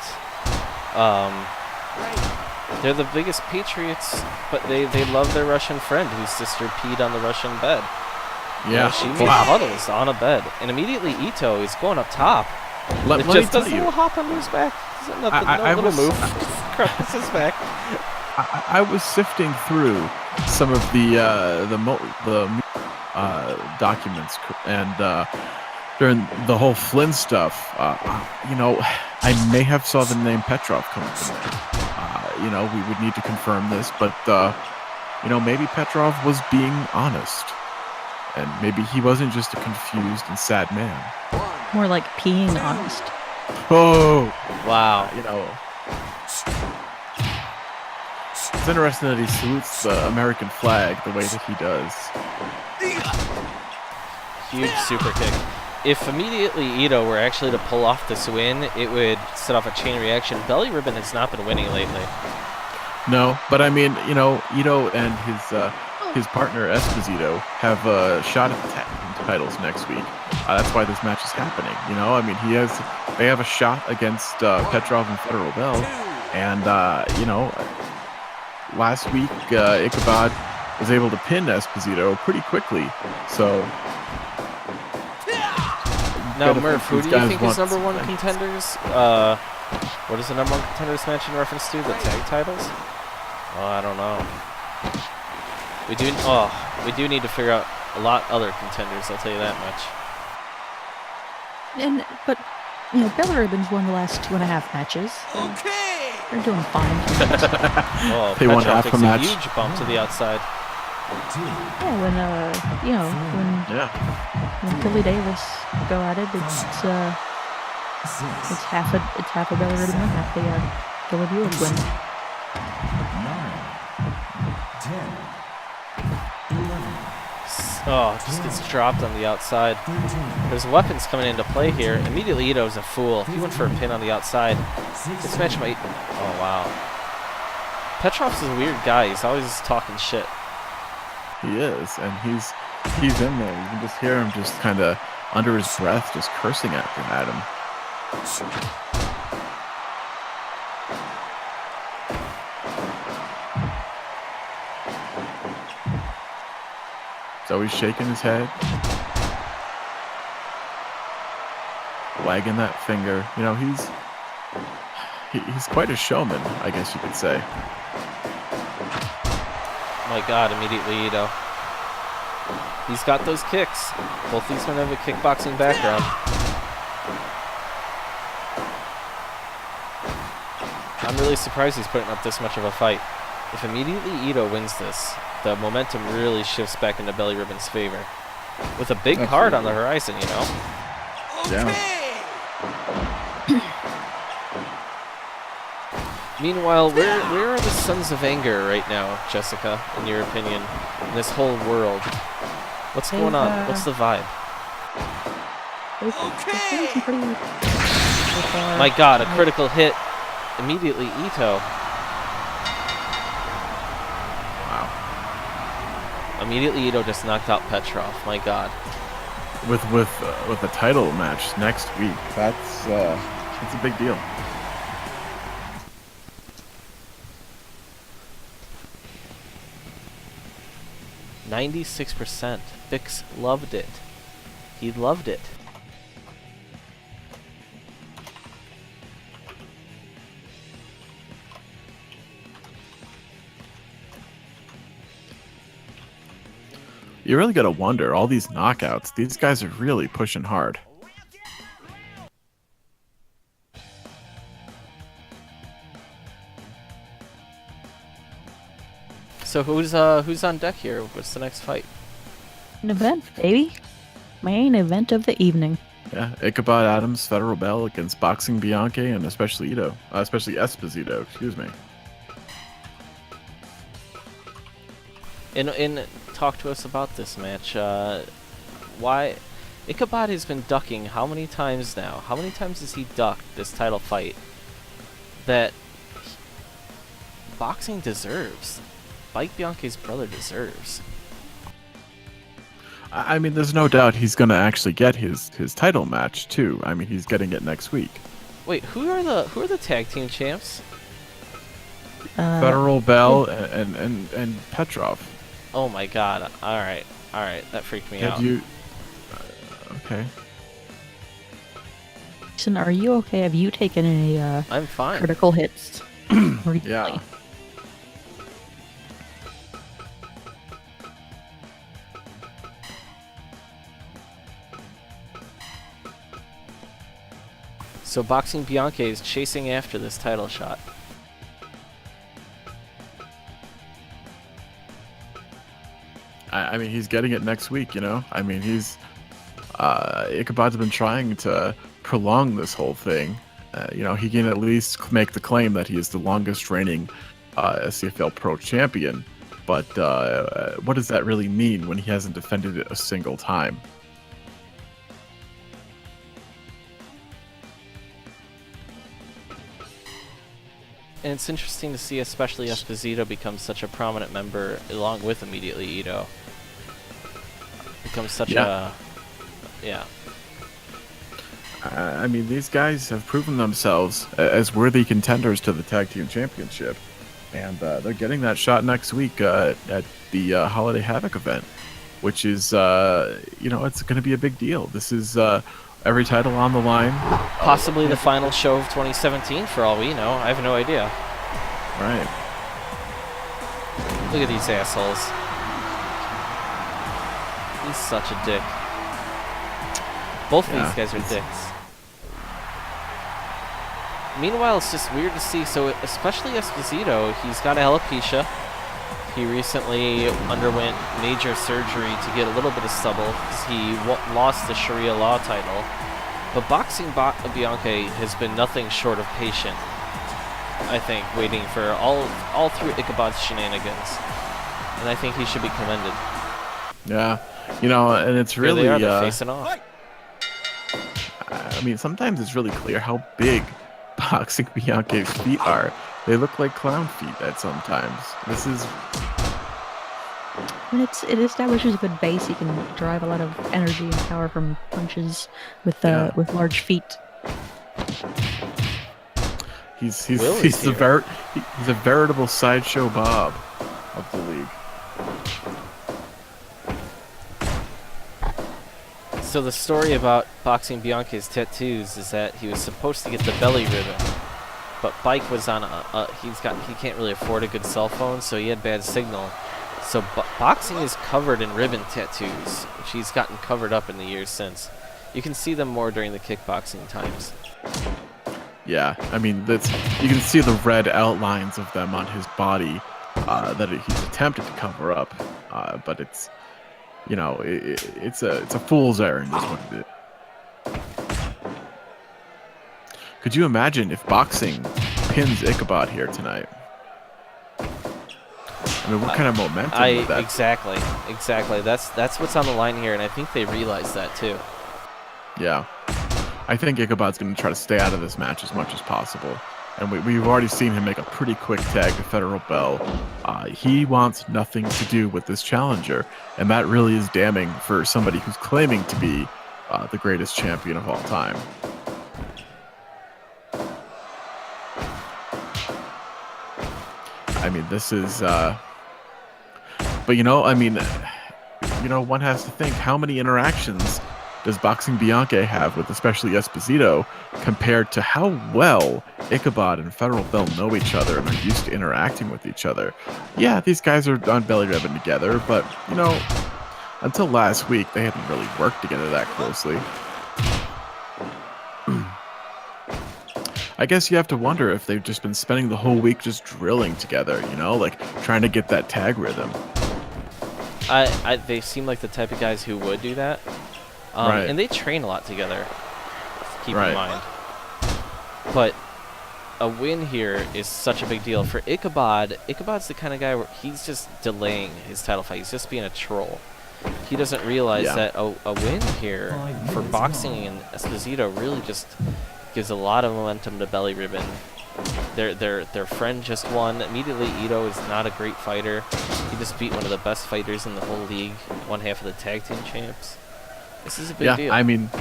they're the biggest patriots, but they love their Russian friend whose sister peed on the Russian bed. Yeah, she made puddles on a bed, and immediately Ito is going up top. Let me just tell does a you, little hop on his back. No little move. Crosses his back. I was sifting through some of the documents, and during the whole Flynn stuff, I may have saw the name Petrov come from there. We would need to confirm this, but maybe Petrov was being honest, and maybe he wasn't just a confused and sad man. More like peeing honest. Oh, wow! It's interesting that he salutes the American flag the way that he does. Huge super kick. If immediately Ito were actually to pull off this win, it would set off a chain reaction. Belly Ribbon has not been winning lately. No, but I mean, Ito and his partner Esposito have a shot at the tag team titles next week. That's why this match is happening. They have a shot against Petrov and Federal Bell, and last week Ichabod was able to pin Esposito pretty quickly. So now, Murph, who do you think is number one contenders? What is the number one contenders match in reference to? The tag titles? Oh, I don't know. We do need to figure out a lot other contenders. I'll tell you that much. But Belly Ribbon's won the last 2.5 matches. Okay. They're doing fine. They won Petrov half a takes match. Huge bump to the outside. Yeah, when Billy Davis go at it, it's half a Belly Ribbon win, half a Billy Buick win. 9, 10, 11, Oh, just gets dropped on the outside. There's weapons coming into play here. Immediately Ito's a fool. He went for a pin on the outside. This match might... Oh, wow. Petrov's a weird guy. He's always talking shit. He is, and he's in there. You can just hear him just kind of under his breath, just cursing at him. He's always shaking his head, wagging that finger. You know, he's quite a showman, I guess you could say. Oh my God, immediately Ito. He's got those kicks. Both these men have a kickboxing background. I'm really surprised he's putting up this much of a fight. If immediately Ito wins this, the momentum really shifts back into Belly Ribbon's favor. With a big card on the horizon, you know? Yeah. Meanwhile, where are the Sons of Anger right now, Jessica, in your opinion, in this whole world? What's going on? What's the vibe? My God, a critical hit. Immediately Ito. Wow. Immediately Ito just knocked out Petrov. My God. With a title match next week, that's a big deal. %96%. Fix loved it. He loved it. You really got to wonder, all these knockouts, these guys are really pushing hard. So who's on deck here? What's the next fight? An event, baby. Main event of the evening. Yeah, Ichabod Adams, Federal Bell against Boxing Bianchi, and especially Esposito, excuse me. And talk to us about this match. Why Ichabod has been ducking how many times now? How many times has he ducked this title fight that boxing deserves? Mike Bianchi's brother deserves. I mean, there's no doubt he's going to actually get his title match too. I mean, he's getting it next week. Wait, who are the tag team champs? Federal Bell and Petrov. Oh my God! All right, that freaked me out. Okay. Listen, are you okay? Have you taken any I'm fine. critical hits? Yeah. So Boxing Bianchi is chasing after this title shot. I mean, he's getting it next week, you know? I mean, Ichabod's been trying to prolong this whole thing. You know, he can at least make the claim that he is the longest reigning SCFL Pro Champion. But what does that really mean when he hasn't defended it a single time? And it's interesting to see, especially Esposito become such a prominent member, along with immediately Ito. Becomes such a... Yeah. I mean, these guys have proven themselves as worthy contenders to the Tag Team Championship. And they're getting that shot next week at the Holiday Havok event, which is, you know, it's going to be a big deal. This is every title on the line. Possibly the final show of 2017, for all we know. I have no idea. Right. Look at these assholes. He's such a dick. Both of these guys are dicks. Meanwhile, it's just weird to see. So, especially Esposito, he's got alopecia. He recently underwent major surgery to get a little bit of stubble because he lost the Sharia law title. But Boxing Bianchi has been nothing short of patient, I think, waiting for all through Ichabod's shenanigans. And I think he should be commended. Yeah. You know, and it's really... Here they are, they're facing off. I mean, sometimes it's really clear how big Boxing Bianchi's feet are. They look like clown feet at sometimes. This is... And it establishes a good base. You can derive a lot of energy and power from punches with large feet. He's a veritable sideshow Bob of the league. So the story about Boxing Bianca's tattoos is that he was supposed to get the belly ribbon, but Bike was on he can't really afford a good cell phone, so he had bad signal. So Boxing is covered in ribbon tattoos, which he's gotten covered up in the years since. You can see them more during the kickboxing times. Yeah, I mean, you can see the red outlines of them on his body that he's attempted to cover up, but it's, you know, it's a fool's errand is what it is. Could you imagine if Boxing pins Ichabod here tonight? I mean, what kind of momentum would that? Exactly. That's what's on the line here, and I think they realize that too. Yeah. I think Ichabod's going to try to stay out of this match as much as possible. And we've already seen him make a pretty quick tag to Federal Bell. He wants nothing to do with this challenger, and that really is damning for somebody who's claiming to be the greatest champion of all time. I mean, this is... but, you know, I mean, you know, one has to think, how many interactions does Boxing Bianca have with especially Esposito compared to how well Ichabod and Federal Bell know each other and are used to interacting with each other? Yeah, these guys are on Belly Ribbon together, but, you know, until last week, they hadn't really worked together that closely. I guess you have to wonder if they've just been spending the whole week just drilling together, you know, like trying to get that tag rhythm. They seem like the type of guys who would do that. Right. And they train a lot together, keep Right. in mind. But a win here is such a big deal. For Ichabod, Ichabod's the kind of guy where he's just delaying his title fight. He's just being a troll. He doesn't realize that a win here for Boxing and Esposito really just gives a lot of momentum to Belly Ribbon. Their friend just won. Immediately, Ito is not a great fighter. He just beat one of the best fighters in the whole league, one half of the tag team champs. This is a big deal. I mean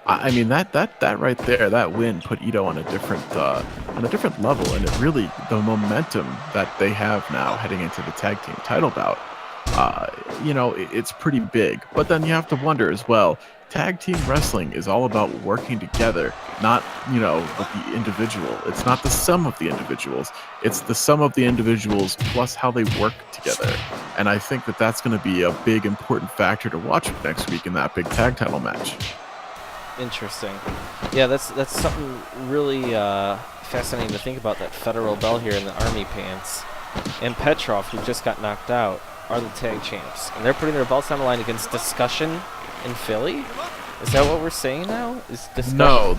that right there, that win put Ito on a different level, and it really, the momentum that they have now heading into the tag team title bout, you know, it's pretty big. But then you have to wonder as well, tag team wrestling is all about working together, not, you know, with the individual. It's not the sum of the individuals. It's the sum of the individuals plus how they work together. And I think that that's going to be a big, important factor to watch next week in that big tag title match. Interesting. Yeah, that's something really fascinating to think about, that Federal Bell here in the army pants. And Petrov, who just got knocked out, are the tag champs. And they're putting their belts on the line against Discussion in Philly? Is that what we're saying now? Is Discussion... No,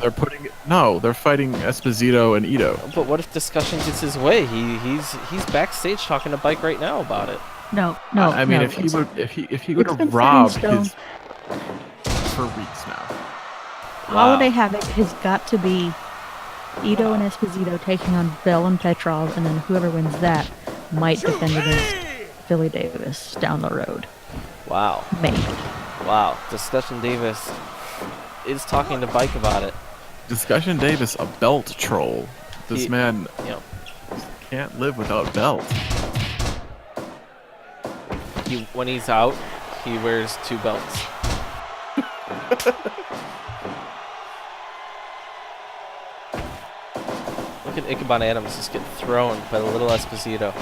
they're fighting Esposito and Ito. But what if Discussion gets his way? He's backstage talking to Bike right now about it. No. I mean, no, if he would have robbed his for weeks now. Holiday Havoc has got to be Ito and Esposito taking on Bell and Petrov, and then whoever wins that might defend against Philly Davis down the road. Wow. Maybe. Wow. Discussion Davis is talking to Bike about it. Discussion Davis, a belt troll. This man can't live without belt. When he's out, he wears 2 belts. Look at Ichabod Adams just get thrown by the little Esposito.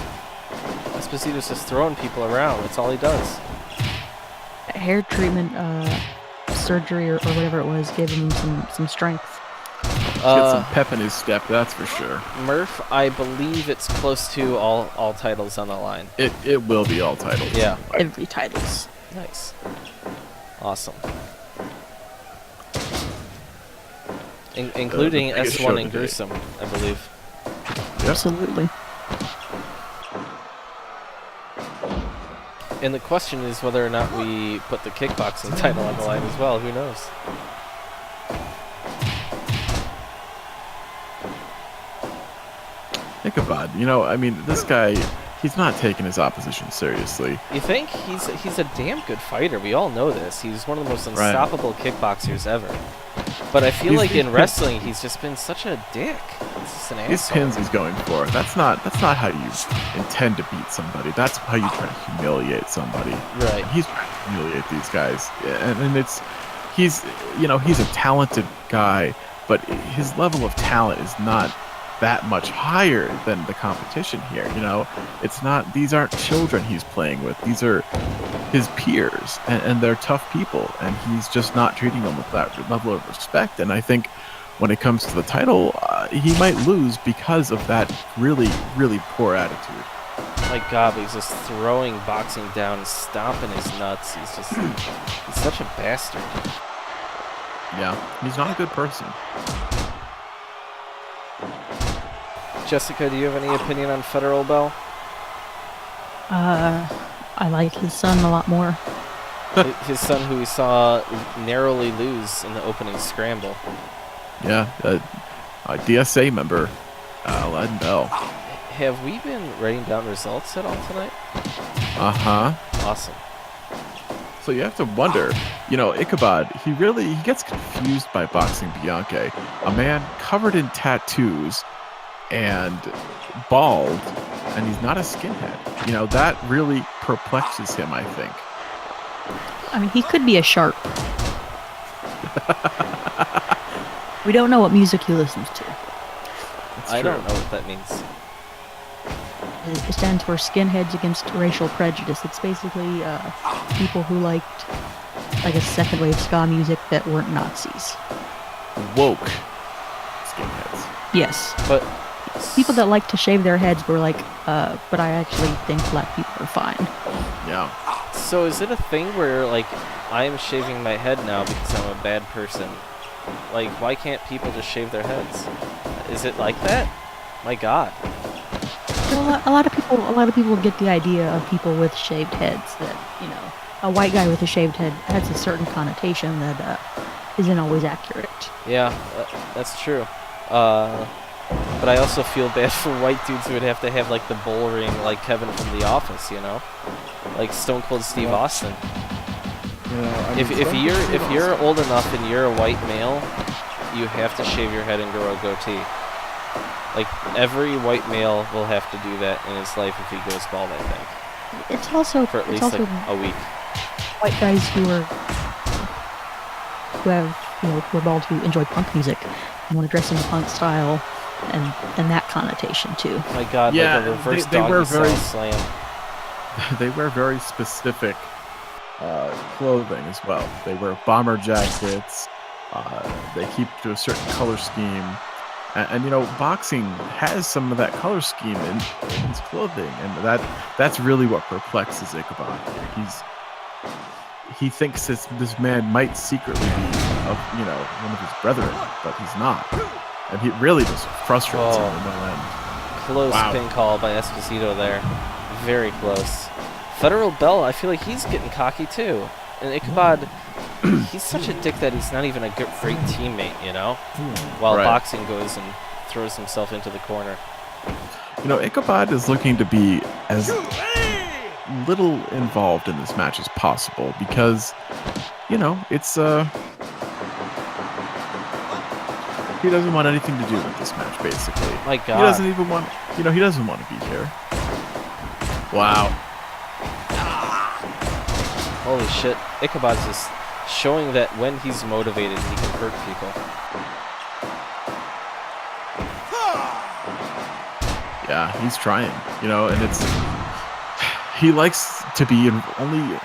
Esposito's just throwing people around. That's all he does. Hair treatment, surgery, or whatever it was, gave him some strength. Get some pep in his step, that's for sure. Murph, I believe it's close to all titles on the line. It will be all titles. Yeah. Every titles. Nice. Awesome. Including S1 and Gruesome, I believe. Yep. Absolutely. And the question is whether or not we put the kickboxing title on the line as well. Who knows? Ichabod, you know, I mean, this guy, he's not taking his opposition seriously. You think? He's a damn good fighter. We all know this. He's one of the most unstoppable kickboxers ever. But I feel like in wrestling, he's just been such a dick. He's just an These asshole. pins he's going for. That's not how you intend to beat somebody. That's how you try to humiliate somebody. Right. And he's trying to humiliate these guys. And he's a talented guy, but his level of talent is not that much higher than the competition here. It's not, these aren't children he's playing with. These are his peers, and they're tough people, and he's just not treating them with that level of respect. And I think when it comes to the title, he might lose because of that really, really poor attitude. My God, but he's just throwing boxing down and stomping his nuts. He's such a bastard. Yeah, he's not a good person. Jessica, do you have any opinion on Federal Bell? I like his son a lot more. His son, who we saw narrowly lose in the opening scramble. Yeah, a DSA member, Aladdin Bell. Have we been writing down results at all tonight? Uh-huh. Awesome. So you have to wonder, Ichabod, he gets confused by Boxing Bianche, a man covered in tattoos and bald, and he's not a skinhead. That really perplexes him, I think. I mean, he could be a sharp. We don't know what music he listens to. I don't know what that means. It stands for Skinheads Against Racial Prejudice. It's basically people who liked like a second wave ska music that weren't Nazis. Woke skinheads. Yes. But People that like to shave their heads were like, but I actually think black people are fine. Yeah. so is it a thing where like I am shaving my head now because I'm a bad person? Like, why can't people just shave their heads? Is it like that? My God. Well, a lot of people get the idea of people with shaved heads that, a white guy with a shaved head has a certain connotation that isn't always accurate. Yeah, that's true. But I also feel bad for white dudes who would have to have like the bull ring like Kevin from The Office, like Stone Cold Steve Austin. If you're old enough and you're a white male, you have to shave your head and grow a goatee. Like every white male will have to do that in his life if he goes bald, I think. It's also For at least also like a week. white guys who are bald who enjoy punk music and want to dress in the punk style and that connotation too. My God, Yeah, like a reverse they wear doggy style very- slam. They wear very specific clothing as well. They wear bomber jackets. They keep to a certain color scheme. And boxing has some of that color scheme in his clothing, and that's really what perplexes Ichabod here. He thinks this man might secretly be one of his brethren, but he's not, and he really just frustrates him to no end. Close Wow. pin call by Esposito there. Very close. Federal Bell, I feel like he's getting cocky too. And Ichabod, he's such a dick that he's not even a great teammate, while Right. boxing goes and throws himself into the corner. Ichabod is looking to be as little involved in this match as possible because, it's he doesn't want anything to do with this match. Basically, My God. he doesn't even want. He doesn't want to be here. Wow. Holy shit. Ichabod's just showing that when he's motivated, he can hurt people. Yeah, he's trying. And he likes to be only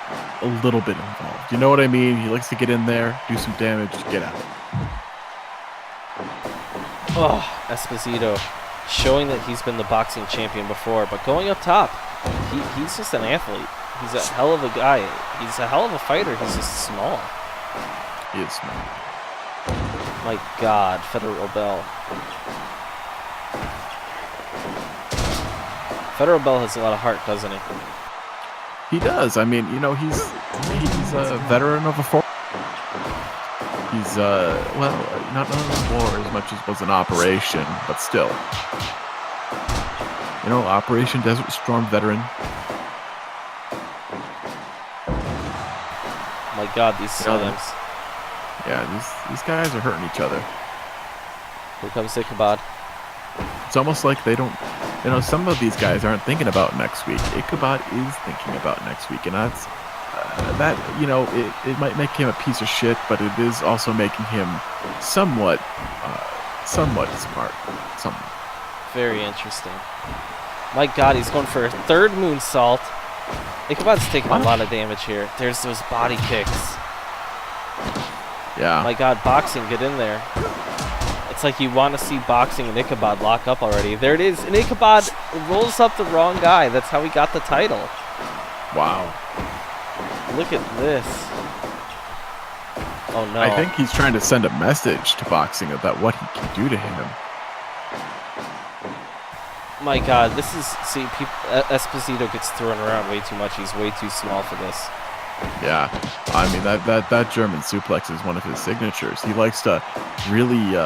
a little bit involved. You know what I mean? He likes to get in there, do some damage, get out. Oh, Esposito, showing that he's been the boxing champion before, but going up top, he's just an athlete. He's a hell of a guy. He's a hell of a fighter. He's just small. He is smart. My God, Federal Bell. Federal Bell has a lot of heart, doesn't he? He does. I mean, he's a veteran of a force. He's not on war as much as was an operation, but still. Operation Desert Storm veteran. My God, these slams. Yeah, these guys are hurting each other. Here comes Ichabod. It's almost like they don't, some of these guys aren't thinking about next week. Ichabod is thinking about next week, and that's it might make him a piece of shit, but it is also making him somewhat smart. Somewhat. Very interesting. My God, he's going for a third moonsault. Ichabod's taking a lot of damage here. There's those body kicks. Yeah. My God, boxing, get in there. It's like you want to see boxing and Ichabod lock up already. There it is. And Ichabod rolls up the wrong guy. That's how he got the title. Wow. Look at this. Oh, no. I think he's trying to send a message to boxing about what he can do to him. My God, this is... See, Esposito gets thrown around way too much. He's way too small for this. Yeah, I mean that German suplex is one of his signatures. He likes to really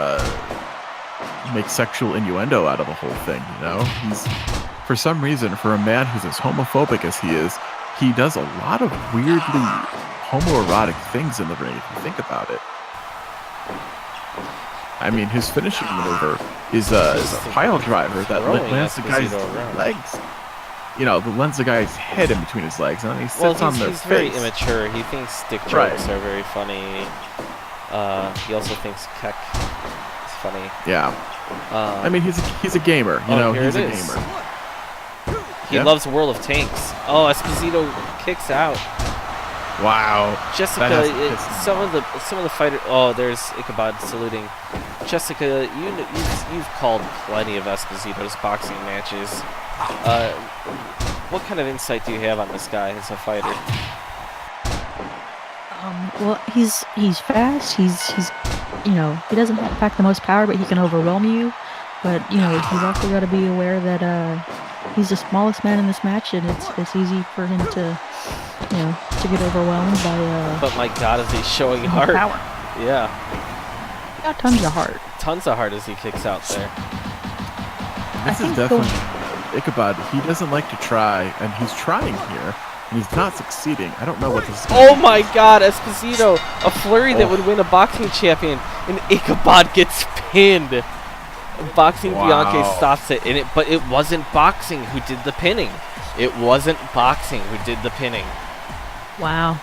make sexual innuendo out of the whole thing. He's, for some reason, for a man who's as homophobic as he is, he does a lot of weirdly homoerotic things in the ring. If you think about it, I mean, his finishing maneuver is a pile driver that lands the guy's legs. Lands the guy's head in between his legs, and then he sits on their face. He's very immature. He thinks dick jokes are very funny. He also thinks Keck is funny. Yeah. I mean, he's a gamer. He's a gamer. He loves World of Tanks. Oh, Esposito kicks out. Wow. Jessica, some of the fighters. Oh, there's Ichabod saluting. Jessica, you've called plenty of Esposito's boxing matches. What kind of insight do you have on this guy as a fighter? Well, he's fast. He's he doesn't pack the most power, but he can overwhelm you. But he's also got to be aware that he's the smallest man in this match, and it's easy for him to to get overwhelmed by. But my God, is he showing heart? Power. Yeah. He got tons of heart. Tons of heart as he kicks out there. This is definitely Ichabod. He doesn't like to try, and he's trying here, and he's not succeeding. I don't know what this is. Oh my God, Esposito! A flurry that would win a boxing champion, and Ichabod gets pinned. Boxing Bianchi stops it, but it wasn't boxing who did the pinning. It wasn't boxing who did the pinning. Wow.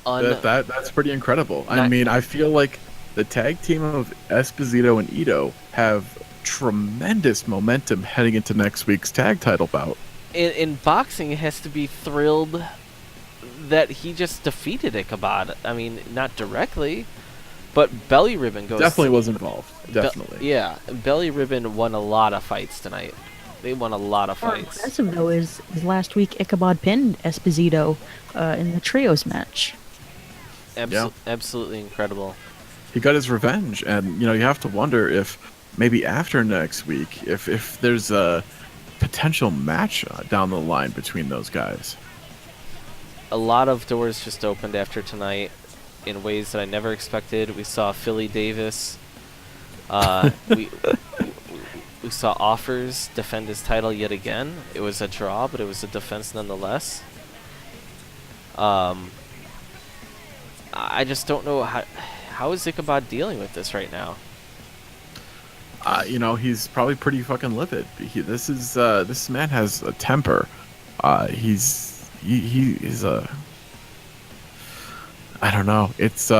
That's pretty incredible. I mean, I feel like the tag team of Esposito and Ito have tremendous momentum heading into next week's tag title bout. In boxing, it has to be thrilled that he just defeated Ichabod. I mean, not directly, but Belly Ribbon goes... Definitely was involved. Definitely. Yeah, Belly Ribbon won a lot of fights tonight. They won a lot of fights. More impressive, though, is last week Ichabod pinned Esposito in the trios match. Absolutely incredible. He got his revenge, and you have to wonder if maybe after next week, if there's a potential match down the line between those guys. A lot of doors just opened after tonight in ways that I never expected. We saw Philly Davis. We saw Offers defend his title yet again. It was a draw, but it was a defense nonetheless. I just don't know how is Ichabod dealing with this right now. He's probably pretty fucking livid. This man has a temper. He's a... I don't know. It's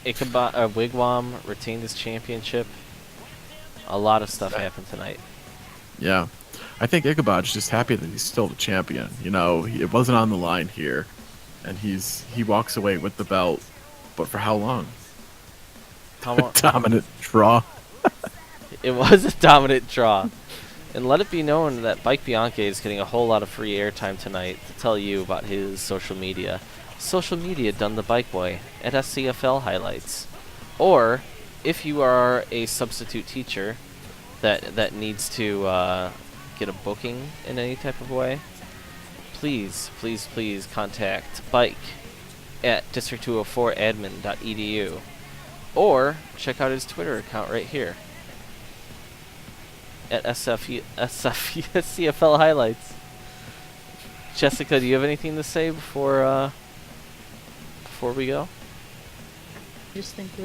Ichabod Wigwam retained his championship. A lot of stuff happened tonight. Yeah. I think Ichabod's just happy that he's still the champion. It wasn't on the line here, and he walks away with the belt. But for how long? Dominant draw. It was a dominant draw. And let it be known that Mike Bianchi is getting a whole lot of free airtime tonight to tell you about his social media. Social media done the bike boy at SCFL highlights. Or, if you are a substitute teacher that needs to get a booking in any type of way, please contact Bike at district204admin.edu. Or check out his Twitter account right here at SCFL highlights. Jessica, do you have anything to say before we go? just think it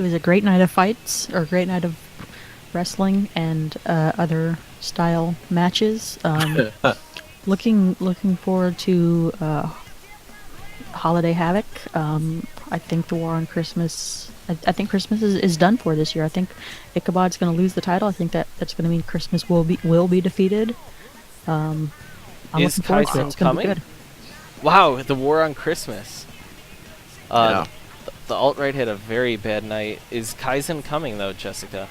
was a great night of fights, or a great night of wrestling and other style matches. Looking forward to Holiday Havoc. I think the War on Christmas. I think Christmas is done for this year. I think Ichabod's going to lose the title. I think that's going to mean Christmas will be defeated. I'm Is looking forward to it. Tyson It's going to be coming? good. Wow, the War on Christmas. Yeah. The alt-right had a very bad night. Is Kaizen coming, though, Jessica?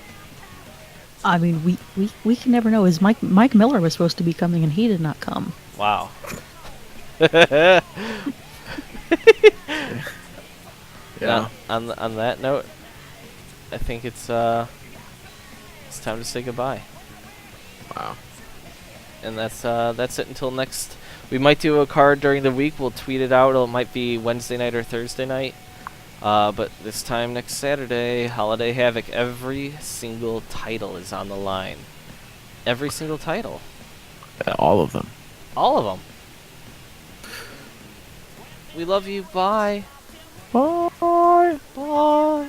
I mean, we can never know. Is Mike Miller was supposed to be coming and he did not come. Wow. Yeah. Now, on that note, I think it's time to say goodbye. Wow. And that's it until next. We might do a card during the week. We'll tweet it out. It might be Wednesday night or Thursday night. But this time next Saturday, Holiday Havoc. Every single title is on the line. Every single title. All of them. All of them. We love you. Bye. Bye. Bye.